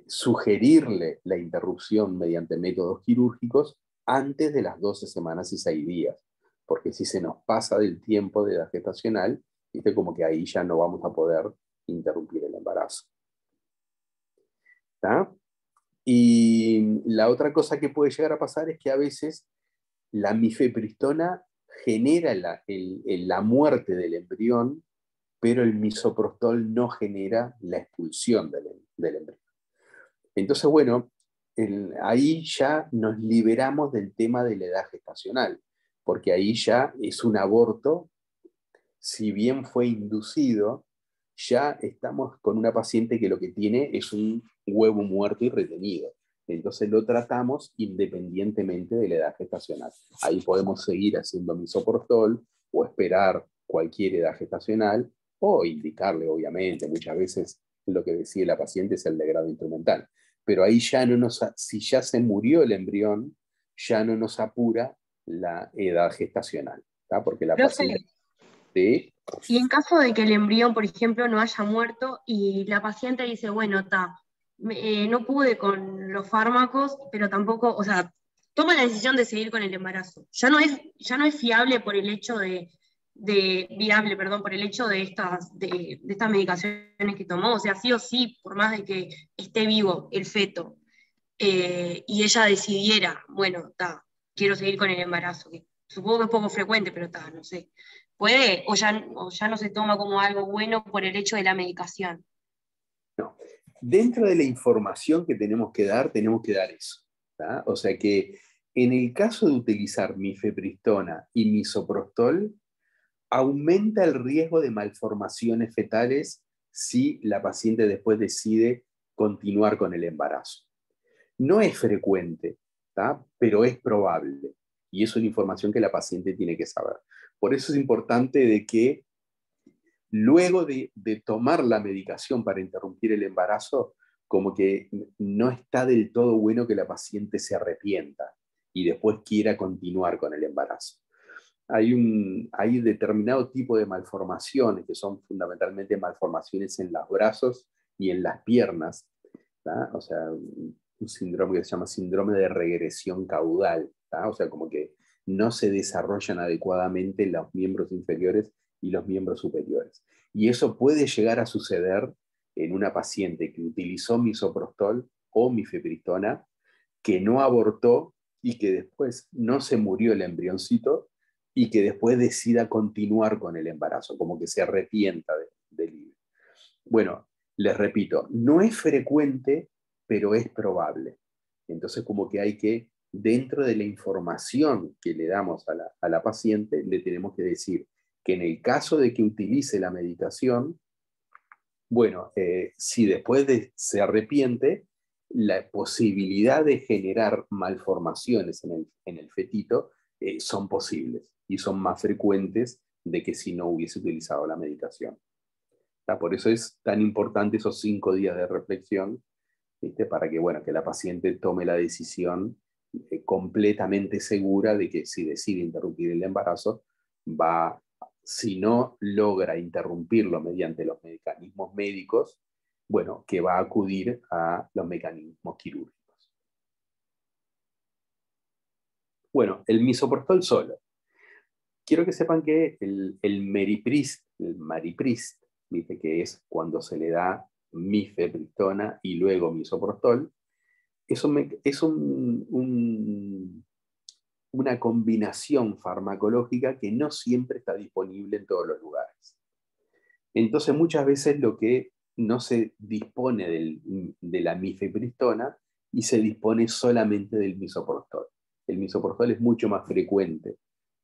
[SPEAKER 1] sugerirle la interrupción mediante métodos quirúrgicos antes de las 12 semanas y 6 días, porque si se nos pasa del tiempo de edad gestacional, ¿viste? Como que ahí ya no vamos a poder interrumpir el embarazo. ¿Está? Y la otra cosa que puede llegar a pasar es que a veces la mifepristona genera la muerte del embrión, pero el misoprostol no genera la expulsión del embrión. Entonces, bueno, ahí ya nos liberamos del tema de la edad gestacional, porque ahí ya es un aborto, si bien fue inducido, ya estamos con una paciente que lo que tiene es un huevo muerto y retenido. Entonces lo tratamos independientemente de la edad gestacional. Ahí podemos seguir haciendo misoprostol o esperar cualquier edad gestacional o indicarle, obviamente, muchas veces lo que decide la paciente es el de grado instrumental. Pero ahí ya no si ya se murió el embrión, ya no nos apura la edad gestacional, ¿tá? Porque la
[SPEAKER 3] Profe,
[SPEAKER 1] paciente... ¿sí?
[SPEAKER 3] y en caso de que el embrión, por ejemplo, no haya muerto y la paciente dice, bueno, no pude con los fármacos, pero tampoco, o sea, toma la decisión de seguir con el embarazo. Ya no es fiable por el hecho viable, perdón, por el hecho de estas medicaciones que tomó. O sea, sí o sí, por más de que esté vivo el feto, y ella decidiera, bueno, quiero seguir con el embarazo, que supongo que es poco frecuente, pero no sé. ¿Puede o ya no se toma como algo bueno por el hecho de la medicación?
[SPEAKER 1] No. Dentro de la información que tenemos que dar eso, ¿tá? O sea que en el caso de utilizar mifepristona y misoprostol, aumenta el riesgo de malformaciones fetales si la paciente después decide continuar con el embarazo. No es frecuente, ¿tá? Pero es probable. Y eso es información que la paciente tiene que saber. Por eso es importante de que luego de tomar la medicación para interrumpir el embarazo, como que no está del todo bueno que la paciente se arrepienta y después quiera continuar con el embarazo. Hay determinado tipo de malformaciones que son fundamentalmente malformaciones en los brazos y en las piernas, ¿tá? O sea, un síndrome que se llama síndrome de regresión caudal, ¿tá? O sea, como que no se desarrollan adecuadamente los miembros inferiores y los miembros superiores. Y eso puede llegar a suceder en una paciente que utilizó misoprostol o mifepristona, que no abortó y que después no se murió el embrioncito y que después decida continuar con el embarazo, como que se arrepienta del IVE. Bueno, les repito, no es frecuente, pero es probable. Entonces, como que hay que, dentro de la información que le damos a la paciente, le tenemos que decir que en el caso de que utilice la medicación, bueno, si después se arrepiente, la posibilidad de generar malformaciones en el fetito son posibles y son más frecuentes de que si no hubiese utilizado la medicación. ¿Tá? Por eso es tan importante esos 5 días de reflexión, ¿viste? Para que, bueno, que la paciente tome la decisión completamente segura de que si decide interrumpir el embarazo, si no logra interrumpirlo mediante los mecanismos médicos, bueno, que va a acudir a los mecanismos quirúrgicos. Bueno, el misoprostol solo. Quiero que sepan que el Mariprist, ¿viste? Que es cuando se le da mifepristona y luego misoprostol, es una combinación farmacológica que no siempre está disponible en todos los lugares. Entonces muchas veces lo que no se dispone de la mifepristona y se dispone solamente del misoprostol. El misoprostol es mucho más frecuente,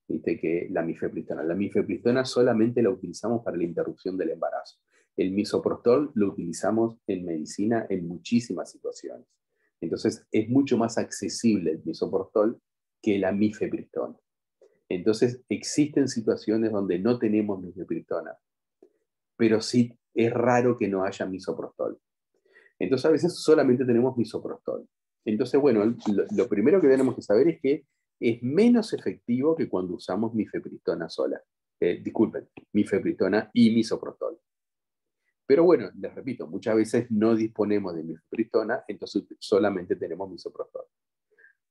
[SPEAKER 1] ¿viste?, que la mifepristona. La mifepristona solamente la utilizamos para la interrupción del embarazo. El misoprostol lo utilizamos en medicina en muchísimas situaciones. Entonces es mucho más accesible el misoprostol que la mifepristona. Entonces existen situaciones donde no tenemos mifepristona, pero sí es raro que no haya misoprostol. Entonces a veces solamente tenemos misoprostol. Entonces, bueno, lo primero que tenemos que saber es que es menos efectivo que cuando usamos mifepristona sola. Disculpen, mifepristona y misoprostol. Pero bueno, les repito, muchas veces no disponemos de mifepristona, entonces solamente tenemos misoprostol.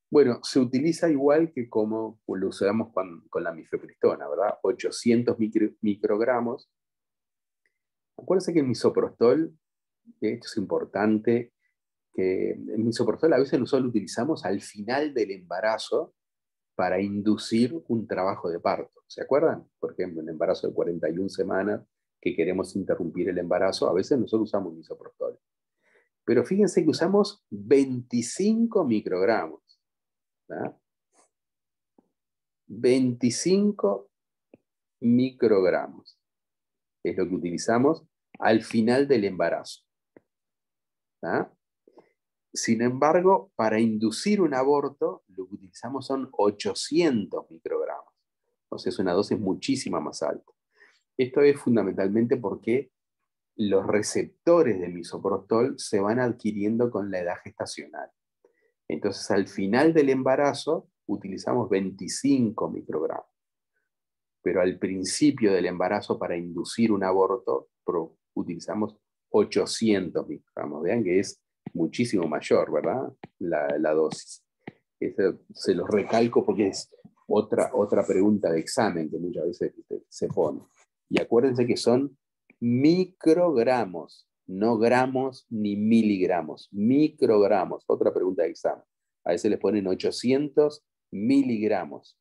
[SPEAKER 1] Bueno, se utiliza igual que como lo usamos con la mifepristona, ¿verdad? 800 microgramos. Acuérdense que el misoprostol, esto es importante, que el misoprostol a veces nosotros lo utilizamos al final del embarazo para inducir un trabajo de parto. ¿Se acuerdan? Por ejemplo, en embarazo de 41 semanas que queremos interrumpir el embarazo, a veces nosotros usamos misoprostol. Pero fíjense que usamos 25 microgramos. ¿Verdad? 25 microgramos es lo que utilizamos al final del embarazo. ¿Verdad? Sin embargo, para inducir un aborto, lo que utilizamos son 800 microgramos. Entonces es una dosis muchísimo más alta. Esto es fundamentalmente porque los receptores de misoprostol se van adquiriendo con la edad gestacional. Entonces, al final del embarazo, utilizamos 25 microgramos. Pero al principio del embarazo, para inducir un aborto, utilizamos 800 microgramos. Vean que es muchísimo mayor, ¿verdad? La dosis. Eso se los recalco porque es otra pregunta de examen que muchas veces se pone. Y acuérdense que son microgramos, no gramos ni miligramos, microgramos. Otra pregunta de examen. A veces les ponen 800 miligramos.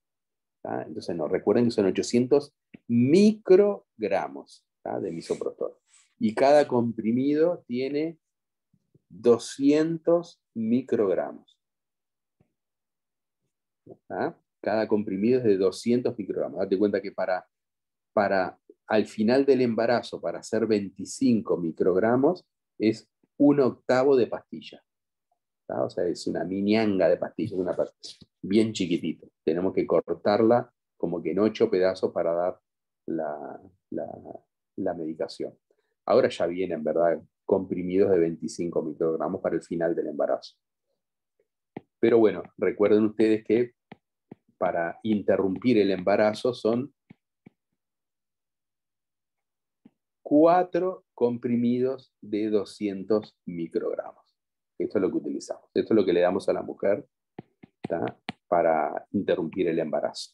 [SPEAKER 1] ¿tá? Entonces no, recuerden que son 800 microgramos, ¿tá? De misoprostol. Y cada comprimido tiene 200 microgramos. ¿tá? Cada comprimido es de 200 microgramos. Date cuenta que para al final del embarazo, para hacer 25 microgramos, es 1/8 de pastilla. ¿tá? O sea, es una miñanga de pastillas, una pastilla bien chiquitita. Tenemos que cortarla como que en 8 pedazos para dar la medicación. Ahora ya vienen, ¿verdad?, comprimidos de 25 microgramos para el final del embarazo. Pero bueno, recuerden ustedes que para interrumpir el embarazo son 4 comprimidos de 200 microgramos. Esto es lo que utilizamos. Esto es lo que le damos a la mujer, ¿tá?, para interrumpir el embarazo.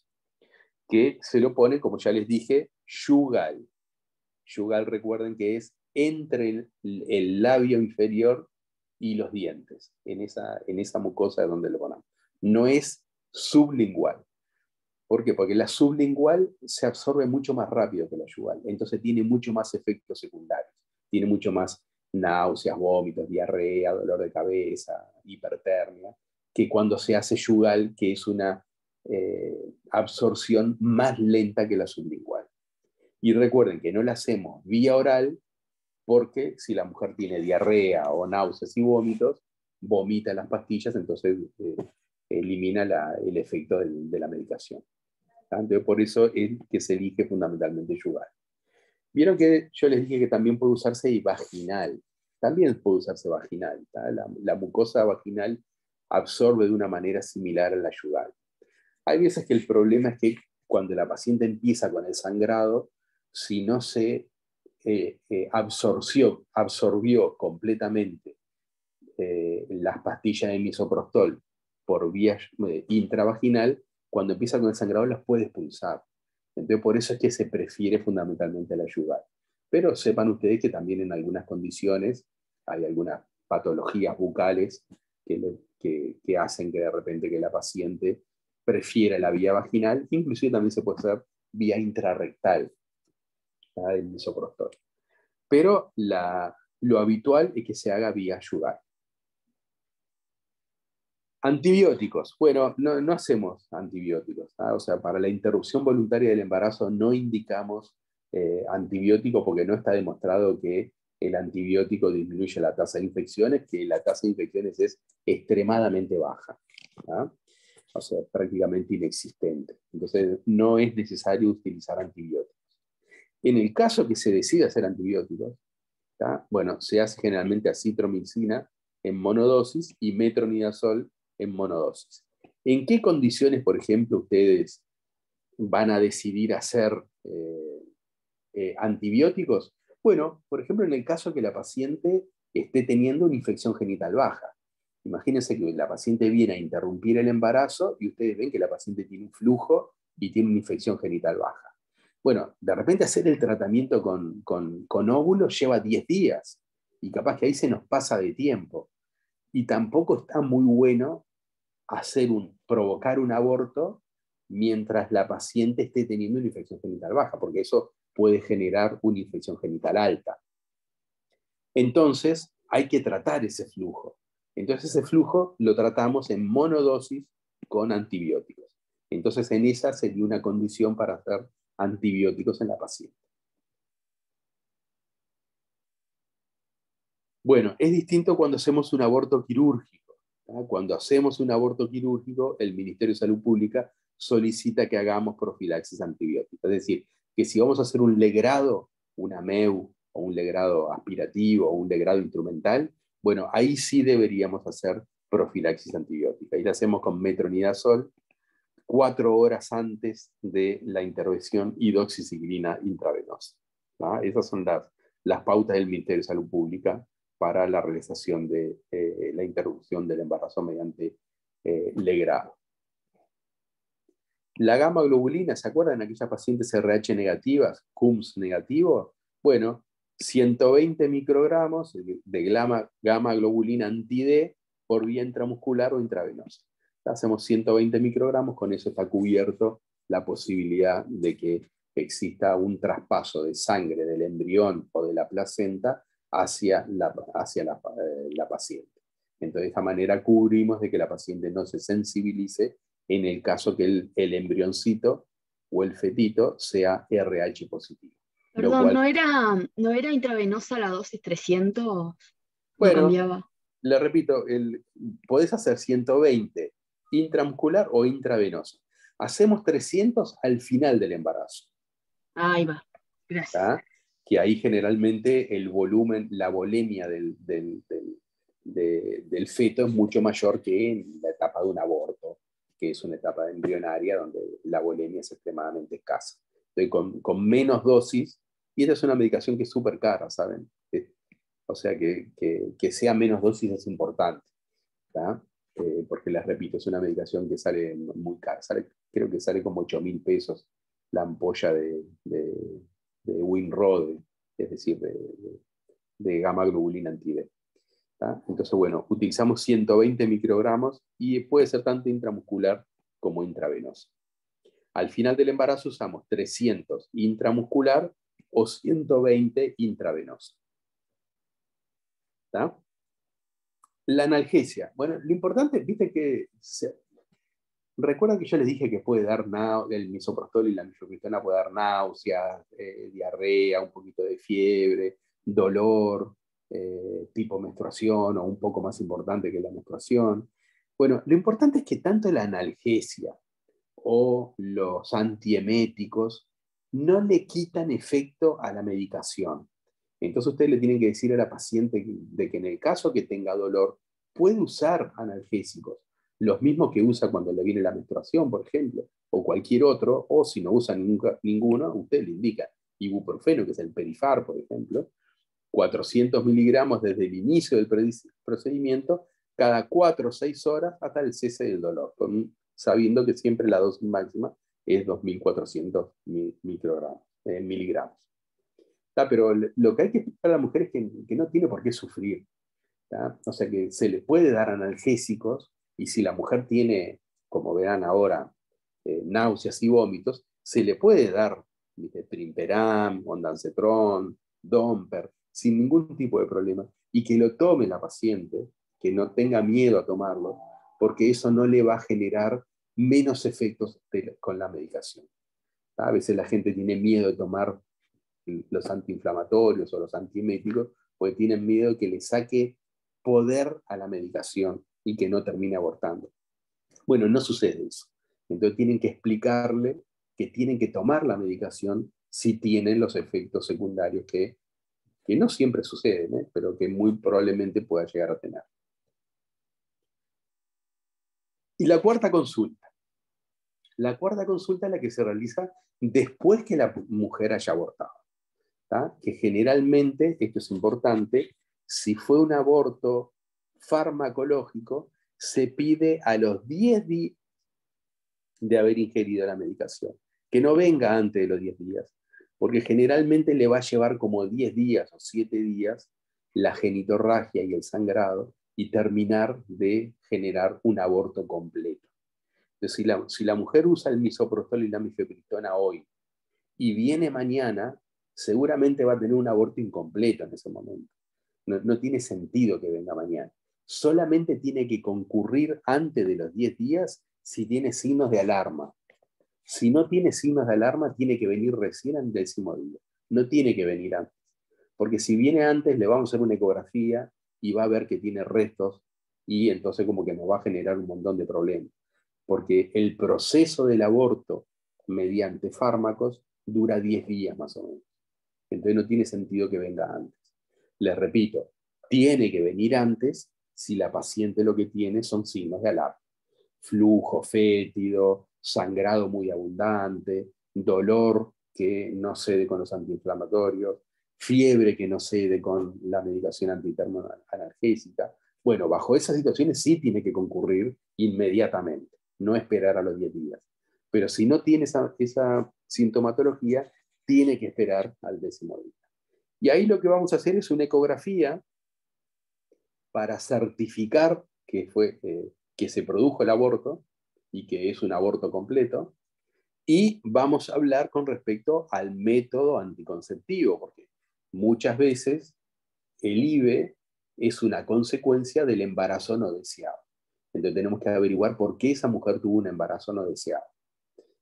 [SPEAKER 1] Que se lo pone, como ya les dije, yugal. Yugal, recuerden que es entre el labio inferior y los dientes, en esa mucosa donde lo ponemos. No es sublingual. ¿Por qué? Porque la sublingual se absorbe mucho más rápido que la yugal, entonces tiene mucho más efectos secundarios, tiene mucho más náuseas, vómitos, diarrea, dolor de cabeza, hipertermia, que cuando se hace yugal, que es una absorción más lenta que la sublingual. Y recuerden que no la hacemos vía oral, porque si la mujer tiene diarrea o náuseas y vómitos, vomita las pastillas, entonces elimina el efecto de la medicación. Entonces, por eso es que se elige fundamentalmente yugal. Vieron que yo les dije que también puede usarse vaginal. También puede usarse vaginal. La mucosa vaginal absorbe de una manera similar a la yugal. Hay veces que el problema es que cuando la paciente empieza con el sangrado, si no se absorbió completamente las pastillas de misoprostol por vía intravaginal, cuando empieza con el sangrado las puede expulsar. Entonces por eso es que se prefiere fundamentalmente la yugal. Pero sepan ustedes que también en algunas condiciones hay algunas patologías bucales que hacen que de repente que la paciente prefiera la vía vaginal, inclusive también se puede hacer vía intrarrectal, ¿tá? El misoprostol. Pero lo habitual es que se haga vía yugal. Antibióticos. Bueno, no hacemos antibióticos, ¿tá? O sea, para la interrupción voluntaria del embarazo no indicamos antibiótico porque no está demostrado que el antibiótico disminuye la tasa de infecciones, que la tasa de infecciones es extremadamente baja, ¿tá? O sea, prácticamente inexistente. Entonces, no es necesario utilizar antibióticos. En el caso que se decida hacer antibióticos, ¿tá? Bueno, se hace generalmente acitromicina en monodosis y metronidazol en monodosis. ¿En qué condiciones, por ejemplo, ustedes van a decidir hacer antibióticos? Bueno, por ejemplo, en el caso que la paciente esté teniendo una infección genital baja. Imagínense que la paciente viene a interrumpir el embarazo y ustedes ven que la paciente tiene un flujo y tiene una infección genital baja. Bueno, de repente hacer el tratamiento con óvulos lleva 10 días y capaz que ahí se nos pasa de tiempo. Y tampoco está muy bueno provocar un aborto mientras la paciente esté teniendo una infección genital baja, porque eso puede generar una infección genital alta. Entonces, hay que tratar ese flujo. Entonces, ese flujo lo tratamos en monodosis con antibióticos. Entonces, en esa sería una condición para hacer antibióticos en la paciente. Bueno, es distinto cuando hacemos un aborto quirúrgico, ¿tá? Cuando hacemos un aborto quirúrgico, el Ministerio de Salud Pública solicita que hagamos profilaxis antibiótica. Es decir, que si vamos a hacer un legrado, una MEU, o un legrado aspirativo, o un legrado instrumental, bueno, ahí sí deberíamos hacer profilaxis antibiótica. Y la hacemos con metronidazol 4 horas antes de la intervención y doxiciclina intravenosa, ¿tá? Esas son las pautas del Ministerio de Salud Pública para la realización de la interrupción del embarazo mediante legrado. La gamma globulina, ¿se acuerdan? Aquellas pacientes RH negativas, CUMS negativo. Bueno, 120 microgramos de gamma globulina anti-D por vía intramuscular o intravenosa. Hacemos 120 microgramos, con eso está cubierto la posibilidad de que exista un traspaso de sangre del embrión o de la placenta hacia la paciente. Entonces, de esta manera cubrimos de que la paciente no se sensibilice en el caso que el embrioncito o el fetito sea RH positivo.
[SPEAKER 4] Perdón, ¿no era intravenosa la dosis 300? ¿No
[SPEAKER 1] bueno,
[SPEAKER 4] cambiaba?
[SPEAKER 1] Le repito, podés hacer 120 intramuscular o intravenoso. Hacemos 300 al final del embarazo.
[SPEAKER 4] Ahí va, gracias.
[SPEAKER 1] ¿Tá? Que ahí generalmente el volumen, la volemia del feto es mucho mayor que en la etapa de un aborto, que es una etapa embrionaria donde la volemia es extremadamente escasa. Entonces, con menos dosis, y esta es una medicación que es súper cara, ¿saben? O sea, que sea menos dosis es importante, ¿tá? Porque les repito, es una medicación que sale muy cara, creo que sale como 8.000 pesos la ampolla de Winrode, es decir, de gamma globulina anti-D. Entonces, bueno, utilizamos 120 microgramos y puede ser tanto intramuscular como intravenoso. Al final del embarazo usamos 300 intramuscular o 120 intravenoso. ¿Tá? La analgesia. Bueno, lo importante, viste que... Recuerdan que yo les dije que puede dar el misoprostol y la mifepristona puede dar náuseas, diarrea, un poquito de fiebre, dolor, tipo menstruación o un poco más importante que la menstruación. Bueno, lo importante es que tanto la analgesia o los antieméticos no le quitan efecto a la medicación. Entonces ustedes le tienen que decir a la paciente de que en el caso que tenga dolor puede usar analgésicos, los mismos que usa cuando le viene la menstruación, por ejemplo, o cualquier otro, o si no usa ninguno, usted le indica ibuprofeno, que es el Perifar, por ejemplo, 400 miligramos desde el inicio del procedimiento, cada 4 o 6 horas hasta el cese del dolor, sabiendo que siempre la dosis máxima es 2.400 miligramos. Pero lo que hay que explicar a la mujer es que no tiene por qué sufrir. ¿tá? O sea que se le puede dar analgésicos, y si la mujer tiene, como verán ahora, náuseas y vómitos, se le puede dar, ¿viste?, Trimperam, Ondansetron, Domper, sin ningún tipo de problema, y que lo tome la paciente, que no tenga miedo a tomarlo, porque eso no le va a generar menos efectos con la medicación. A veces la gente tiene miedo de tomar los antiinflamatorios o los antieméticos porque tienen miedo que le saque poder a la medicación y que no termine abortando. Bueno, no sucede eso. Entonces tienen que explicarle que tienen que tomar la medicación si tienen los efectos secundarios que no siempre suceden, pero que muy probablemente pueda llegar a tener. Y la cuarta consulta. La cuarta consulta es la que se realiza después que la mujer haya abortado, ¿tá? Que generalmente, esto es importante, si fue un aborto farmacológico, se pide a los 10 días de haber ingerido la medicación, que no venga antes de los 10 días, porque generalmente le va a llevar como 10 días o 7 días la genitorragia y el sangrado y terminar de generar un aborto completo. Entonces, si la mujer usa el misoprostol y la mifepristona hoy y viene mañana, seguramente va a tener un aborto incompleto en ese momento. No tiene sentido que venga mañana. Solamente tiene que concurrir antes de los 10 días si tiene signos de alarma. Si no tiene signos de alarma, tiene que venir recién al 10º día. No tiene que venir antes. Porque si viene antes, le vamos a hacer una ecografía y va a ver que tiene restos y entonces como que nos va a generar un montón de problemas. Porque el proceso del aborto mediante fármacos dura 10 días más o menos. Entonces no tiene sentido que venga antes. Les repito, tiene que venir antes si la paciente lo que tiene son signos de alarma. Flujo fétido, sangrado muy abundante, dolor que no cede con los antiinflamatorios, fiebre que no cede con la medicación antitermoanalgésica. Bueno, bajo esas situaciones sí tiene que concurrir inmediatamente, no esperar a los 10 días. Pero si no tiene esa sintomatología, tiene que esperar al 10º día. Y ahí lo que vamos a hacer es una ecografía para certificar que se produjo el aborto y que es un aborto completo. Y vamos a hablar con respecto al método anticonceptivo, porque muchas veces el IVE es una consecuencia del embarazo no deseado. Entonces tenemos que averiguar por qué esa mujer tuvo un embarazo no deseado.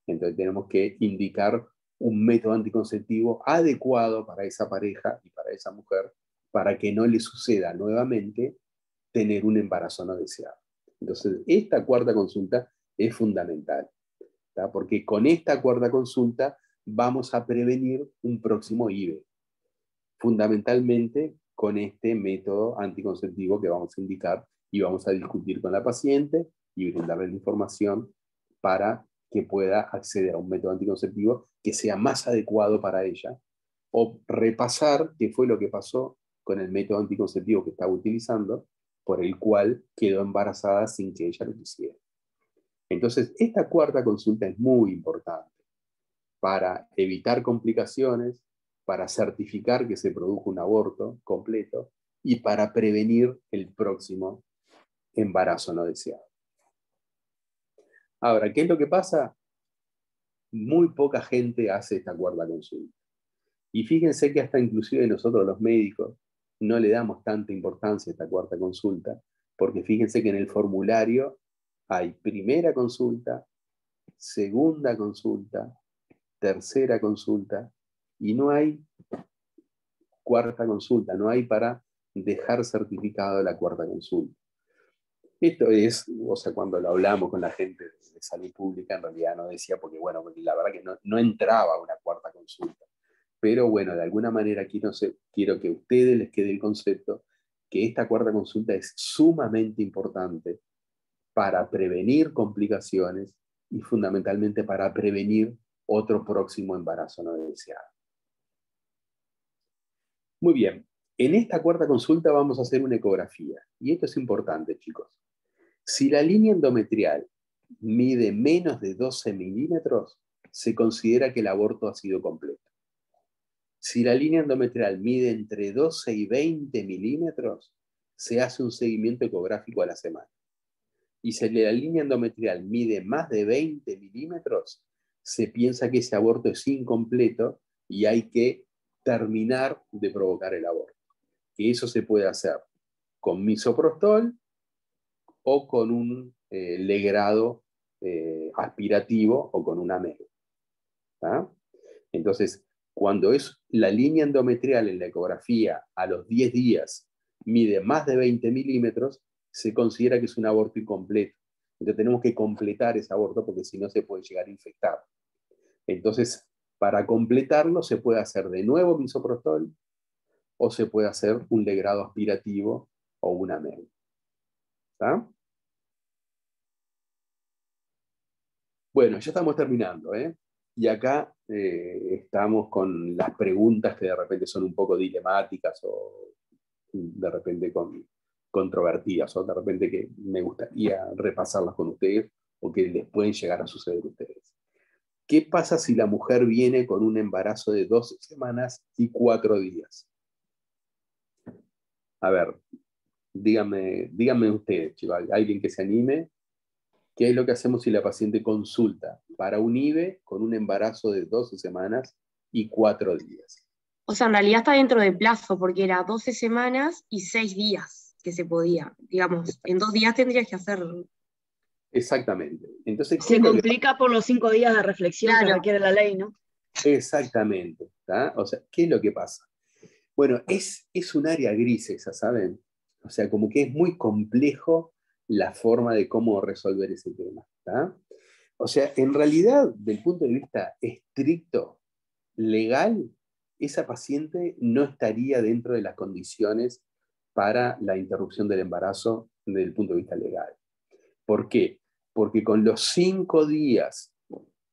[SPEAKER 1] Entonces tenemos que indicar un método anticonceptivo adecuado para esa pareja y para esa mujer, para que no le suceda nuevamente tener un embarazo no deseado. Entonces, esta cuarta consulta es fundamental, ¿tá? Porque con esta cuarta consulta vamos a prevenir un próximo IVE, fundamentalmente con este método anticonceptivo que vamos a indicar y vamos a discutir con la paciente y brindarle la información para que pueda acceder a un método anticonceptivo que sea más adecuado para ella, o repasar qué fue lo que pasó con el método anticonceptivo que estaba utilizando, por el cual quedó embarazada sin que ella lo quisiera. Entonces, esta cuarta consulta es muy importante para evitar complicaciones, para certificar que se produjo un aborto completo y para prevenir el próximo embarazo no deseado. Ahora, ¿qué es lo que pasa? Muy poca gente hace esta cuarta consulta. Y fíjense que hasta inclusive nosotros los médicos no le damos tanta importancia a esta cuarta consulta, porque fíjense que en el formulario hay primera consulta, segunda consulta, tercera consulta, y no hay cuarta consulta, no hay para dejar certificado la cuarta consulta. Esto es, o sea, cuando lo hablamos con la gente de salud pública, en realidad no decía, porque bueno, porque la verdad que no entraba una cuarta consulta. Pero bueno, de alguna manera quiero que a ustedes les quede el concepto que esta cuarta consulta es sumamente importante para prevenir complicaciones y fundamentalmente para prevenir otro próximo embarazo no deseado. Muy bien, en esta cuarta consulta vamos a hacer una ecografía. Y esto es importante, chicos. Si la línea endometrial mide menos de 12 milímetros, se considera que el aborto ha sido completo. Si la línea endometrial mide entre 12 y 20 milímetros, se hace un seguimiento ecográfico a la semana. Y si la línea endometrial mide más de 20 milímetros, se piensa que ese aborto es incompleto y hay que terminar de provocar el aborto. Que eso se puede hacer con misoprostol o con un legrado aspirativo o con una MEG. Entonces, cuando es la línea endometrial en la ecografía a los 10 días mide más de 20 milímetros, se considera que es un aborto incompleto. Entonces tenemos que completar ese aborto porque si no se puede llegar a infectar. Entonces, para completarlo se puede hacer de nuevo misoprostol o se puede hacer un legrado aspirativo o una MEG. ¿Está? Bueno, ya estamos terminando, ¿eh? Y acá estamos con las preguntas que de repente son un poco dilemáticas o de repente controvertidas o de repente que me gustaría repasarlas con ustedes o que les pueden llegar a suceder a ustedes. ¿Qué pasa si la mujer viene con un embarazo de 12 semanas y 4 días? A ver, díganme ustedes, chicos, alguien que se anime. ¿Qué es lo que hacemos si la paciente consulta para un IVE con un embarazo de 12 semanas y 4 días?
[SPEAKER 3] O sea, en realidad está dentro de plazo, porque era 12 semanas y 6 días que se podía. Digamos, en 2 días tendrías que hacerlo.
[SPEAKER 1] Exactamente. Entonces, ¿qué
[SPEAKER 4] Se
[SPEAKER 1] es lo que...
[SPEAKER 4] complica por los 5 días de reflexión que
[SPEAKER 3] Claro.
[SPEAKER 4] requiere la ley, ¿no?
[SPEAKER 1] Exactamente. ¿Tá? O sea, ¿qué es lo que pasa? Bueno, es un área gris esa, ¿saben? O sea, como que es muy complejo la forma de cómo resolver ese tema. ¿Tá? O sea, en realidad, del punto de vista estricto, legal, esa paciente no estaría dentro de las condiciones para la interrupción del embarazo desde el punto de vista legal. ¿Por qué? Porque con los 5 días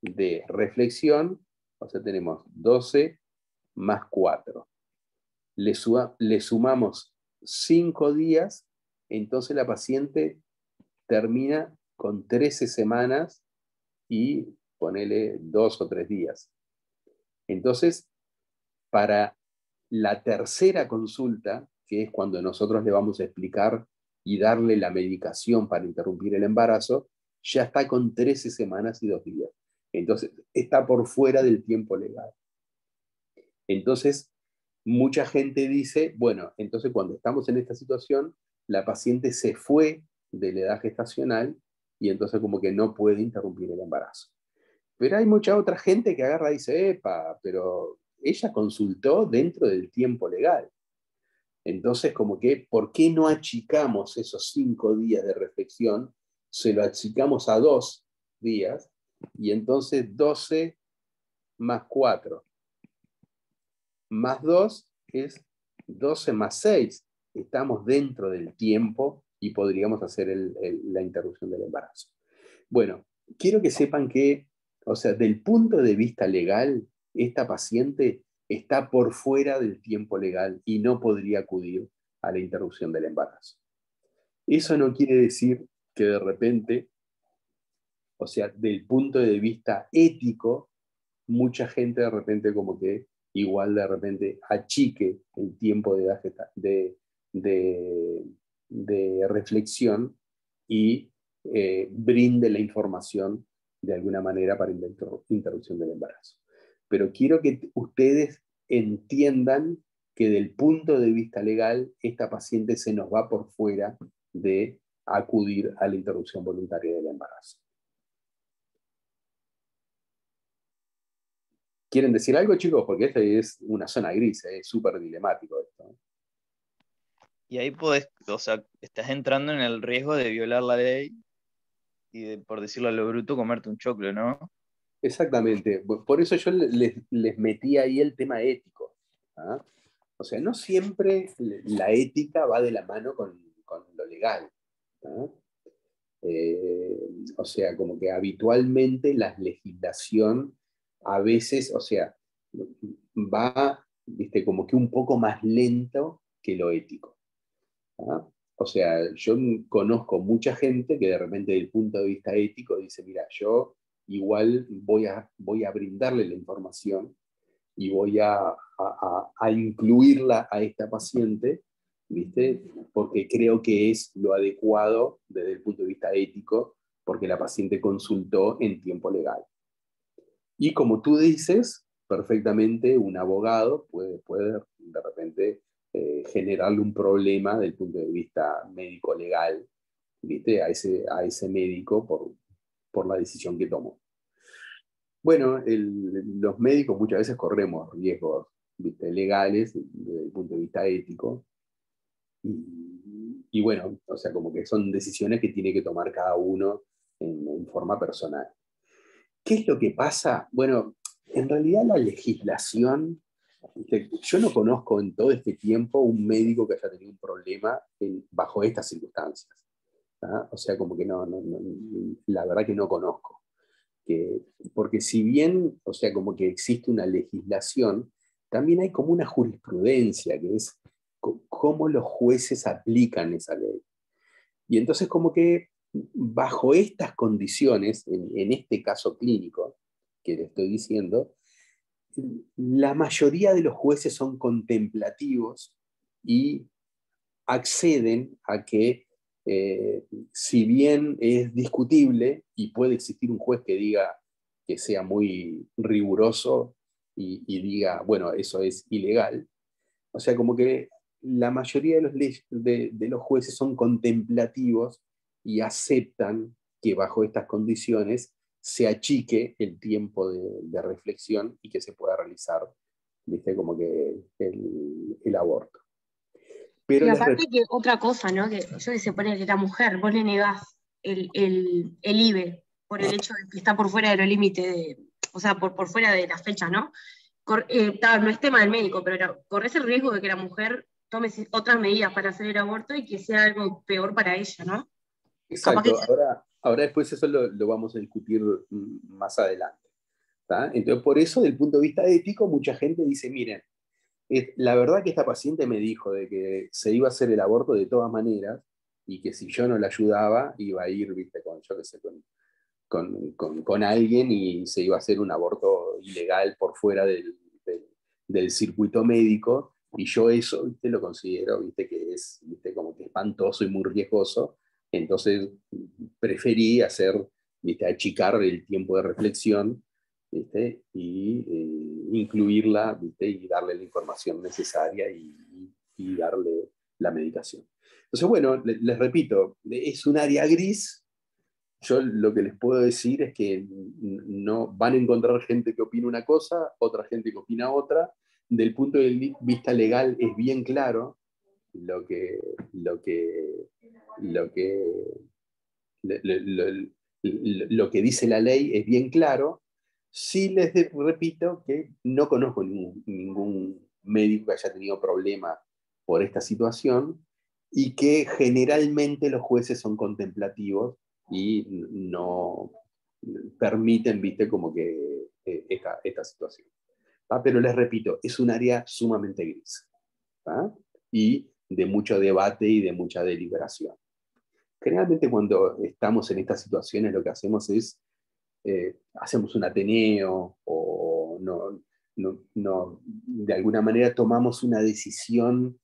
[SPEAKER 1] de reflexión, o sea, tenemos 12 más 4. Le sumamos 5 días, entonces la paciente termina con 13 semanas y ponele 2 o 3 días. Entonces, para la tercera consulta, que es cuando nosotros le vamos a explicar y darle la medicación para interrumpir el embarazo, ya está con 13 semanas y 2 días. Entonces, está por fuera del tiempo legal. Entonces, mucha gente dice, bueno, entonces cuando estamos en esta situación, la paciente se fue de la edad gestacional y entonces como que no puede interrumpir el embarazo. Pero hay mucha otra gente que agarra y dice, epa, pero ella consultó dentro del tiempo legal. Entonces, como que, ¿por qué no achicamos esos 5 días de reflexión? Se lo achicamos a 2 días y entonces 12 más 4 más 2 es 12 más 6. Estamos dentro del tiempo y podríamos hacer la interrupción del embarazo. Bueno, quiero que sepan que, o sea, del punto de vista legal, esta paciente está por fuera del tiempo legal y no podría acudir a la interrupción del embarazo. Eso no quiere decir que de repente, o sea, del punto de vista ético, mucha gente de repente como que igual de repente achique el tiempo de reflexión y brinde la información de alguna manera para interrupción del embarazo. Pero quiero que ustedes entiendan que del punto de vista legal, esta paciente se nos va por fuera de acudir a la interrupción voluntaria del embarazo. ¿Quieren decir algo, chicos? Porque esta es una zona gris, es súper dilemático esto.
[SPEAKER 7] Y ahí podés, o sea, estás entrando en el riesgo de violar la ley y de, por decirlo a lo bruto, comerte un choclo, ¿no?
[SPEAKER 1] Exactamente. Por eso yo les metí ahí el tema ético. ¿Ah? O sea, no siempre la ética va de la mano con lo legal. ¿Ah? O sea, como que habitualmente la legislación a veces, o sea, va, viste, como que un poco más lento que lo ético. ¿Ah? O sea, yo conozco mucha gente que de repente desde el punto de vista ético dice, mira, yo igual voy a brindarle la información y voy a incluirla a esta paciente ¿viste? Porque creo que es lo adecuado desde el punto de vista ético, porque la paciente consultó en tiempo legal. Y como tú dices, perfectamente un abogado puede de repente generarle un problema desde el punto de vista médico-legal, ¿viste? A ese médico por la decisión que tomó. Bueno, los médicos muchas veces corremos riesgos, ¿viste? Legales desde el punto de vista ético. Y bueno, o sea, como que son decisiones que tiene que tomar cada uno en forma personal. ¿Qué es lo que pasa? Bueno, en realidad la legislación, ¿viste? Yo no conozco en todo este tiempo un médico que haya tenido un problema bajo estas circunstancias. ¿Tá? O sea, como que la verdad que no conozco. Porque si bien, o sea, como que existe una legislación, también hay como una jurisprudencia, que es cómo los jueces aplican esa ley. Y entonces como que bajo estas condiciones, en este caso clínico que le estoy diciendo, la mayoría de los jueces son contemplativos y acceden a que, si bien es discutible y puede existir un juez que diga que sea muy riguroso y diga, bueno, eso es ilegal, o sea, como que la mayoría de los jueces son contemplativos y aceptan que bajo estas condiciones se achique el tiempo de reflexión y que se pueda realizar, ¿viste? Como que el aborto. Pero
[SPEAKER 3] Y aparte que otra cosa, ¿no? Que yo que se pone que la mujer, vos le negás el IVE por el hecho de que está por fuera de los límites o sea, por fuera de la fecha, ¿no? No es tema del médico, pero corres el riesgo de que la mujer tome otras medidas para hacer el aborto y que sea algo peor para ella, ¿no? Capaz que
[SPEAKER 1] Exacto, ahora después eso lo vamos a discutir más adelante. ¿Tá? Entonces, por eso, desde el punto de vista ético, mucha gente dice, miren, la verdad que esta paciente me dijo de que se iba a hacer el aborto de todas maneras y que si yo no la ayudaba, iba a ir, viste, yo qué sé, con alguien y se iba a hacer un aborto ilegal por fuera del circuito médico, y yo eso, viste, lo considero, viste, que es, viste, como que espantoso y muy riesgoso. Entonces preferí viste, achicar el tiempo de reflexión, ¿viste? Y incluirla, ¿viste? Y darle la información necesaria y darle la medicación. Entonces, bueno, les repito, es un área gris. Yo lo que les puedo decir es que no van a encontrar gente que opina una cosa, otra gente que opina otra. Del punto de vista legal es bien claro lo que, lo que, lo que, lo que dice la ley es bien claro. Sí repito que no conozco ningún médico que haya tenido problema por esta situación y que generalmente los jueces son contemplativos y no permiten, viste, como que esta situación. ¿Va? Pero les repito, es un área sumamente gris, ¿va? Y de mucho debate y de mucha deliberación. Generalmente cuando estamos en estas situaciones lo que hacemos es, hacemos un ateneo o de alguna manera tomamos una decisión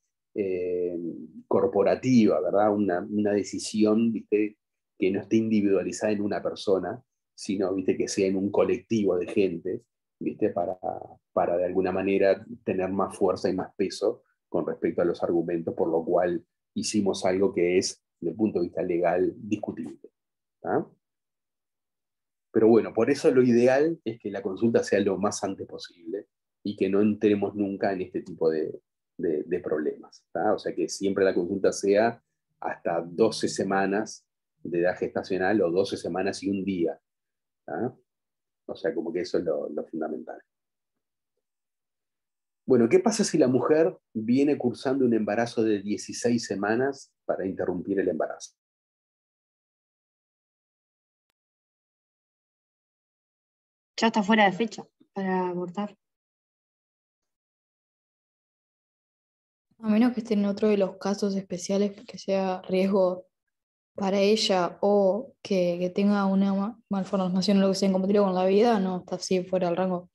[SPEAKER 1] corporativa, ¿verdad? Una decisión, ¿viste? Que no esté individualizada en una persona, sino, ¿viste? Que sea en un colectivo de gente, ¿viste? Para de alguna manera tener más fuerza y más peso con respecto a los argumentos, por lo cual hicimos algo que es, desde el punto de vista legal, discutible. ¿Ah? Pero bueno, por eso lo ideal es que la consulta sea lo más antes posible y que no entremos nunca en este tipo de problemas. ¿Tá? O sea, que siempre la consulta sea hasta 12 semanas de edad gestacional o 12 semanas y un día. ¿Tá? O sea, como que eso es lo fundamental. Bueno, ¿qué pasa si la mujer viene cursando un embarazo de 16 semanas para interrumpir el embarazo?
[SPEAKER 3] ya está fuera de fecha para abortar.
[SPEAKER 6] A menos que esté en otro de los casos especiales que sea riesgo para ella o que tenga una malformación o lo que sea incompatible con la vida, no está así fuera del rango.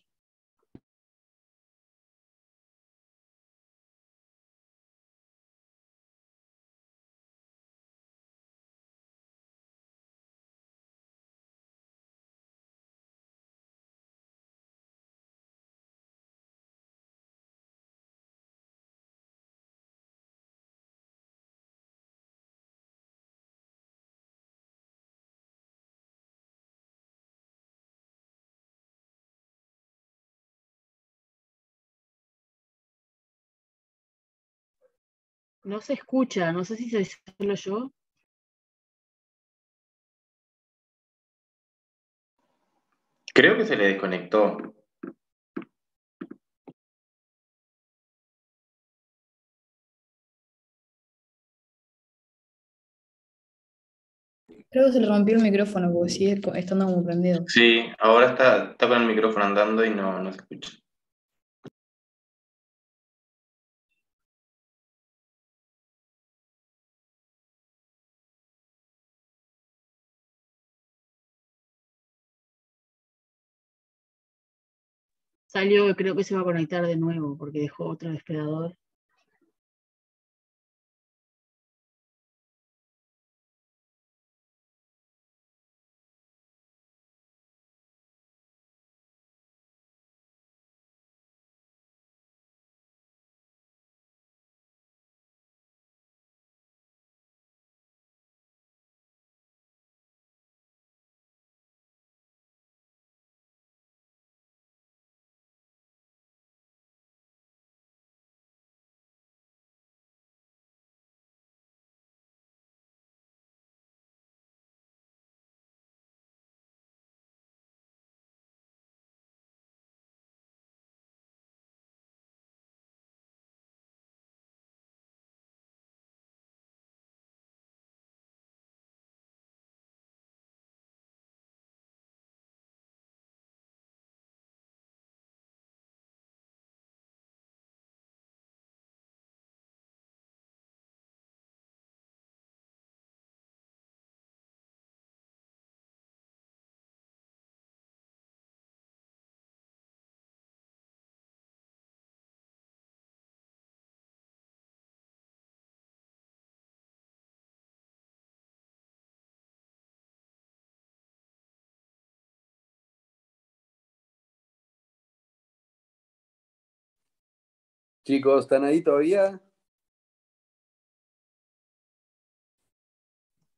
[SPEAKER 4] No se escucha, no sé si soy solo yo.
[SPEAKER 8] Creo que se le desconectó.
[SPEAKER 6] Creo que se le rompió el micrófono porque sigue estando como prendido.
[SPEAKER 8] Sí, ahora está con el micrófono andando y no se escucha.
[SPEAKER 4] Salió, creo que se va a conectar de nuevo porque dejó otro despedador.
[SPEAKER 1] Chicos, ¿están ahí todavía?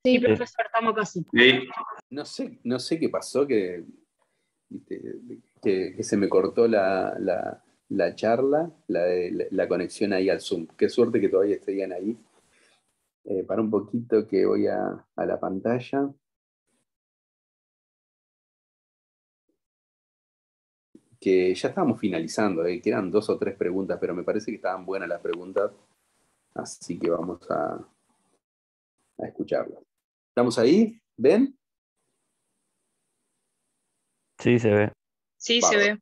[SPEAKER 4] Sí,
[SPEAKER 6] Sí,
[SPEAKER 4] profesor, estamos casi.
[SPEAKER 8] Sí,
[SPEAKER 1] No sé qué pasó, viste, que se me cortó la charla, la conexión ahí al Zoom. Qué suerte que todavía estarían ahí. Para un poquito que voy a la pantalla. Que ya estábamos finalizando, que eran 2 o 3 preguntas, pero me parece que estaban buenas las preguntas, así que vamos a escucharlas. ¿Estamos ahí? ¿Ven?
[SPEAKER 9] Sí, se ve.
[SPEAKER 3] Sí, se
[SPEAKER 1] Bárbaro.
[SPEAKER 3] ve.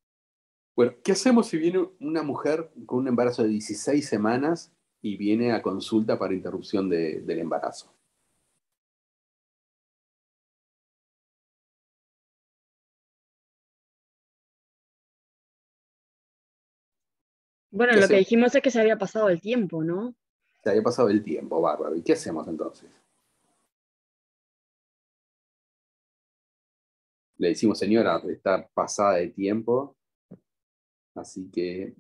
[SPEAKER 1] Bueno, ¿qué hacemos si viene una mujer con un embarazo de 16 semanas y viene a consulta para interrupción del embarazo?
[SPEAKER 4] Bueno,
[SPEAKER 1] ¿Qué
[SPEAKER 4] lo que
[SPEAKER 1] hacemos?
[SPEAKER 4] dijimos es que se había pasado el tiempo, ¿no?
[SPEAKER 1] Se había pasado el tiempo, bárbaro. ¿Y qué hacemos entonces? Le decimos, señora, está pasada de tiempo, así que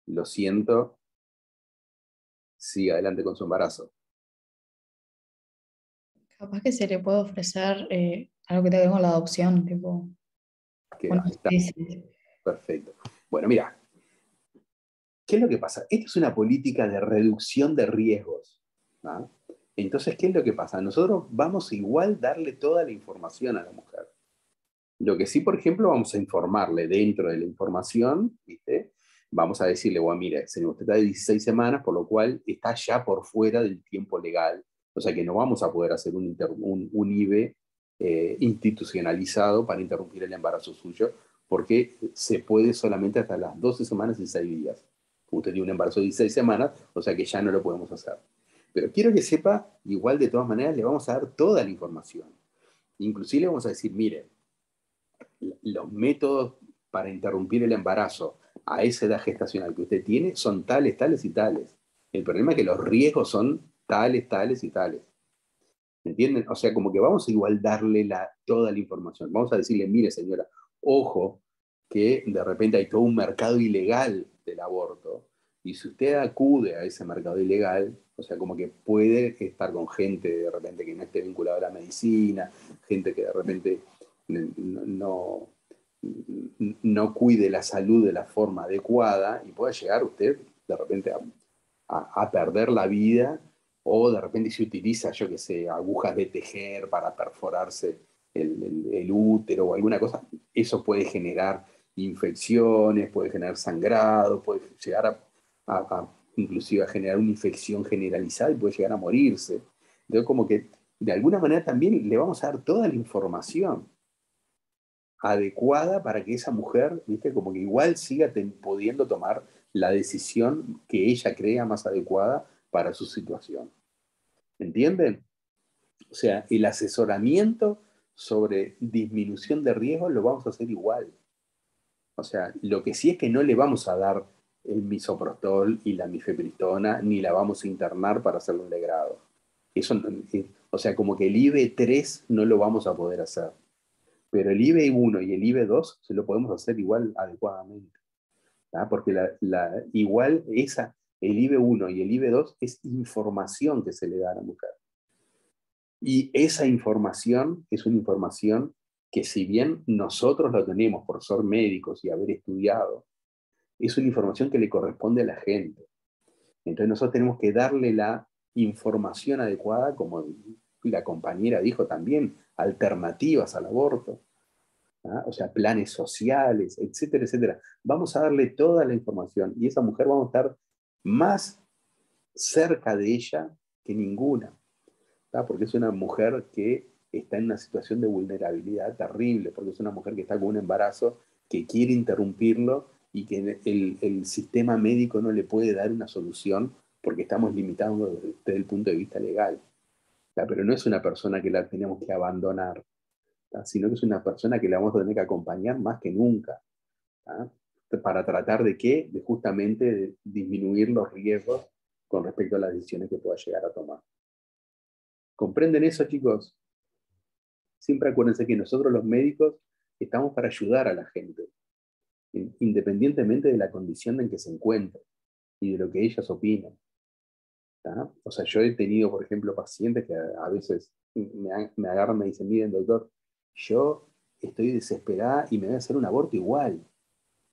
[SPEAKER 1] lo siento, siga adelante con su embarazo.
[SPEAKER 6] capaz que se le puede ofrecer algo que tenga que ver con la adopción, tipo,
[SPEAKER 1] Que
[SPEAKER 6] una
[SPEAKER 1] ahí está,
[SPEAKER 6] especie.
[SPEAKER 1] perfecto. Bueno, mira, ¿qué es lo que pasa? Esto es una política de reducción de riesgos. ¿Ah? Entonces, ¿qué es lo que pasa? Nosotros vamos igual darle toda la información a la mujer. Lo que sí, por ejemplo, vamos a informarle dentro de la información, ¿viste? Vamos a decirle, bueno, mire, señor, usted está de 16 semanas, por lo cual está ya por fuera del tiempo legal. O sea que no vamos a poder hacer un IVE institucionalizado para interrumpir el embarazo suyo, porque se puede solamente hasta las 12 semanas y 6 días. Usted tiene un embarazo de 16 semanas, o sea que ya no lo podemos hacer. Pero quiero que sepa, igual de todas maneras, le vamos a dar toda la información. Inclusive le vamos a decir, mire, los métodos para interrumpir el embarazo a esa edad gestacional que usted tiene son tales, tales y tales. El problema es que los riesgos son tales, tales y tales. ¿Entienden? O sea, como que vamos a igual darle toda la información. Vamos a decirle, mire señora, ojo, que de repente hay todo un mercado ilegal del aborto. Y si usted acude a ese mercado ilegal, o sea, como que puede estar con gente de repente que no esté vinculada a la medicina, gente que de repente no, no cuide la salud de la forma adecuada y pueda llegar usted de repente a perder la vida, o de repente se utiliza, yo qué sé, agujas de tejer para perforarse el útero o alguna cosa, eso puede generar infecciones, puede generar sangrado, puede llegar inclusive a generar una infección generalizada y puede llegar a morirse. Entonces, como que de alguna manera también le vamos a dar toda la información adecuada para que esa mujer, ¿viste? Como que igual siga pudiendo tomar la decisión que ella crea más adecuada para su situación. ¿Entienden? O sea, el asesoramiento sobre disminución de riesgo lo vamos a hacer igual. O sea, lo que sí es que no le vamos a dar el misoprostol y la mifepristona, ni la vamos a internar para hacerle un legrado. Eso, o sea, como que el IB3 no lo vamos a poder hacer. Pero el IB1 y el IB2 se lo podemos hacer igual adecuadamente. ¿tá? Porque igual el IB1 y el IB2 es información que se le da a la mujer. Y esa información es una información que, si bien nosotros lo tenemos por ser médicos y haber estudiado, es una información que le corresponde a la gente. Entonces nosotros tenemos que darle la información adecuada, como la compañera dijo también, alternativas al aborto, ¿ah? O sea, planes sociales, etcétera, etcétera. Vamos a darle toda la información y esa mujer vamos a estar más cerca de ella que ninguna, ¿tá? Porque es una mujer que está en una situación de vulnerabilidad terrible, porque es una mujer que está con un embarazo, que quiere interrumpirlo y que el sistema médico no le puede dar una solución porque estamos limitados desde el punto de vista legal. ¿tá? Pero no es una persona que la tenemos que abandonar, ¿tá? Sino que es una persona que la vamos a tener que acompañar más que nunca. ¿tá? Para tratar de qué? De justamente de disminuir los riesgos con respecto a las decisiones que pueda llegar a tomar. ¿Comprenden eso, chicos? Siempre acuérdense que nosotros los médicos estamos para ayudar a la gente, independientemente de la condición en que se encuentren y de lo que ellas opinan. ¿tá? O sea, yo he tenido, por ejemplo, pacientes que a veces me agarran y me dicen, miren, doctor, yo estoy desesperada y me voy a hacer un aborto igual.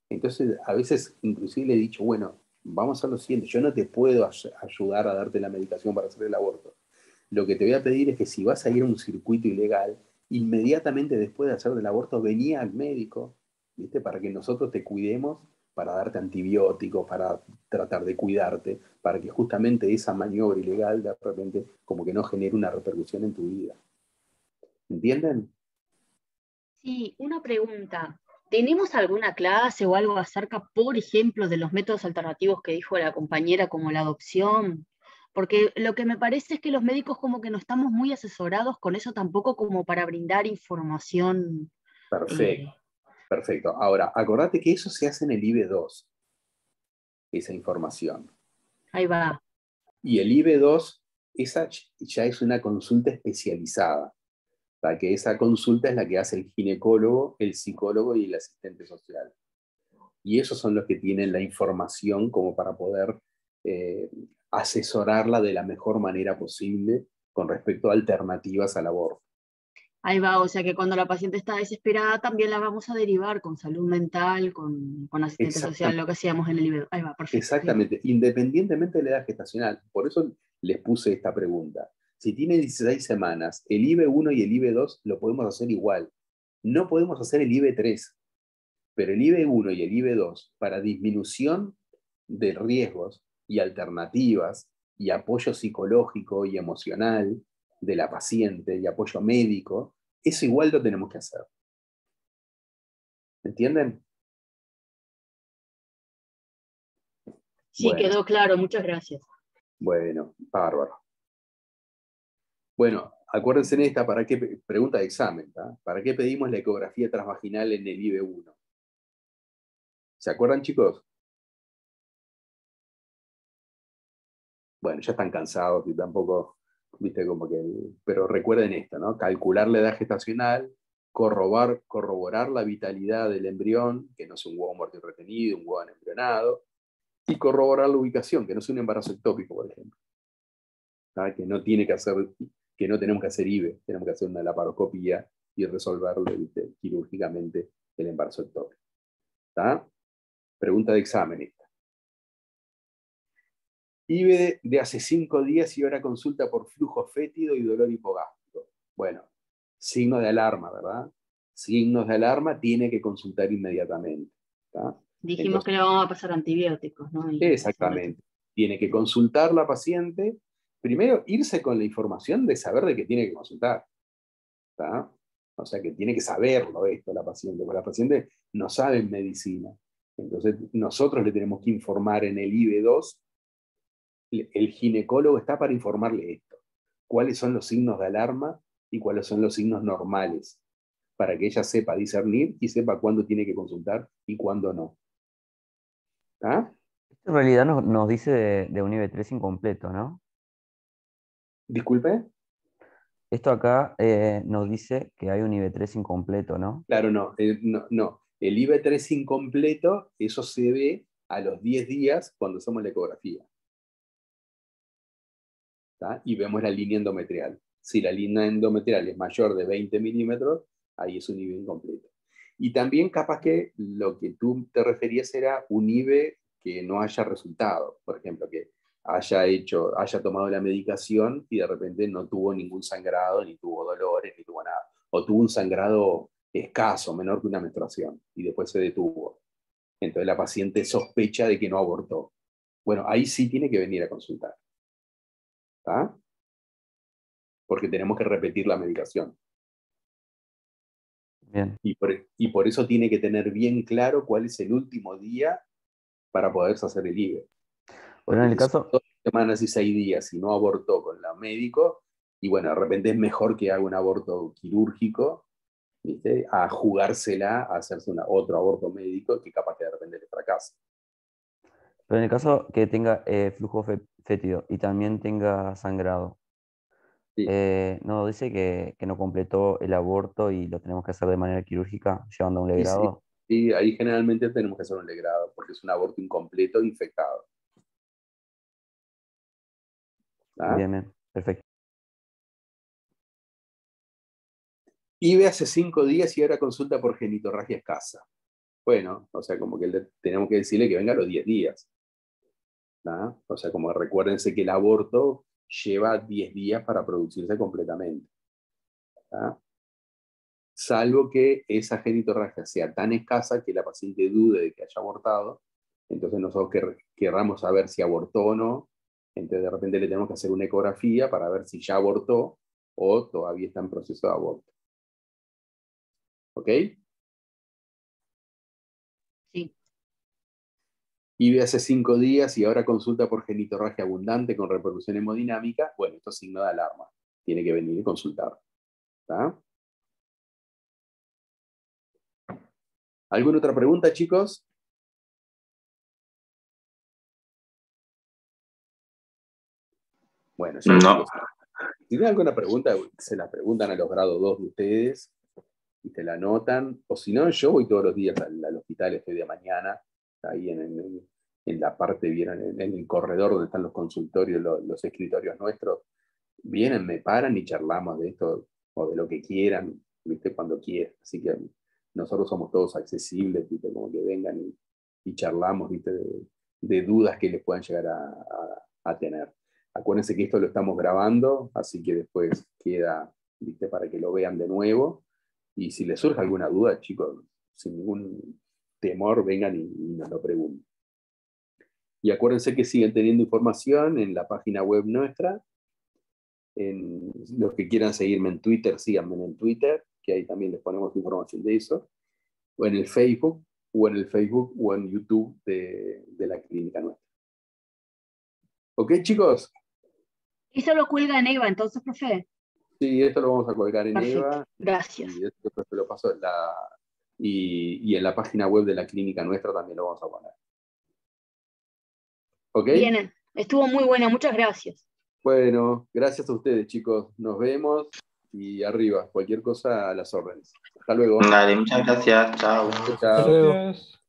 [SPEAKER 1] Entonces, a veces inclusive le he dicho, bueno, vamos a hacer lo siguiente, yo no te puedo ayudar a darte la medicación para hacer el aborto. Lo que te voy a pedir es que si vas a ir a un circuito ilegal, inmediatamente después de hacer el aborto, venía al médico, ¿viste? Para que nosotros te cuidemos, para darte antibióticos, para tratar de cuidarte, para que justamente esa maniobra ilegal de repente como que no genere una repercusión en tu vida. ¿Entienden?
[SPEAKER 4] Sí, una pregunta. ¿Tenemos alguna clase o algo acerca, por ejemplo, de los métodos alternativos que dijo la compañera, como la adopción? Porque lo que me parece es que los médicos como que no estamos muy asesorados con eso tampoco como para brindar información.
[SPEAKER 1] Perfecto, perfecto. Ahora, acordate que eso se hace en el IB2, esa información.
[SPEAKER 4] Ahí va.
[SPEAKER 1] Y el IB2, esa ya es una consulta especializada. ¿tá? Que esa consulta es la que hace el ginecólogo, el psicólogo y el asistente social. Y esos son los que tienen la información como para poder asesorarla de la mejor manera posible con respecto a alternativas al aborto.
[SPEAKER 4] Ahí va, o sea que cuando la paciente está desesperada también la vamos a derivar con salud mental, con asistente social, lo que hacíamos en el libro. Ahí va, perfecto.
[SPEAKER 1] Exactamente, independientemente de la edad gestacional. Por eso les puse esta pregunta. Si tiene 16 semanas, el IB1 y el IB2 lo podemos hacer igual. No podemos hacer el IB3, pero el IB1 y el IB2 para disminución de riesgos y alternativas y apoyo psicológico y emocional de la paciente y apoyo médico, eso igual lo tenemos que hacer. ¿Entienden?
[SPEAKER 4] Sí,
[SPEAKER 1] bueno,
[SPEAKER 4] quedó claro, muchas gracias.
[SPEAKER 1] Bueno, bárbaro. Bueno, acuérdense en esta, pregunta de examen, ¿tá? ¿Para qué pedimos la ecografía transvaginal en el IB1? ¿Se acuerdan, chicos? Bueno, ya están cansados y tampoco, viste, como que... Pero recuerden esto, ¿no? Calcular la edad gestacional, corroborar la vitalidad del embrión, que no es un huevo muerto y retenido, un huevo anembrionado, y corroborar la ubicación, que no es un embarazo ectópico, por ejemplo. ¿tá? Que no tenemos que hacer IVE, tenemos que hacer una laparoscopía y resolverlo, ¿viste? Quirúrgicamente el embarazo ectópico. ¿tá? Pregunta de examen esta. IBE de hace 5 días y ahora consulta por flujo fétido y dolor hipogástrico. Bueno, signo de alarma, ¿verdad? Signos de alarma, tiene que consultar inmediatamente. ¿Tá?
[SPEAKER 4] Dijimos
[SPEAKER 1] Entonces,
[SPEAKER 4] que le vamos a pasar antibióticos, ¿no?
[SPEAKER 1] exactamente. Tiene que consultar la paciente. Primero, irse con la información de saber de qué tiene que consultar. ¿Tá? O sea, que tiene que saberlo esto la paciente, porque la paciente no sabe en medicina. Entonces, nosotros le tenemos que informar en el IBE2. El ginecólogo está para informarle esto. Cuáles son los signos de alarma y cuáles son los signos normales, para que ella sepa discernir y sepa cuándo tiene que consultar y cuándo no. ¿Ah?
[SPEAKER 9] En realidad nos dice de un IB3 incompleto, ¿no?
[SPEAKER 1] Disculpe.
[SPEAKER 9] Esto acá nos dice que hay un IB3 incompleto, ¿no?
[SPEAKER 1] Claro, no, no. El IB3 incompleto, eso se ve a los 10 días cuando hacemos la ecografía. ¿Tá? Y vemos la línea endometrial. Si la línea endometrial es mayor de 20 milímetros, ahí es un IBE incompleto. Y también capaz que lo que tú te referías era un IBE que no haya resultado. Por ejemplo, que haya tomado la medicación y de repente no tuvo ningún sangrado, ni tuvo dolores, ni tuvo nada. O tuvo un sangrado escaso, menor que una menstruación, y después se detuvo. Entonces la paciente sospecha de que no abortó. Bueno, ahí sí tiene que venir a consultar. ¿Tá? Porque tenemos que repetir la medicación.
[SPEAKER 9] Bien.
[SPEAKER 1] Y por eso tiene que tener bien claro cuál es el último día para poderse hacer el IBE.
[SPEAKER 9] Pero en el caso...
[SPEAKER 1] 2 semanas y 6 días y no abortó con la médico, y bueno, de repente es mejor que haga un aborto quirúrgico, ¿viste? A jugársela a hacerse otro aborto médico que capaz que de repente le fracasa.
[SPEAKER 9] Pero en el caso que tenga flujo fétido y también tenga sangrado,
[SPEAKER 1] Sí.
[SPEAKER 9] nos dice que no completó el aborto y lo tenemos que hacer de manera quirúrgica, llevando a un legrado.
[SPEAKER 1] Y ahí generalmente tenemos que hacer un legrado, porque es un aborto incompleto infectado. ¿Ah?
[SPEAKER 9] Bien, bien, perfecto.
[SPEAKER 1] IBE hace 5 días y ahora consulta por genitorragia escasa. Bueno, o sea, como que tenemos que decirle que venga a los 10 días. ¿No? O sea, como recuérdense que el aborto lleva 10 días para producirse completamente. ¿No? Salvo que esa genitorragia sea tan escasa que la paciente dude de que haya abortado, entonces nosotros querramos saber si abortó o no, entonces de repente le tenemos que hacer una ecografía para ver si ya abortó o todavía está en proceso de aborto. ¿Ok?
[SPEAKER 4] Sí.
[SPEAKER 1] IBE hace 5 días y ahora consulta por genitorragia abundante con repercusión hemodinámica. Bueno, esto es signo de alarma. Tiene que venir y consultar. ¿Está? ¿Alguna otra pregunta, chicos? Bueno, ya
[SPEAKER 8] No.
[SPEAKER 1] si tienen alguna pregunta, se la preguntan a los grados 2 de ustedes y te la anotan. O si no, yo voy todos los días al hospital, estoy de mañana, ahí en la parte, ¿vieron? En el corredor donde están los consultorios, los escritorios nuestros. Vienen, me paran y charlamos de esto o de lo que quieran, ¿viste? Cuando quieran. Así que nosotros somos todos accesibles, ¿viste? Como que vengan y charlamos, ¿viste? De dudas que les puedan llegar a tener. Acuérdense que esto lo estamos grabando, así que después queda, ¿viste? Para que lo vean de nuevo. Y si les surge alguna duda, chicos, sin ningún temor, vengan y nos lo pregunten. Y acuérdense que siguen teniendo información en la página web nuestra. En los que quieran seguirme en Twitter, síganme en Twitter, que ahí también les ponemos información de eso, o en el Facebook, o en YouTube de la clínica nuestra. ¿Ok, chicos?
[SPEAKER 4] Eso lo cuelga en Eva, entonces, profe.
[SPEAKER 1] Sí, esto lo vamos a colgar en
[SPEAKER 4] Perfecto.
[SPEAKER 1] Eva.
[SPEAKER 4] Gracias.
[SPEAKER 1] Y después te lo paso y en la página web de la clínica nuestra también lo vamos a poner. ¿Ok?
[SPEAKER 4] Bien, estuvo muy buena, muchas gracias.
[SPEAKER 1] Bueno, gracias a ustedes, chicos. Nos vemos y arriba, cualquier cosa a las órdenes. Hasta luego.
[SPEAKER 8] Dale, muchas gracias. Chao.
[SPEAKER 1] Chao.
[SPEAKER 10] Gracias.